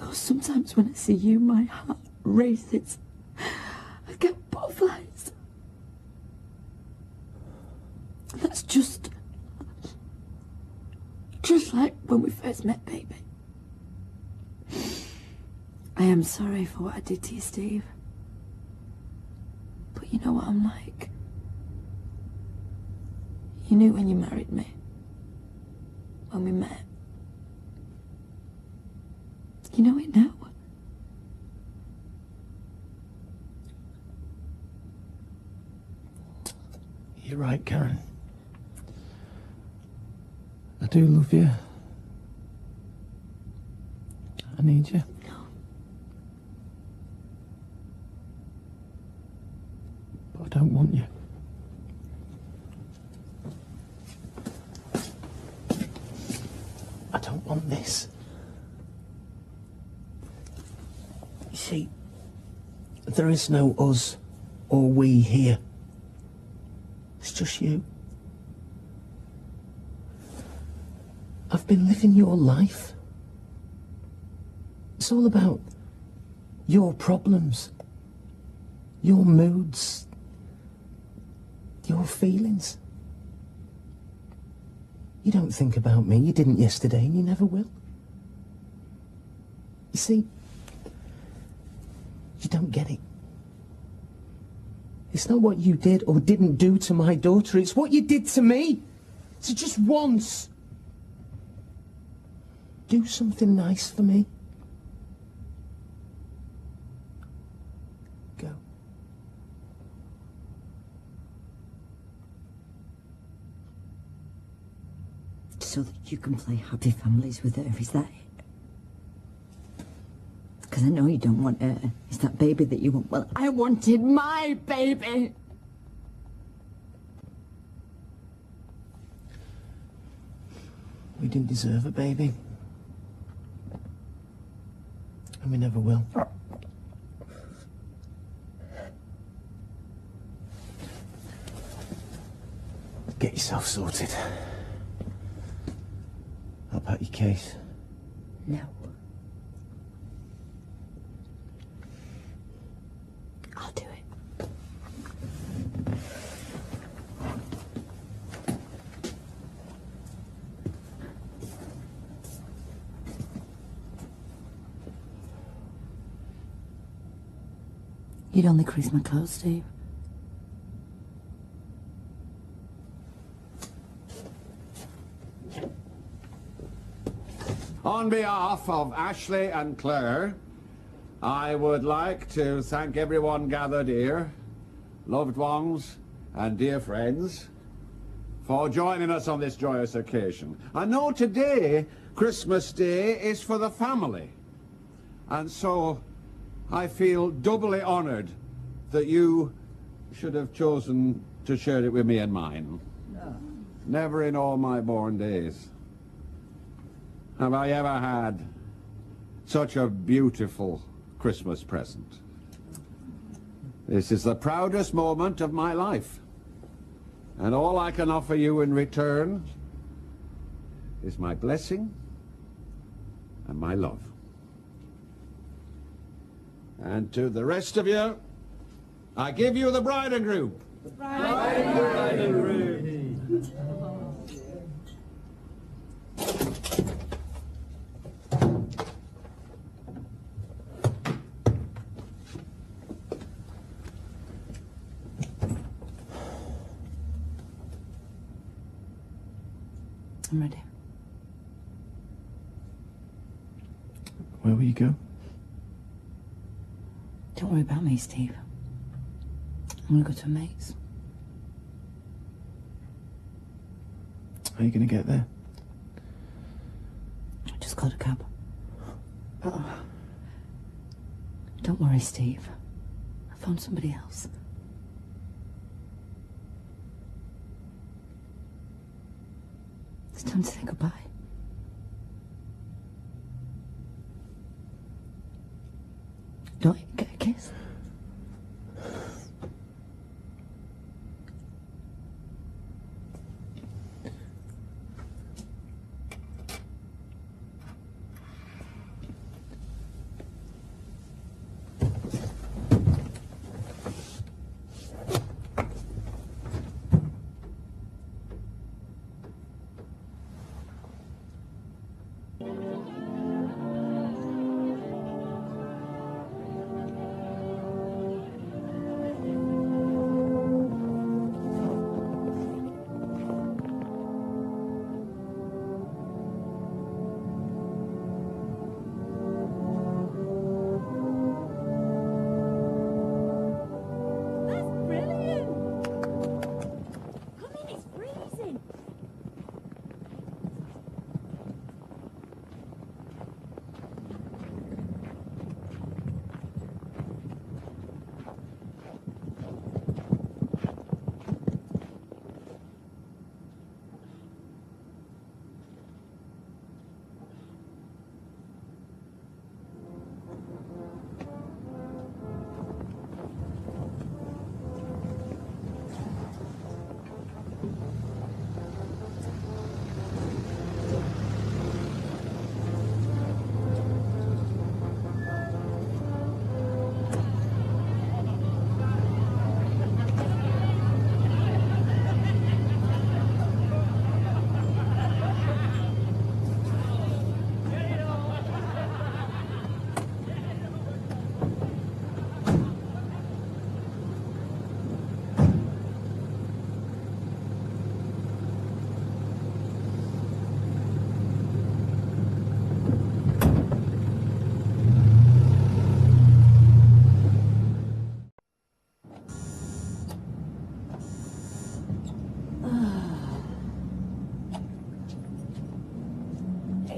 S4: Oh, sometimes when I see you, my heart races. I get butterflies. And that's just like when we first met, baby. I am sorry for what I did to you, Steve. But you know what I'm like. You knew when you married me. When we met. You know it now.
S12: You're right, Karen. I do love you. I need you. don't want you. I don't want this. You see, there is no us or we here. It's just you. I've been living your life. It's all about your problems, your moods, your feelings. You don't think about me. You didn't yesterday and you never will. You see, you don't get it. It's not what you did or didn't do to my daughter. It's what you did to me. So just once, do something nice for me. Go.
S7: So that you can play happy families with her, is that it? Because I know you don't want her. It's that baby that you want. Well, I wanted my baby.
S12: We didn't deserve a baby. And we never will. Get yourself sorted. I'll pack your case.
S7: No. I'll do it. You'd only crease my clothes, Steve.
S18: On behalf of Ashley and Claire, I would like to thank everyone gathered here, loved ones and dear friends, for joining us on this joyous occasion. I know today, Christmas Day, is for the family, and so I feel doubly honoured that you should have chosen to share it with me and mine.
S7: No.
S18: Never in all my born days have I ever had such a beautiful Christmas present. This is the proudest moment of my life, and all I can offer you in return is my blessing and my love. And to the rest of you, I give you the bride and groom.
S19: Bride and groom.
S7: I'm ready.
S12: Where will you go?
S7: Don't worry about me, Steve. I'm gonna go to a mate's.
S12: How are you going to get there?
S7: I just called a cab. Don't worry, Steve. I found somebody else. It's time to say goodbye. Don't you get a kiss?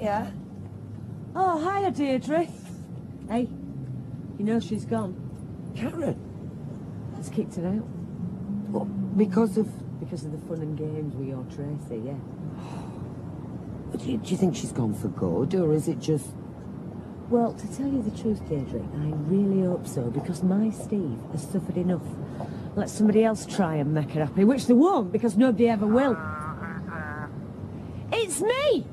S8: Hiya. Oh, hiya, Deirdre. Hey, you know she's gone.
S7: Karen?
S8: Has kicked her out.
S7: What, because of...
S8: Because of the fun and games with your Tracy, yeah.
S7: Do you think she's gone for good, or is it just...
S8: Well, to tell you the truth, Deirdre, I really hope so, because my Steve has suffered enough. Let somebody else try and make her happy, which they won't, because nobody ever will. It's me!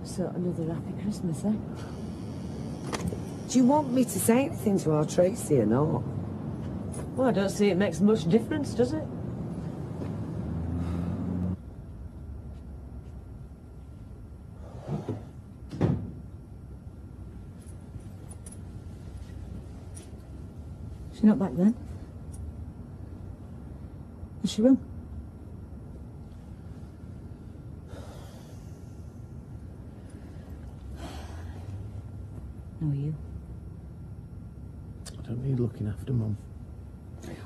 S8: So, another happy Christmas, eh?
S7: Do you want me to say anything to our Tracy or not?
S8: Well, I don't see it makes much difference, does it? She's not back then. Is she wrong? How are you?
S12: I don't need looking after Mum.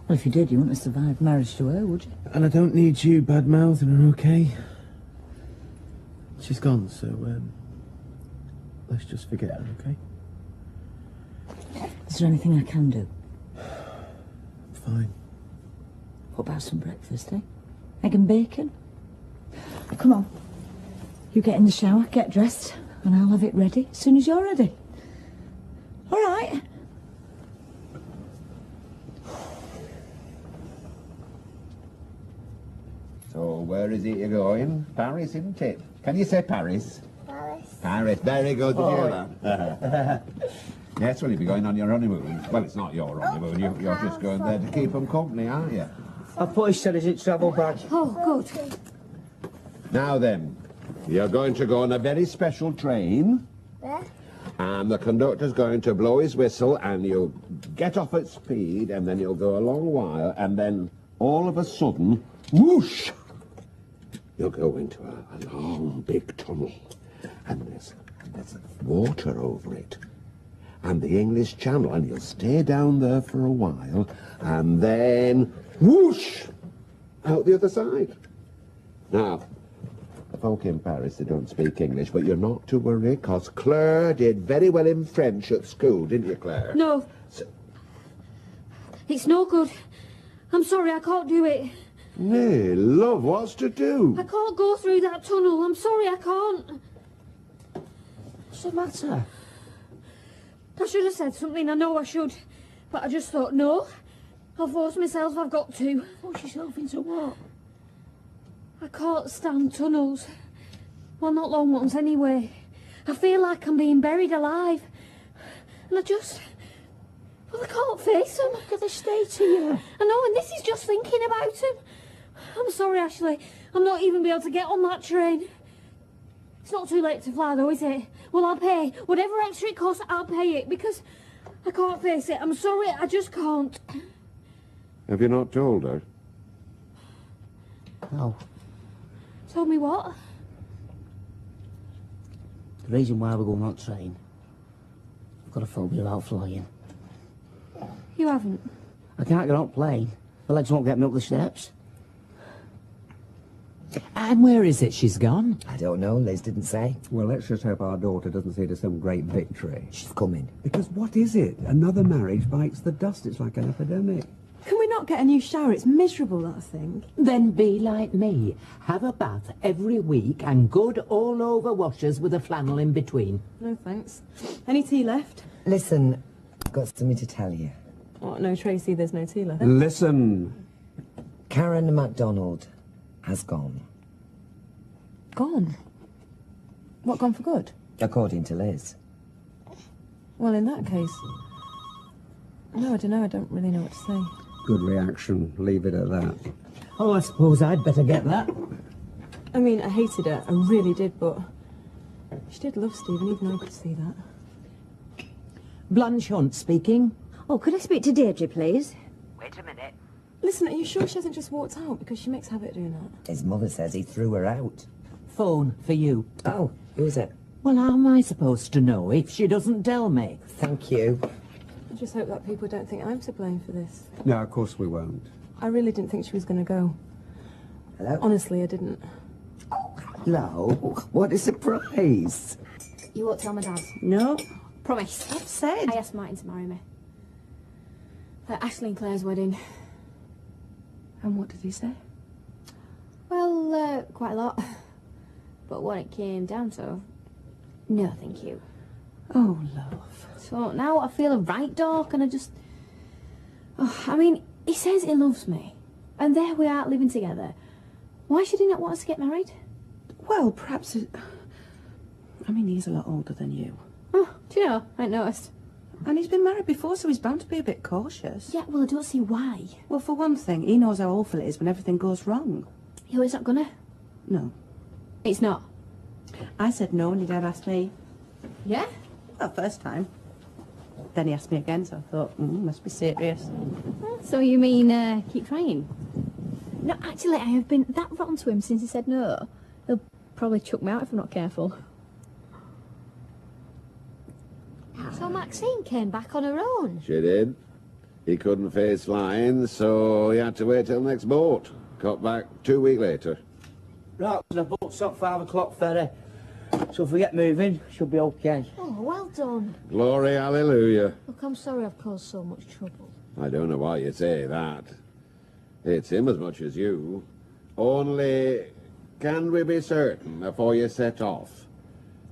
S8: Well, if you did, you wouldn't have survived marriage to her, would you?
S12: And I don't need you bad-mouthing her, okay? She's gone, so, let's just forget her, okay?
S8: Is there anything I can do?
S12: Fine.
S8: What about some breakfast, eh? Egg and bacon? Come on. You get in the shower, get dressed, and I'll have it ready as soon as you're ready. All right.
S18: So, where is it you're going? Paris, isn't it? Can you say Paris?
S21: Paris.
S18: Paris, very good. Did you hear that? Yes, well, you'll be going on your honeymoon. Well, it's not your honeymoon. You're just going there to keep them company, aren't you?
S5: I've put his intelligent travel bag.
S21: Oh, good.
S18: Now then, you're going to go on a very special train.
S21: Where?
S18: And the conductor's going to blow his whistle, and you'll get off at speed, and then you'll go a long while, and then all of a sudden, whoosh! You'll go into a long, big tunnel, and there's water over it, and the English Channel, and you'll stay down there for a while, and then, whoosh! Out the other side. Now, the folk in Paris, they don't speak English, but you're not to worry, because Claire did very well in French at school, didn't you, Claire?
S21: No. It's no good. I'm sorry, I can't do it.
S18: Nay, love, what's to do?
S21: I can't go through that tunnel. I'm sorry, I can't.
S7: What's the matter?
S21: I should have said something, I know I should. But I just thought, no. I'll force myself, I've got to.
S7: Force yourself into what?
S21: I can't stand tunnels. Well, not long ones anyway. I feel like I'm being buried alive. And I just... Well, I can't face them.
S7: Look at the state of you.
S21: I know, and this is just thinking about him. I'm sorry, Ashley. I'm not even be able to get on that train. It's not too late to fly, though, is it? Well, I'll pay. Whatever extra it costs, I'll pay it, because I can't face it. I'm sorry, I just can't.
S18: Have you not told her?
S7: No.
S21: Told me what?
S7: The reason why we're going on train. I've got a phobia about flying.
S21: You haven't?
S7: I can't get on plane. The legs won't get me up the steps.
S10: And where is it she's gone?
S7: I don't know, Liz didn't say.
S9: Well, let's just hope our daughter doesn't see it as some great victory.
S7: She's coming.
S9: Because what is it? Another marriage bites the dust. It's like an epidemic.
S8: Can we not get a new shower? It's miserable, that thing.
S10: Then be like me. Have a bath every week and good all-over washers with a flannel in between.
S8: No, thanks. Any tea left?
S7: Listen, I've got something to tell you.
S8: What, no Tracy, there's no tea left?
S9: Listen.
S7: Karen MacDonald has gone.
S8: Gone? What, gone for good?
S7: According to Liz.
S8: Well, in that case... No, I don't know. I don't really know what to say.
S9: Good reaction. Leave it at that.
S10: Oh, I suppose I'd better get that.
S8: I mean, I hated her. I really did, but... She did love Stephen, even I could see that.
S10: Blanche Hunt speaking.
S21: Oh, could I speak to Deirdre, please?
S10: Wait a minute.
S8: Listen, are you sure she hasn't just walked out? Because she makes a habit of doing that.
S7: His mother says he threw her out.
S10: Phone for you.
S7: Oh, who's it?
S10: Well, how am I supposed to know if she doesn't tell me?
S7: Thank you.
S8: I just hope that people don't think I'm to blame for this.
S9: No, of course we won't.
S8: I really didn't think she was going to go.
S7: Hello?
S8: Honestly, I didn't.
S7: Oh, No, what a surprise.
S3: You won't tell my dad?
S7: No.
S3: Promise.
S7: I've said.
S3: I asked Martin to marry me. At Ashley and Claire's wedding.
S11: And what did he say?
S3: Well, quite a lot. But when it came down to, no thank you.
S11: Oh, love.
S3: So now I feel a right dark and I just... Oh, I mean, he says he loves me. And there we are living together. Why should he not want us to get married?
S11: Well, perhaps it... I mean, he's a lot older than you.
S3: Oh, do you know? I ain't noticed.
S11: And he's been married before, so he's bound to be a bit cautious.
S3: Yeah, well, I don't see why.
S11: Well, for one thing, he knows how awful it is when everything goes wrong.
S3: Yeah, well, it's not gonna.
S11: No.
S3: It's not.
S11: I said no, and your dad asked me.
S3: Yeah?
S11: Well, first time. Then he asked me again, so I thought, must be serious.
S3: So you mean, keep trying? No, actually, I have been that rotten to him since he said no. He'll probably chuck me out if I'm not careful.
S21: So Maxine came back on her own?
S18: She did. He couldn't face flying, so he had to wait till next boat. Got back 2 weeks later.
S5: Right, the boat's at 5 o'clock ferry. So if we get moving, she'll be okay.
S21: Oh, well done.
S18: Glory, hallelujah.
S21: Look, I'm sorry I've caused so much trouble.
S18: I don't know why you say that. It's him as much as you. Only, can we be certain before you set off?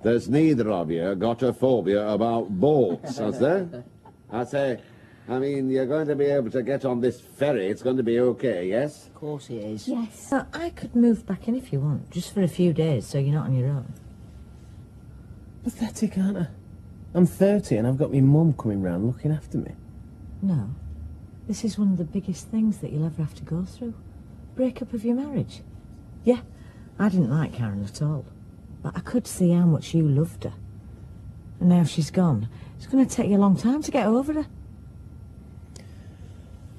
S18: There's neither of you got a phobia about boats, has there? I mean, you're going to be able to get on this ferry. It's going to be okay, yes?
S7: Of course it is.
S21: Yes.
S7: I could move back in if you want, just for a few days, so you're not on your own.
S12: Pathetic, aren't I? I'm 30 and I've got my mum coming round looking after me.
S7: No. This is one of the biggest things that you'll ever have to go through. Breakup of your marriage. Yeah, I didn't like Karen at all. But I could see how much you loved her. And now she's gone. It's going to take you a long time to get over her.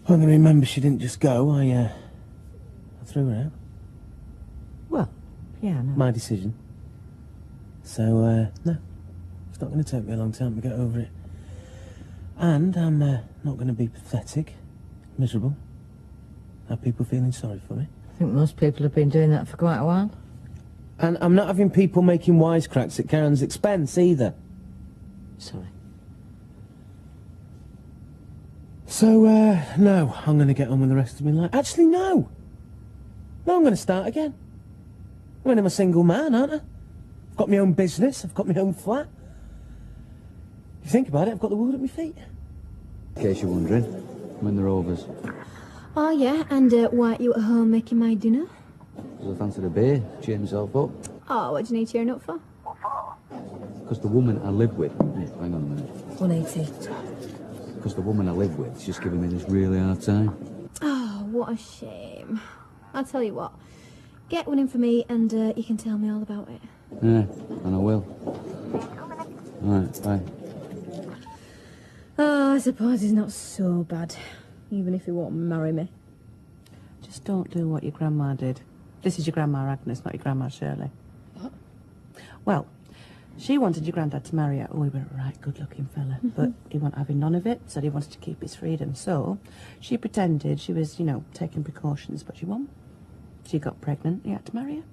S12: I'm going to remember she didn't just go. I threw her out.
S7: Well, yeah, no.
S12: My decision. So, no. It's not going to take me a long time to get over it. And I'm not going to be pathetic, miserable. Have people feeling sorry for me.
S7: I think most people have been doing that for quite a while.
S12: And I'm not having people making wisecracks at Karen's expense either.
S7: Sorry.
S12: So, no, I'm going to get on with the rest of my life. Actually, no. No, I'm going to start again. I mean, I'm a single man, aren't I? I've got my own business. I've got my own flat. If you think about it, I've got the world at my feet.
S13: In case you're wondering, when the Rovers.
S3: Oh, yeah, and why aren't you at home making my dinner?
S13: Because I fancied a beer, cheer myself up.
S3: Oh, what do you need cheering up for?
S13: Because the woman I live with... Hang on a minute.
S3: 180.
S13: Because the woman I live with is just giving me this really hard time.
S3: Oh, what a shame. I'll tell you what. Get one in for me and you can tell me all about it.
S13: Yeah, and I will. Alright, bye.
S3: Oh, I suppose he's not so bad. Even if he won't marry me.
S11: Just don't do what your grandma did. This is your grandma Agnes, not your grandma Shirley.
S3: What?
S11: Well, she wanted your granddad to marry her. Oh, he was a right good-looking fella. But he wasn't having none of it, said he wanted to keep his freedom. So she pretended she was, you know, taking precautions, but she won. She got pregnant, he had to marry her.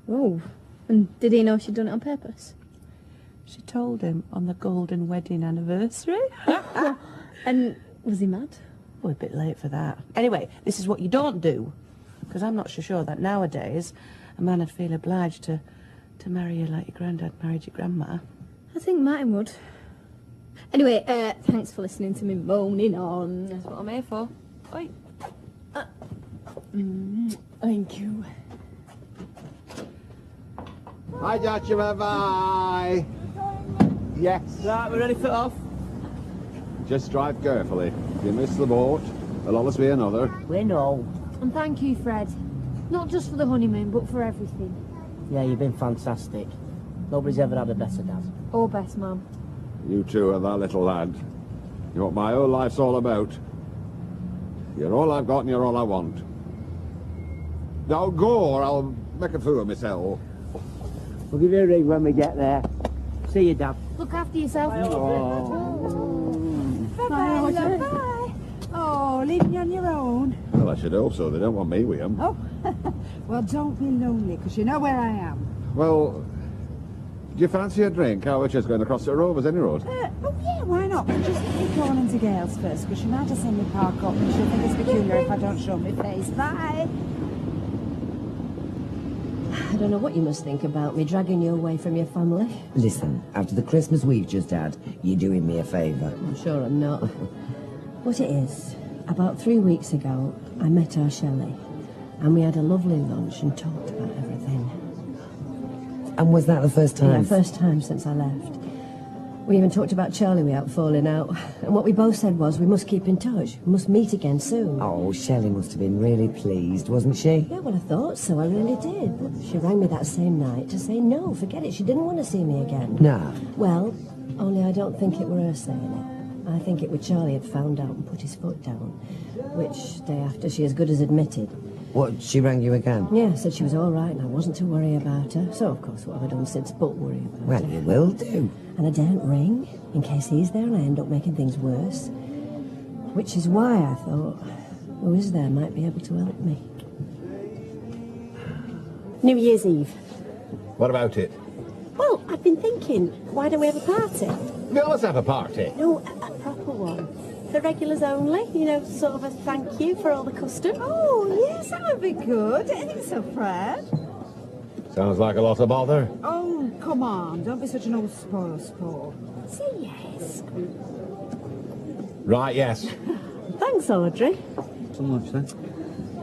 S3: Oh, and did he know she'd done it on purpose?
S11: She told him on the golden wedding anniversary.
S3: And was he mad?
S11: Oh, a bit late for that. Anyway, this is what you don't do. Because I'm not so sure that nowadays a man would feel obliged to marry you like your granddad married your grandma.
S3: I think Martin would. Anyway, thanks for listening to me moaning on.
S11: That's what I'm here for. Oi.
S3: Thank you.
S18: Hi, Joshua, bye. Yes.
S5: Right, we're ready for off.
S18: Just drive carefully. If you miss the boat, there'll always be another.
S5: We know.
S21: And thank you, Fred. Not just for the honeymoon, but for everything.
S5: Yeah, you've been fantastic. Nobody's ever had a better dad.
S21: Or best mum.
S18: You two are that little lad. You're what my whole life's all about. You're all I've got and you're all I want. Now go or I'll make a fool of myself.
S5: We'll give you a ring when we get there. See you, Dad.
S21: Look after yourself.
S5: Oh.
S21: Bye-bye, love. Bye.
S11: Oh, leaving you on your own.
S18: Oh, Well, I should hope so. They don't want me with them.
S8: Oh, well, don't be lonely, because you know where I am.
S18: Well, do you fancy a drink? I was just going across the Rovers any road.
S8: Oh, yeah, why not? But just let me go on into Gales first, because she might have seen me park up, and she'll think it's peculiar if I don't show my face. Bye!
S14: I don't know what you must think about me dragging you away from your family.
S10: Listen, after the Christmas we've just had, you're doing me a favour.
S14: I'm sure I'm not. What it is, about 3 weeks ago, I met our Shelley, and we had a lovely lunch and talked about everything.
S10: And was that the first time?
S14: Yeah, first time since I left. We even talked about Charlie without falling out. And what we both said was we must keep in touch. We must meet again soon.
S10: Oh, Shelley must have been really pleased, wasn't she?
S14: Yeah, well, I thought so. I really did. But she rang me that same night to say no, forget it. She didn't want to see me again.
S10: No.
S14: Well, only I don't think it were her saying it. I think it were Charlie had found out and put his foot down. Which, day after, she as good as admitted.
S10: What, she rang you again?
S14: Yeah, said she was all right and I wasn't to worry about her. So, of course, what have I done since but worry about her?
S10: Well, you will do.
S14: And I daren't ring, in case he's there and I end up making things worse. Which is why I thought, who is there might be able to help me. New Year's Eve.
S18: What about it?
S14: Well, I've been thinking, why don't we have a party?
S18: Yeah, let's have a party.
S14: No, a proper one. For regulars only, you know, sort of a thank you for all the custom.
S8: Oh, yes, that would be good. I think so, Fred.
S18: Sounds like a lot of bother.
S8: Oh, come on. Don't be such an old spoil sport.
S14: Say yes.
S18: Right, yes.
S14: Thanks, Audrey.
S13: Some lunch then?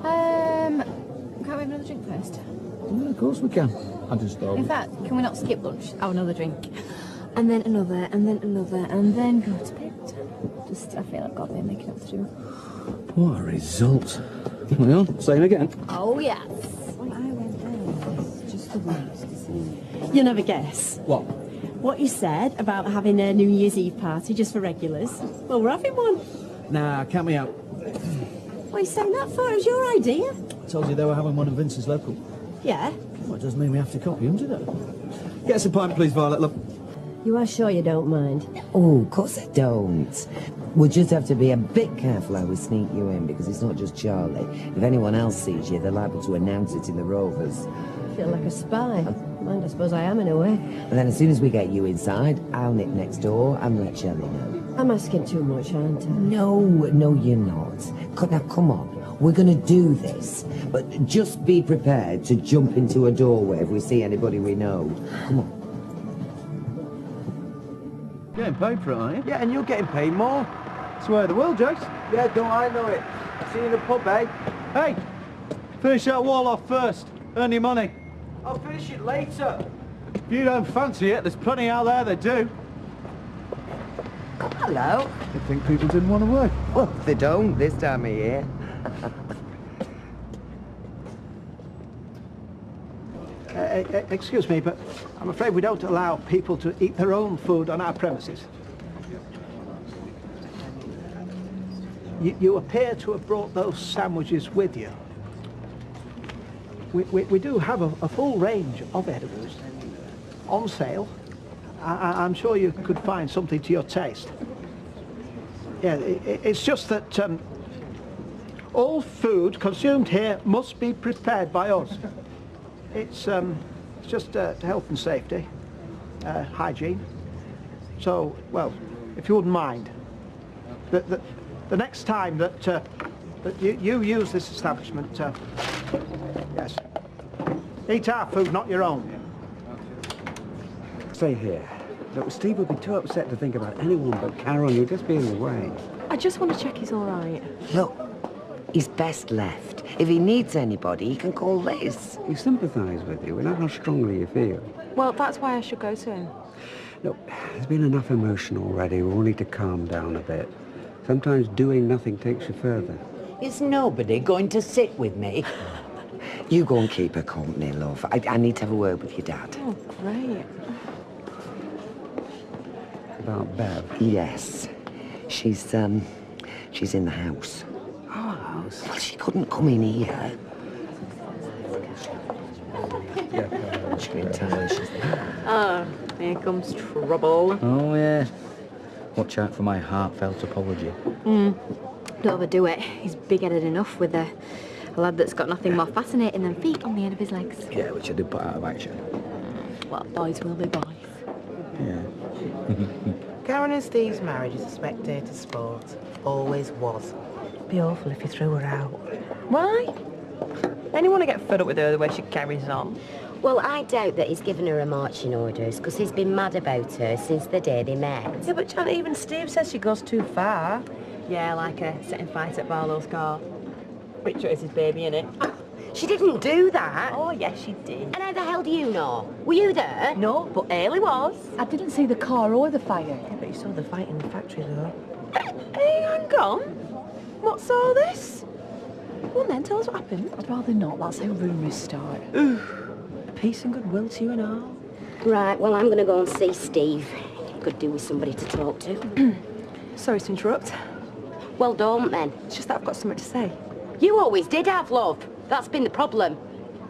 S3: Can't we have another drink first?
S13: Yeah, of course we can. I just thought...
S3: In fact, can we not skip lunch? Oh, another drink. And then another, and then another, and then go to bed. I feel I've got me making up to do.
S13: What a result. Well, same again.
S3: Oh, yes.
S8: I went there just the once to see.
S11: You'll never guess.
S13: What?
S11: What you said about having a New Year's Eve party just for regulars. Well, we're having one.
S13: Nah, count me out.
S11: What are you saying that for? It was your idea.
S13: I told you they were having one in Vince's local.
S11: Yeah.
S13: Well, it doesn't mean we have to copy them, does it? Get us a pint, please, Violet, love.
S14: You are sure you don't mind?
S10: Oh, of course I don't. We'll just have to be a bit careful how we sneak you in, because it's not just Charlie. If anyone else sees you, they're liable to announce it in the Rovers.
S14: I feel like a spy. Mind, I suppose I am in a way.
S10: And then as soon as we get you inside, I'll nip next door and let Shelley know.
S14: I'm asking too much, aren't I?
S10: No, you're not. Now, come on. We're going to do this. But just be prepared to jump into a doorway if we see anybody we know. Come on.
S20: Getting paid for it, aren't you? Yeah, and you're getting paid more. Swear the world, Jace. Yeah, don't I know it. See you in the pub, eh? Hey, finish that wall off first. Earn your money. I'll finish it later. If you don't fancy it, there's plenty out there that do.
S10: Hello.
S20: You think people didn't want to work?
S10: Well, they don't this time of year.
S15: Excuse me, but I'm afraid we don't allow people to eat their own food on our premises. You appear to have brought those sandwiches with you. We do have a full range of edibles on sale. I'm sure you could find something to your taste. Yeah, it's just that all food consumed here must be prepared by us. It's just health and safety, hygiene. So, well, if you wouldn't mind, the next time that you use this establishment, yes, eat our food, not your own.
S9: Stay here. Look, Steve would be too upset to think about anyone but Karen. You're just being away.
S11: I just want to check he's all right.
S10: Look, he's best left. If he needs anybody, he can call Liz.
S9: We sympathise with you. We know how strongly you feel.
S11: Well, that's why I should go to him.
S9: Look, there's been enough emotion already. We all need to calm down a bit. Sometimes doing nothing takes you further.
S10: Is nobody going to sit with me? You go and keep her company, love. I need to have a word with your dad.
S11: Oh, great.
S9: About Bev?
S10: Yes. She's in the house.
S9: Our house?
S10: Well, she couldn't come in here. She's been tired.
S11: Oh, here comes trouble.
S13: Oh, yeah. Watch out for my heartfelt apology.
S3: Don't overdo it. He's big-headed enough with a lad that's got nothing more fascinating than feet on the end of his legs.
S13: Yeah, which I did put out of action.
S3: Well, boys will be boys.
S13: Yeah.
S11: Karen and Steve's marriage is a spectator sport. Always was. Be awful if you threw her out.
S1: Why? Anyone to get fed up with her the way she carries on?
S16: Well, I doubt that he's given her a marching orders, because he's been mad about her since the day they met.
S1: Yeah, but Janet, even Steve says she goes too far.
S11: Yeah, like setting fire at Barlow's car. Richard is his baby, innit?
S16: She didn't do that.
S1: Oh, yes, she did.
S16: And how the hell do you know? Were you there?
S1: No, but Ailey was.
S11: I didn't see the car or the fire.
S1: Yeah, but you saw the fight in the factory, though.
S11: Hey, hang on. What's all this? Well, then, tell us what happened.
S1: I'd rather not. That's how rumours start. Peace and goodwill to you and all.
S16: Right, well, I'm going to go and see Steve. Could do with somebody to talk to.
S1: Sorry to interrupt.
S16: Well, don't then.
S1: It's just that I've got something to say.
S16: You always did have love. That's been the problem.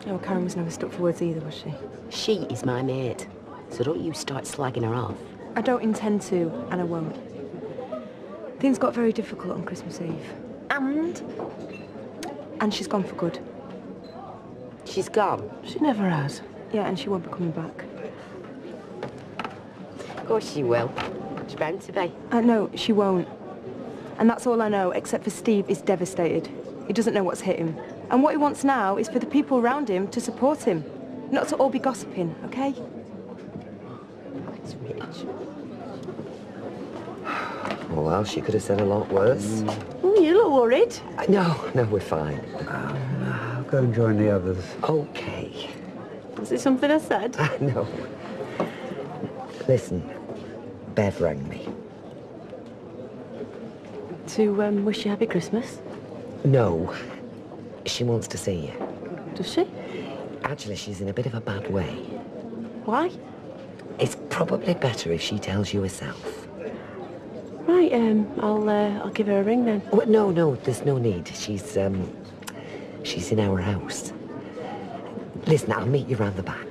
S1: Oh, Karen was never stuck for words either, was she?
S16: She is my mate. So don't you start slagging her off.
S1: I don't intend to, and I won't. Things got very difficult on Christmas Eve. And she's gone for good.
S16: She's gone?
S1: She never has. Yeah, and she won't be coming back.
S16: Of course she will. She's bound to be.
S1: No, she won't. And that's all I know, except for Steve is devastated. He doesn't know what's hit him. And what he wants now is for the people around him to support him. Not to all be gossiping, okay?
S16: It's rich.
S10: Well, she could have said a lot worse.
S1: Oh, you look worried.
S10: No, we're fine.
S13: I'll go and join the others.
S10: Okay.
S1: Was it something I said?
S10: No. Listen, Bev rang me.
S1: To wish you happy Christmas?
S10: No. She wants to see you.
S1: Does she?
S10: Actually, she's in a bit of a bad way.
S1: Why?
S10: It's probably better if she tells you herself.
S1: Right, I'll give her a ring then.
S10: Oh, no, there's no need. She's in our house. Listen, I'll meet you round the back.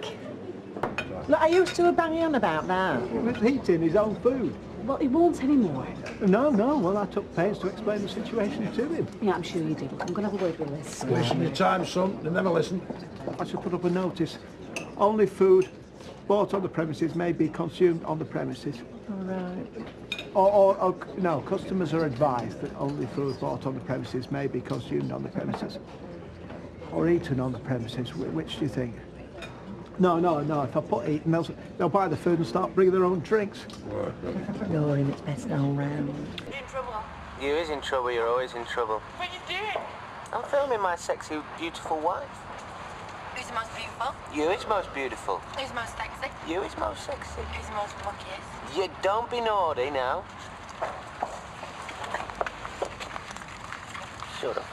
S5: Look, I used to bang on about that.
S15: He's eating his own food.
S11: Well, he won't anymore.
S15: No, well, I took pains to explain the situation to him.
S11: Yeah, I'm sure you did. I'm going to have a word with Liz.
S22: Wasting your time, son. They never listen.
S15: I should put up a notice. Only food bought on the premises may be consumed on the premises.
S11: All right.
S15: Or no, customers are advised that only food bought on the premises may be consumed on the premises. Or eaten on the premises. Which do you think? No, if I put eaten, they'll buy the food and start bringing their own drinks.
S11: You're in its best all round.
S5: You in trouble?
S12: You is in trouble, you're always in trouble.
S5: What you doing?
S12: I'm filming my sexy, beautiful wife.
S17: Who's the most beautiful?
S12: You is most beautiful.
S17: Who's the most sexy?
S12: You is most sexy.
S17: Who's the most luckiest?
S12: You don't be naughty now. Shut up.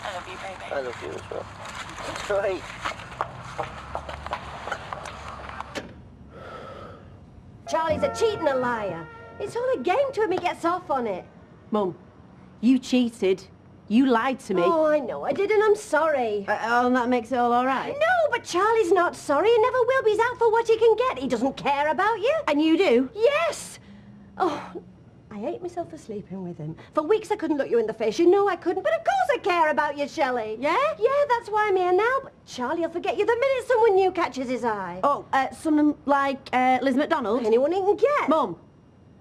S17: I love you, baby.
S12: I love you as well. That's right.
S14: Charlie's a cheat and a liar. It's all a game to him. He gets off on it.
S11: Mum, you cheated. You lied to me.
S14: Oh, I know I did, and I'm sorry.
S11: And that makes it all right?
S14: No, but Charlie's not sorry. He never will be. He's out for what he can get. He doesn't care about you.
S11: And you do?
S14: Yes. Oh, I hate myself for sleeping with him. For weeks I couldn't look you in the face. You know I couldn't. But of course I care about you, Shelley.
S11: Yeah?
S14: Yeah, that's why I'm here now. But Charlie'll forget you the minute someone new catches his eye.
S11: Oh, someone like Liz McDonald?
S14: Anyone he can get.
S11: Mum,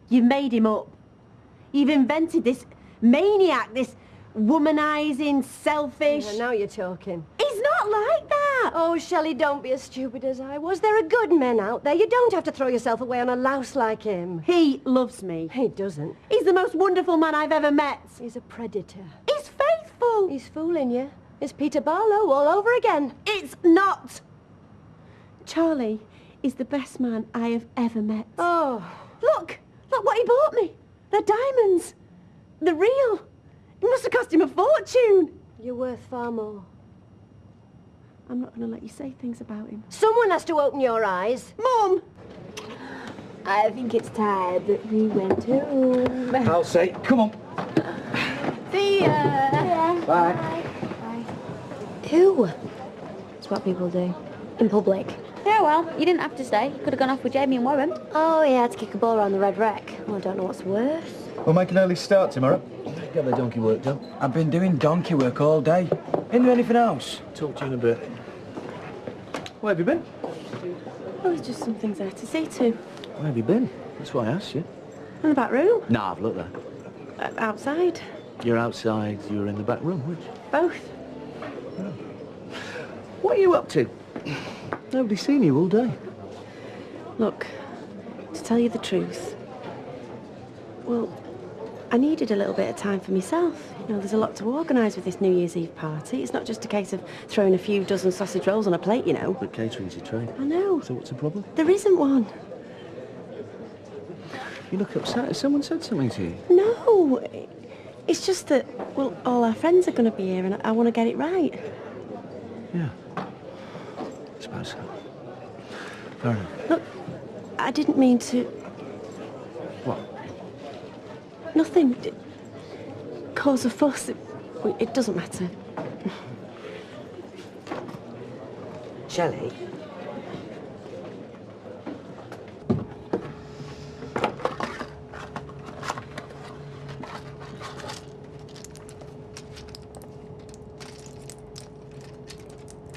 S11: you've made him up. You've invented this maniac, this womanising, selfish...
S14: Yeah, now you're talking.
S11: He's not like that.
S14: Oh, Shelley, don't be as stupid as I was. There are good men out there. You don't have to throw yourself away on a louse like him.
S11: He loves me.
S14: He doesn't.
S11: He's the most wonderful man I've ever met.
S14: He's a predator.
S11: He's faithful.
S14: He's fooling you. It's Peter Barlow all over again.
S11: It's not. Charlie is the best man I have ever met.
S14: Oh.
S11: Look what he bought me. They're diamonds. They're real. It must have cost him a fortune.
S14: You're worth far more.
S11: I'm not going to let you say things about him.
S14: Someone has to open your eyes.
S11: Mum!
S3: I think it's time that we went home.
S13: I'll say, come on.
S3: See ya. Yeah.
S13: Bye.
S3: Who? It's what people do. In public. Yeah, well, you didn't have to stay. You could have gone off with Jamie and Warren.
S14: Oh, yeah, to kick a ball around the red wreck. Well, I don't know what's worse.
S24: We'll make an early start tomorrow.
S12: Get the donkey work done.
S2: I've been doing donkey work all day. Ain't there anything else?
S12: Talk to you in a bit.
S15: Where have you been?
S1: Oh, there's just some things I had to see to.
S12: Where have you been? That's why I asked you.
S1: In the back room.
S12: Nah, I've looked there.
S1: Outside.
S12: You're outside, you're in the back room, which?
S1: Both.
S12: What are you up to? Nobody's seen you all day.
S1: Look, to tell you the truth, well, I needed a little bit of time for myself. You know, there's a lot to organise with this New Year's Eve party. It's not just a case of throwing a few dozen sausage rolls on a plate, you know.
S12: But catering's your trade.
S1: I know.
S12: So what's the problem?
S1: There isn't one.
S12: You look upset. Has someone said something to you?
S1: No. It's just that, well, all our friends are going to be here and I want to get it right.
S12: Yeah. I suppose so. Fair enough.
S1: Look, I didn't mean to...
S12: What?
S1: Nothing. Cause a fuss. It doesn't matter.
S10: Shelley?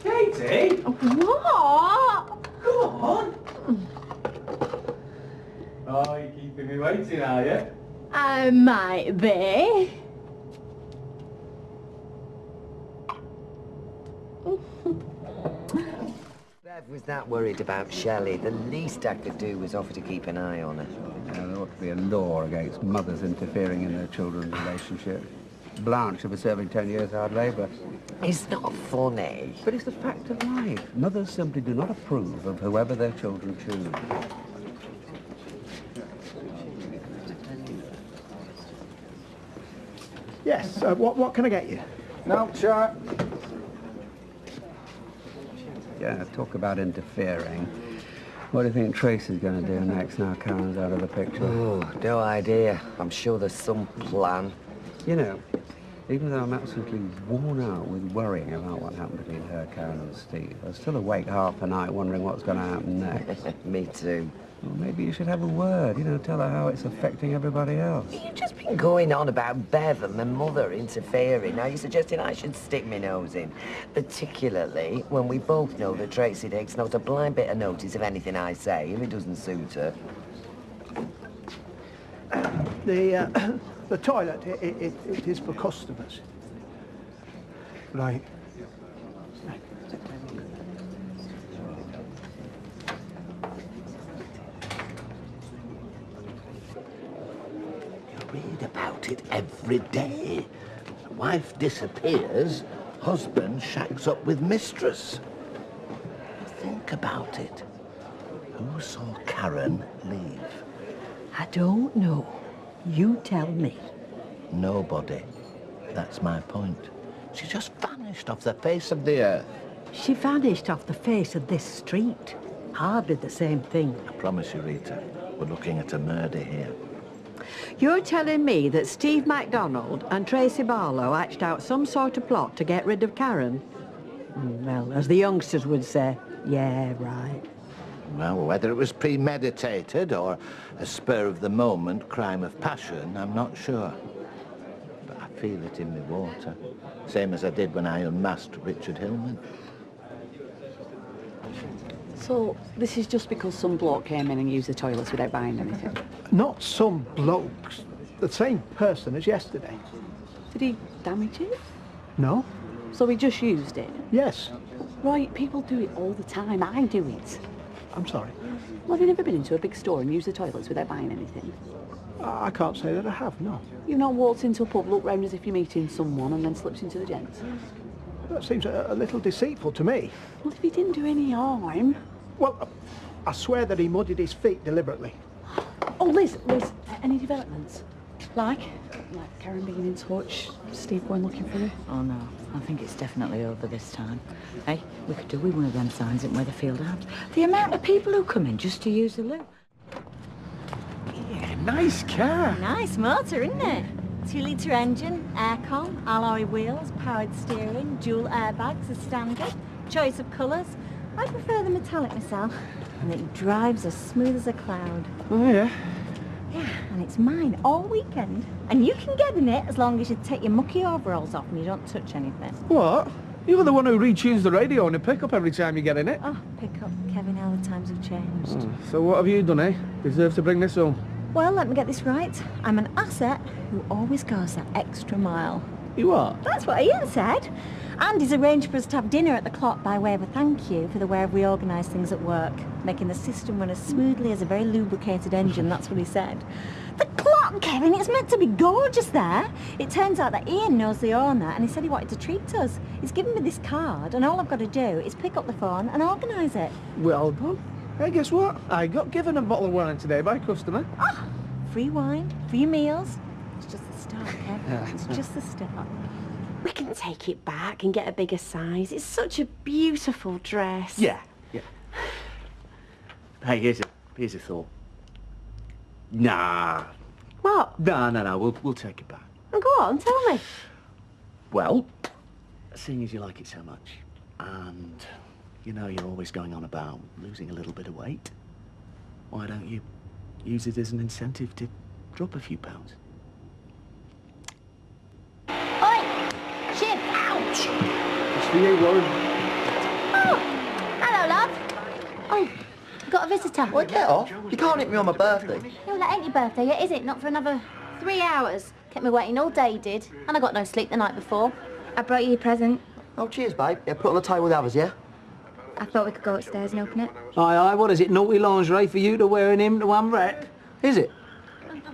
S2: Katie?
S17: What?
S2: Come on. Oh, you're keeping me waiting, are you?
S17: I might be.
S10: Bev was that worried about Shelley. The least I could do was offer to keep an eye on her.
S9: There ought to be a law against mothers interfering in their children's relationship. Blanche should be serving 10 years hard labour.
S10: It's not funny.
S9: But it's the fact of life. Mothers simply do not approve of whoever their children choose.
S15: Yes, what can I get you?
S9: No, sure. Yeah, talk about interfering. What do you think Tracy's going to do next now Karen's out of the picture?
S10: Oh, no idea. I'm sure there's some plan.
S9: You know, even though I'm absolutely worn out with worrying about what happened between her, Karen and Steve, I'm still awake half the night wondering what's going to happen next.
S10: Me too.
S9: Well, maybe you should have a word, you know, tell her how it's affecting everybody else.
S10: You've just been going on about Bev and my mother interfering. Now you're suggesting I should stick my nose in, particularly when we both know that Tracy takes not a blind bit of notice of anything I say if it doesn't suit her.
S15: The toilet, it is for customers. Right.
S6: Read about it every day. Wife disappears, husband shacks up with mistress. Think about it. Who saw Karen leave?
S8: I don't know. You tell me.
S6: Nobody. That's my point. She just vanished off the face of the earth.
S8: She vanished off the face of this street. Hardly the same thing.
S6: I promise you, Rita, we're looking at a murder here.
S8: You're telling me that Steve MacDonald and Tracy Barlow hatched out some sort of plot to get rid of Karen? Well, as the youngsters would say, yeah, right.
S6: Well, whether it was premeditated or a spur-of-the-moment crime of passion, I'm not sure. But I feel it in my water. Same as I did when I unmasked Richard Hillman.
S11: So, this is just because some bloke came in and used the toilets without buying anything?
S15: Not some blokes. The same person as yesterday.
S11: Did he damage it?
S15: No?
S11: So he just used it?
S15: Yes.
S11: Right, people do it all the time. I do it.
S15: I'm sorry.
S11: Well, have you never been into a big store and used the toilets without buying anything?
S15: I can't say that I have, no.
S11: You've not walked into a pub, looked round as if you're meeting someone and then slipped into the gents?
S15: That seems a little deceitful to me.
S11: Well, if he didn't do any harm...
S15: Well, I swear that he muddied his feet deliberately.
S11: Oh, Liz, any developments? Like Karen being in touch, Steve going looking for her?
S23: Oh, no. I think it's definitely over this time. Hey, we could do with one of them signs in Weatherfield Arms. The amount of people who come in just to use the loo.
S2: Yeah, nice car.
S23: Nice motor, isn't it? 2-litre engine, aircon, alloy wheels, powered steering, dual airbags as standard, choice of colours. I prefer the metallic myself, and it drives as smooth as a cloud.
S2: Oh, yeah?
S23: Yeah, And it's mine all weekend. And you can get in it as long as you take your mucky overalls off and you don't touch anything.
S22: What? You're the one who retunes the radio and the pickup every time you get in it.
S23: Oh, pick up, Kevin, how the times have changed.
S22: So what have you done, eh? Deserve to bring this home?
S23: Well, let me get this right. I'm an asset who always goes that extra mile.
S22: You are?
S23: That's what Ian said. And he's arranged for us to have dinner at the Clock by way of a thank you for the way I've reorganised things at work, making the system run as smoothly as a very lubricated engine, that's what he said. The Clock, Kevin, it's meant to be gorgeous there. It turns out that Ian knows the owner and he said he wanted to treat us. He's given me this card and all I've got to do is pick up the phone and organise it.
S22: Well done. Hey, guess what? I got given a bottle of wine today by a customer.
S23: Oh, free wine, free meals. It's just the start, Kevin. It's just the start.
S1: We can take it back and get a bigger size. It's such a beautiful dress.
S12: Yeah. Hey, here's a thought. Nah.
S1: What?
S12: No, we'll take it back.
S1: Oh, go on, tell me.
S12: Well, seeing as you like it so much, and you know you're always going on about losing a little bit of weight, why don't you use it as an incentive to drop a few pounds?
S21: Oi! Shib! Ouch!
S22: It's for you, Warren.
S21: Oh! Hello, love. Oh, got a visitor.
S4: Well, get off. You can't hit me on my birthday.
S21: Yeah, well, that ain't your birthday yet, is it? Not for another 3 hours. Kept me waiting all day, did. And I got no sleep the night before. I brought you your present.
S4: Oh, cheers, babe. Yeah, put it on the table with the others, yeah?
S21: I thought we could go upstairs and open it.
S15: Aye, what is it? Naughty lingerie for you to wear and him to unwrap? Is it?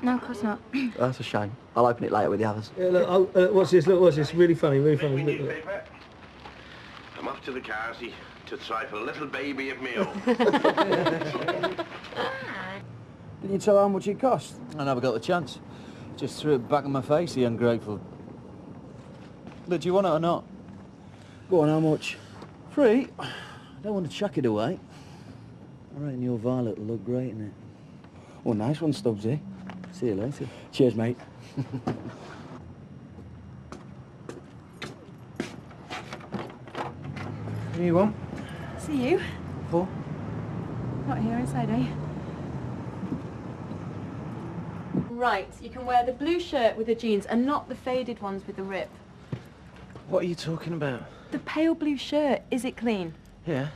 S21: No, of course not.
S4: That's a shame. I'll open it later with the others.
S22: Yeah, look, what's this? Look, what's this? Really funny, really funny. Look.
S7: I'm off to the carsey to trifle a little baby of me own.
S2: Didn't you tell her how much it cost? I never got the chance. Just threw it back in my face, the ungrateful. Look, do you want it or not? Go on, how much? Free? I don't want to chuck it away. I reckon your Violet will look great in it. Oh, nice one, Stubbs, eh? See you later. Cheers, mate. What do you want?
S1: See you.
S2: For?
S1: Not here inside, eh? Right, you can wear the blue shirt with the jeans and not the faded ones with the rip.
S12: What are you talking about?
S1: The pale blue shirt, is it clean?
S12: Yeah.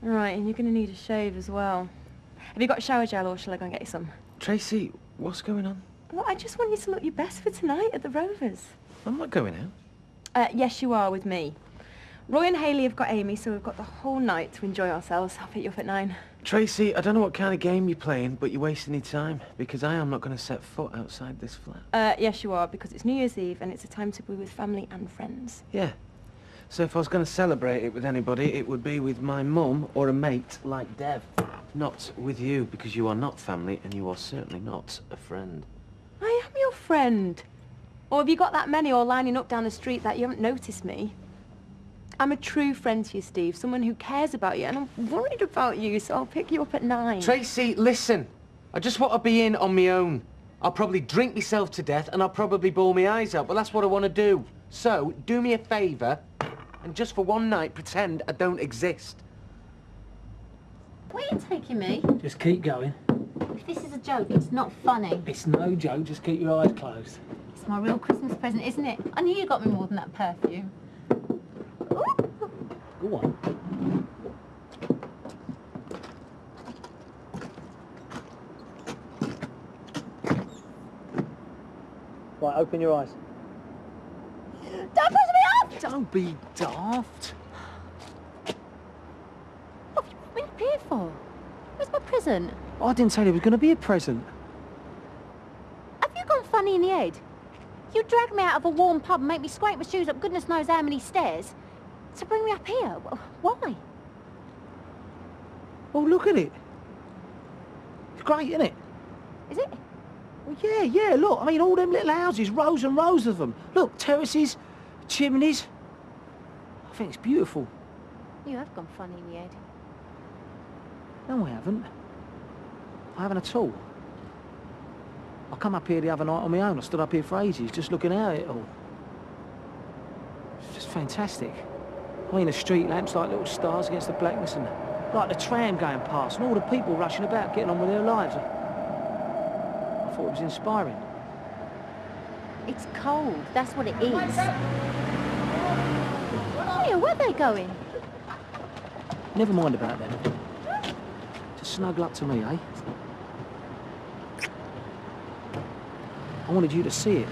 S1: Right, and you're going to need a shave as well. Have you got shower gel or shall I go and get you some?
S12: Tracy, what's going on?
S1: Well, I just want you to look your best for tonight at the Rovers.
S12: I'm not going out.
S1: Yes, you are with me. Roy and Hayley have got Amy, so we've got the whole night to enjoy ourselves. I'll pick you up at 9.
S12: Tracy, I don't know what kind of game you're playing, but you're wasting your time, because I am not going to set foot outside this flat.
S1: Yes, you are, because it's New Year's Eve and it's a time to be with family and friends.
S12: Yeah. So if I was going to celebrate it with anybody, it would be with my mum or a mate like Dev. Not with you, because you are not family and you are certainly not a friend.
S1: I am your friend. Or have you got that many all lining up down the street that you haven't noticed me? I'm a true friend to you, Steve, someone who cares about you, and I'm worried about you, so I'll pick you up at 9.
S12: Tracy, listen. I just want to be in on my own. I'll probably drink myself to death and I'll probably bawl my eyes out, but that's what I want to do. So, do me a favour and just for one night pretend I don't exist.
S21: Where are you taking me?
S15: Just keep going.
S21: If this is a joke, it's not funny.
S15: It's no joke, just keep your eyes closed.
S21: It's my real Christmas present, isn't it? I knew you got me more than that perfume.
S15: Go on. Right, open your eyes.
S21: Don't push me off!
S15: Don't be daft.
S21: What have you brought me up here for? Where's my present?
S15: I didn't tell you it was going to be a present.
S21: Have you gone funny in the head? You dragged me out of a warm pub and make me scrape my shoes up goodness knows how many stairs to bring me up here. Why?
S15: Oh, look at it. It's great, isn't it?
S21: Is it?
S15: Well, yeah, look. I mean, all them little houses, rows and rows of them. Look, terraces, chimneys. I think it's beautiful.
S21: You have gone funny in the head.
S15: No, I haven't. I haven't at all. I come up here the other night on my own. I stood up here for ages, just looking out at it all. It's just fantastic. I mean, the street lamps like little stars against the blackness, and like the tram going past, and all the people rushing about, getting on with their lives. I thought thought it was inspiring.
S23: It's cold, that's what it is. Here, where are they going?
S15: Never mind about them. Just snuggle up to me, eh? I wanted you to see it.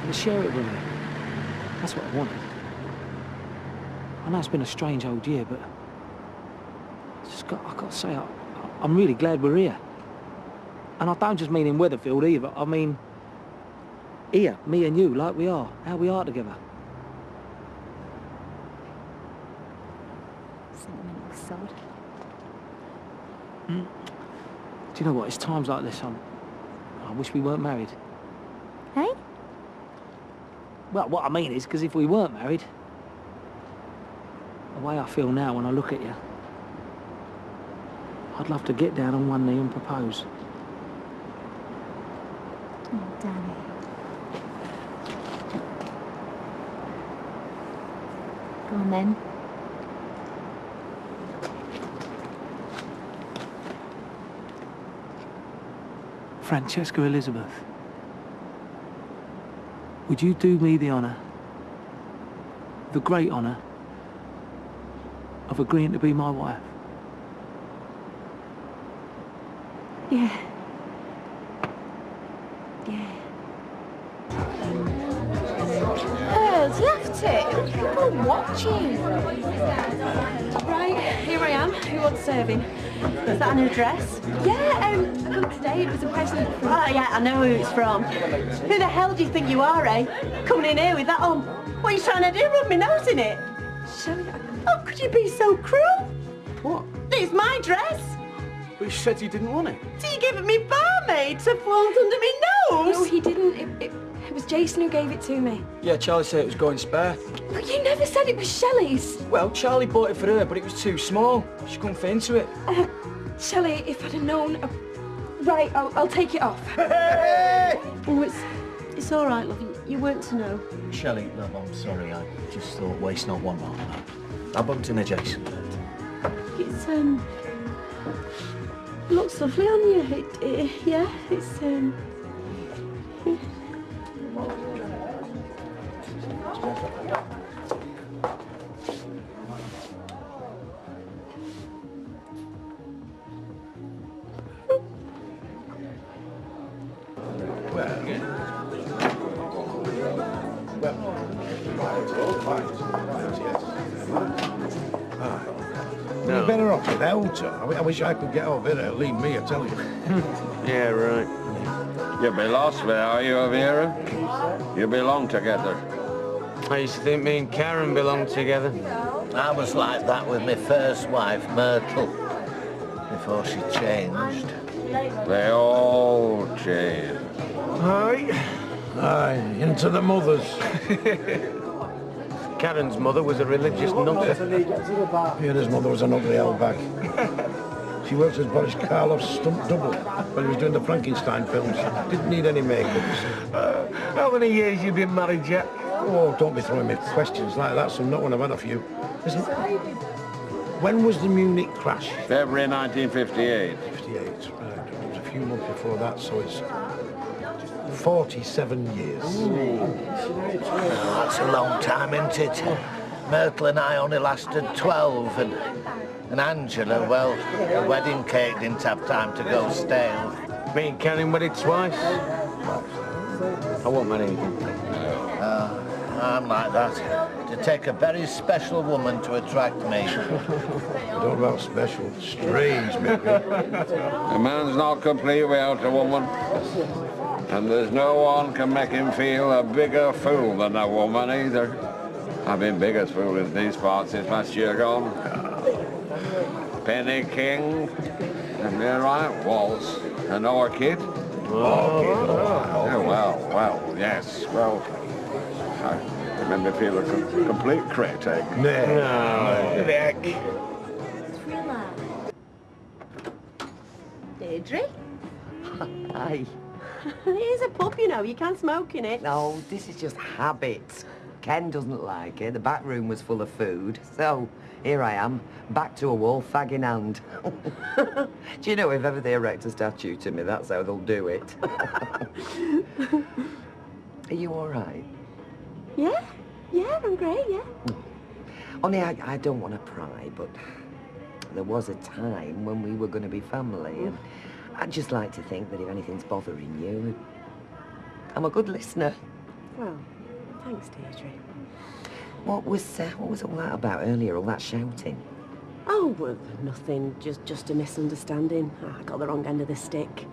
S15: And to share it with me. That's what I wanted. I know it's been a strange old year, but I've got to say, I'm really glad we're here. And I don't just mean in Weatherfield either. I mean here, me and you, like we are, how we are together.
S23: Sentimental sod.
S15: Do you know what? It's times like this I wish we weren't married.
S23: Hey?
S15: Well, what I mean is, because if we weren't married, the way I feel now when I look at you, I'd love to get down on one knee and propose.
S23: Oh, Danny. Go on then.
S15: Francesca Elizabeth, would you do me the honour, the great honour, of agreeing to be my wife?
S1: Yeah. Yeah.
S17: Girls, you have to. People are watching.
S1: Right, here I am. Who wants serving? Is that an address?
S17: Yeah, I come today. It was a present from...
S1: Oh, yeah, I know who it's from. Who the hell do you think you are, eh? Coming in here with that on. What are you trying to do? Rub my nose in it? How could you be so cruel?
S15: What?
S1: It's my dress.
S15: But you said you didn't want it.
S1: So you gave it me barmaid to flaunt under me nose?
S17: No, he didn't. It was Jason who gave it to me.
S2: Yeah, Charlie said it was going spare.
S17: But you never said it was Shelley's.
S2: Well, Charlie bought it for her, but it was too small. She couldn't fit into it.
S17: Shelley, if I'd have known... Right, I'll take it off.
S1: Oh, it's all right, love. You weren't to know.
S6: Shelley, love, I'm sorry. I just thought waste not, want not. I bumped into Jason.
S1: It's, looks lovely on you. Yeah, it's,
S18: You're better off without her. I wish I could get over there. Leave me, I tell you.
S19: Yeah, right. You'll be lost without you, Vera. You belong together.
S10: I used to think me and Karen belonged together.
S6: I was like that with my first wife, Myrtle, before she changed.
S19: They all change.
S18: Aye. Aye, into the mothers.
S10: Karen's mother was a religious nutter.
S18: Vera's mother was an ugly old bag. She worked as Boris Karloff's stunt double when he was doing the Frankenstein films. Didn't need any makeups.
S10: How many years you been married, Jack?
S18: Oh, don't be throwing me questions like that, so not when I've had a few. Listen, when was the Munich crash?
S19: February 1958.
S18: 58, right. It was a few months before that, so it's 47 years.
S6: Oh, that's a long time, isn't it? Myrtle and I only lasted 12, and Angela, well, the wedding cake didn't have time to go stale.
S10: Me and Karen wedded twice. I won't marry you.
S6: I'm like that. To take a very special woman to attract me.
S18: I don't know about special. Strange, maybe.
S19: A man's not complete without a woman. And there's no one can make him feel a bigger fool than a woman either. I've been biggest fool in these parts since last year gone. Penny King, and there I was, an orchid. Oh, well, yes, well, I remember feeling a complete crit, eh?
S18: No,
S6: Vic.
S1: Deirdre?
S10: Aye.
S1: Here's a pup, you know. You can't smoke in it.
S10: No, this is just habit. Ken doesn't like it. The back room was full of food, so Here I am, back to a wall, fag in hand. Do you know, if ever they erect a statue to me, that's how they'll do it. Are you all right?
S14: Yeah, I'm great, yeah.
S10: Only I don't want to pry, but there was a time when we were going to be family, and I'd just like to think that if anything's bothering you, I'm a good listener.
S1: Well, thanks, Deirdre.
S10: What was all that about earlier, all that shouting?
S1: Oh, well, nothing, just a misunderstanding. I got the wrong end of the stick.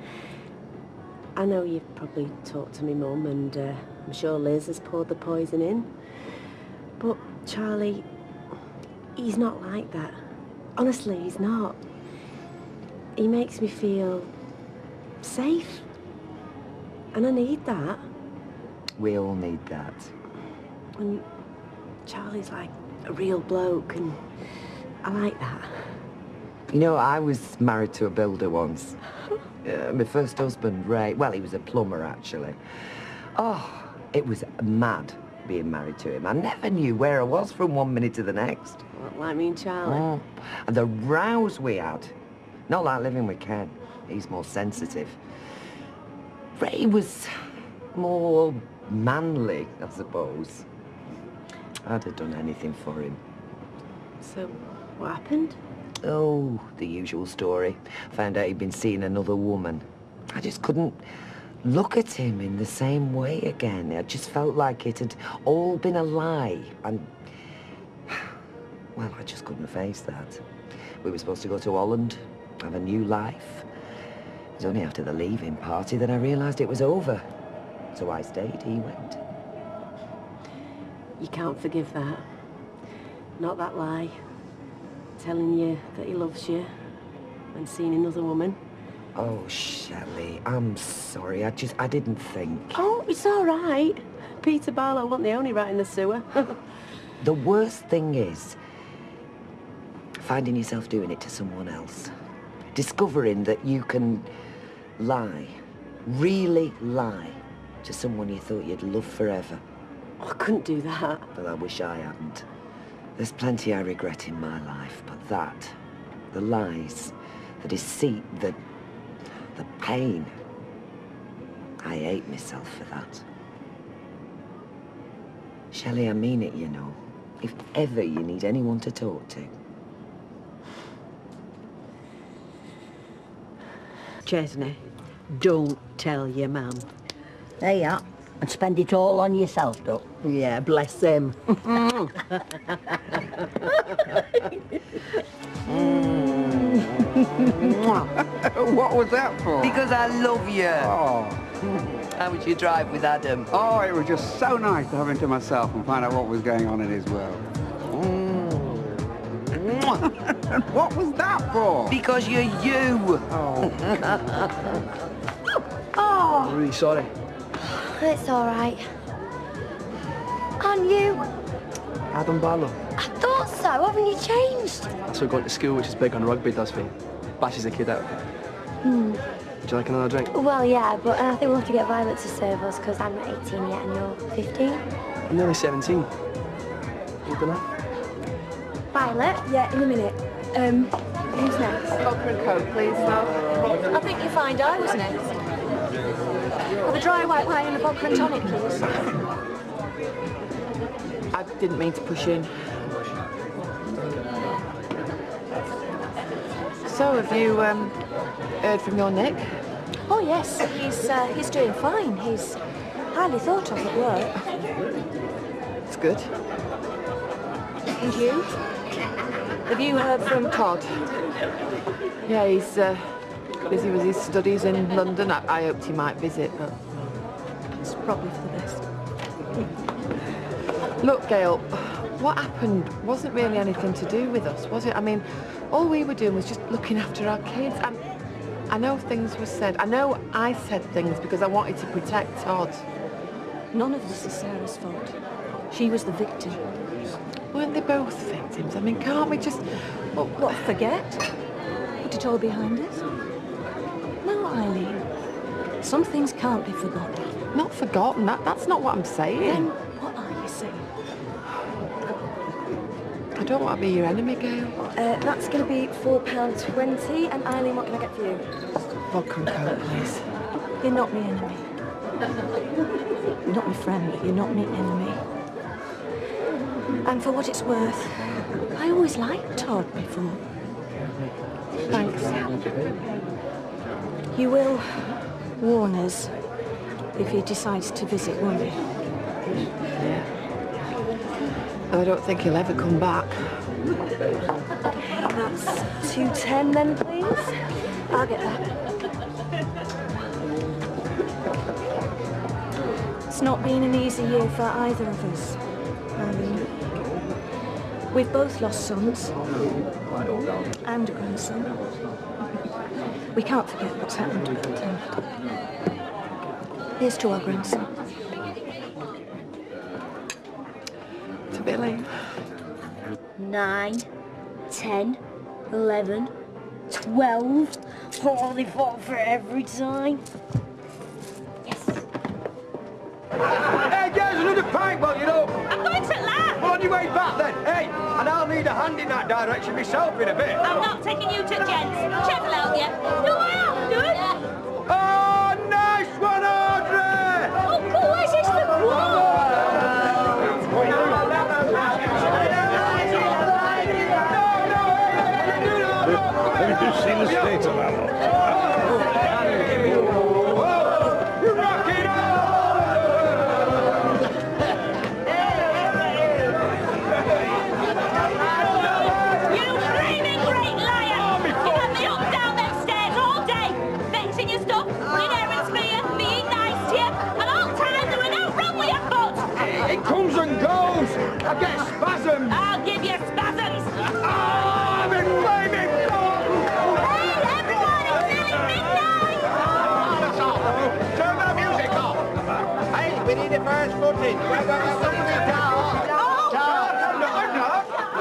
S1: I know you've probably talked to me mum, and I'm sure Liz has poured the poison in. But Charlie, he's not like that. Honestly, he's not. He makes me feel safe. And I need that.
S10: We all need that.
S1: And Charlie's like a real bloke, and I like that.
S10: You know, I was married to a builder once. My first husband, Ray, well, he was a plumber, actually. Oh, it was mad being married to him. I never knew where I was from one minute to the next.
S1: What, like me and Charlie?
S10: Oh. And the rows we had. Not like living with Ken. He's more sensitive. Ray was more manly, I suppose. I'd have done anything for him.
S1: So, what happened?
S10: Oh, the usual story. Found out he'd been seeing another woman. I just couldn't look at him in the same way again. I just felt like it had all been a lie. And, well, I just couldn't face that. We were supposed to go to Holland, have a new life. It was only after the leaving party that I realised it was over. So I stayed, he went.
S1: You can't forgive that. Not that lie. Telling you that he loves you and seeing another woman.
S10: Oh, Shelley, I'm sorry. I didn't think.
S1: Oh, it's all right. Peter Barlow wasn't the only rat in the sewer.
S10: The worst thing is finding yourself doing it to someone else. Discovering that you can lie, really lie, to someone you thought you'd love forever.
S1: I couldn't do that.
S10: But I wish I hadn't. There's plenty I regret in my life, but that, the lies, the deceit, the pain, I hate myself for that. Shelley, I mean it, you know. If ever you need anyone to talk to.
S14: Chesney, don't tell your mum.
S5: There you are. And spend it all on yourself, Doc.
S14: Yeah, bless him.
S16: What was that for?
S10: Because I love you.
S16: Oh.
S10: How was your drive with Adam?
S16: Oh, it was just so nice to have him to myself and find out what was going on in his world. And what was that for?
S10: Because you're you.
S16: Oh.
S21: Oh,
S22: I'm really sorry.
S21: it's all right. Aren't you?
S22: Adam Barlow.
S21: I thought so. Haven't you changed?
S22: So going to school, which is big on rugby, does me. Bashes a kid out.
S21: Hmm.
S22: Would you like another drink?
S21: Well, yeah, but I think we'll have to get Violet to serve us because I'm not 18 yet and you're 15.
S22: I'm nearly 17. Old enough?
S21: Violet? Yeah, in a minute. Who's next?
S17: Vodka and Coke, please, love. I think you find I was next. Have a dry white wine and a vodka and tonic, please.
S11: I didn't mean to push in. So, have you heard from your Nick?
S17: Oh, yes, he's doing fine. He's highly thought of at work.
S11: It's good.
S17: And you?
S11: Have you heard from Todd? Yeah, he's busy with his studies in London. I hoped he might visit, but
S17: It's probably for the best.
S11: Look, Gail, what happened wasn't really anything to do with us, was it? I mean, all we were doing was just looking after our kids. And I know things were said. I know I said things because I wanted to protect Todd.
S17: None of this is Sarah's fault. She was the victim.
S11: Weren't they both victims? I mean, can't we just...
S17: Well, what, forget? Put it all behind us? No, Eileen. Some things can't be forgotten.
S11: Not forgotten. That's not what I'm saying.
S17: Then what are you saying?
S11: I
S3: don't want to be your enemy, Gail.
S13: That's going to be £4.20. And Eileen, what can I get for you?
S3: Vodka and Coke, please.
S13: You're not my enemy. You're not my friend, but you're not my enemy. And for what it's worth, I always liked Todd before.
S3: Thanks.
S13: You will warn us if he decides to visit, won't you?
S3: I don't think he'll ever come back.
S13: That's $2.10 then, please. I'll get that. It's not been an easy year for either of us, Eileen. We've both lost sons and a grandson. We can't forget what's happened. Here's to our grandson.
S3: To Billy.
S23: 9, 10, 11, 12. Oh, they fall for every time.
S20: Hey, girls, another pint, well, you know.
S23: I'm going to laugh.
S20: Well, on your way back, then. Hey, and I'll need a hand in that direction myself in a bit.
S23: I'm not taking you to gents. Check will help you. No, I'll do it.
S20: Oh, nice one, Audrey!
S23: Oh, cool, is this the
S18: Have you seen the state of our
S20: It comes and goes. I get spasms.
S23: I'll give you spasms.
S20: I'm in flaming
S23: Hey, everyone, it's nearly midnight.
S20: That's all. Turn that music off. Hey, we need the first footage.
S23: We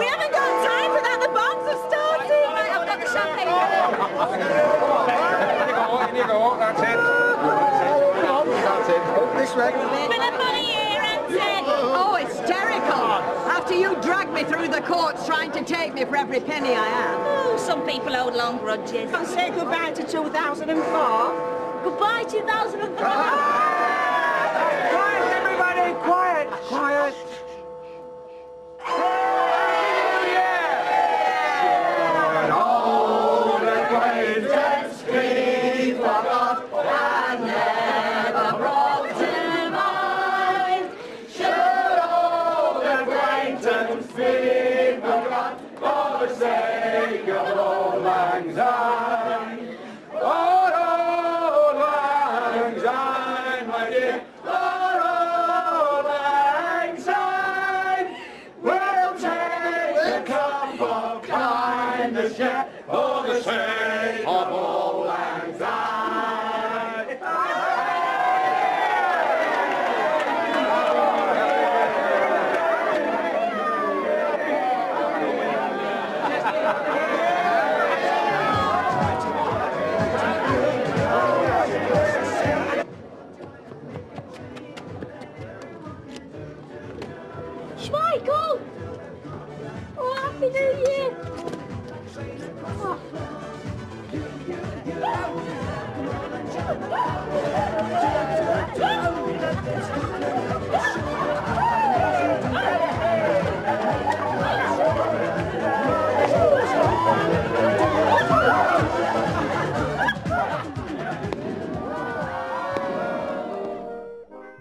S23: haven't got time for that. The bombs have started. Right, I've got the champagne.
S20: In you go. That's it. That's it. Up this way.
S23: Bit of money here, Auntie.
S24: Oh, hysterical! After you dragged me through the courts trying to take me for every penny I have.
S23: Oh, some people hold long grudges.
S24: And say goodbye to 2004.
S23: Goodbye, 2004.
S20: Quiet, everybody! Quiet! Quiet!
S19: For the sake of old lang syne.
S23: Schmeichel! Oh, Happy New Year! Oh.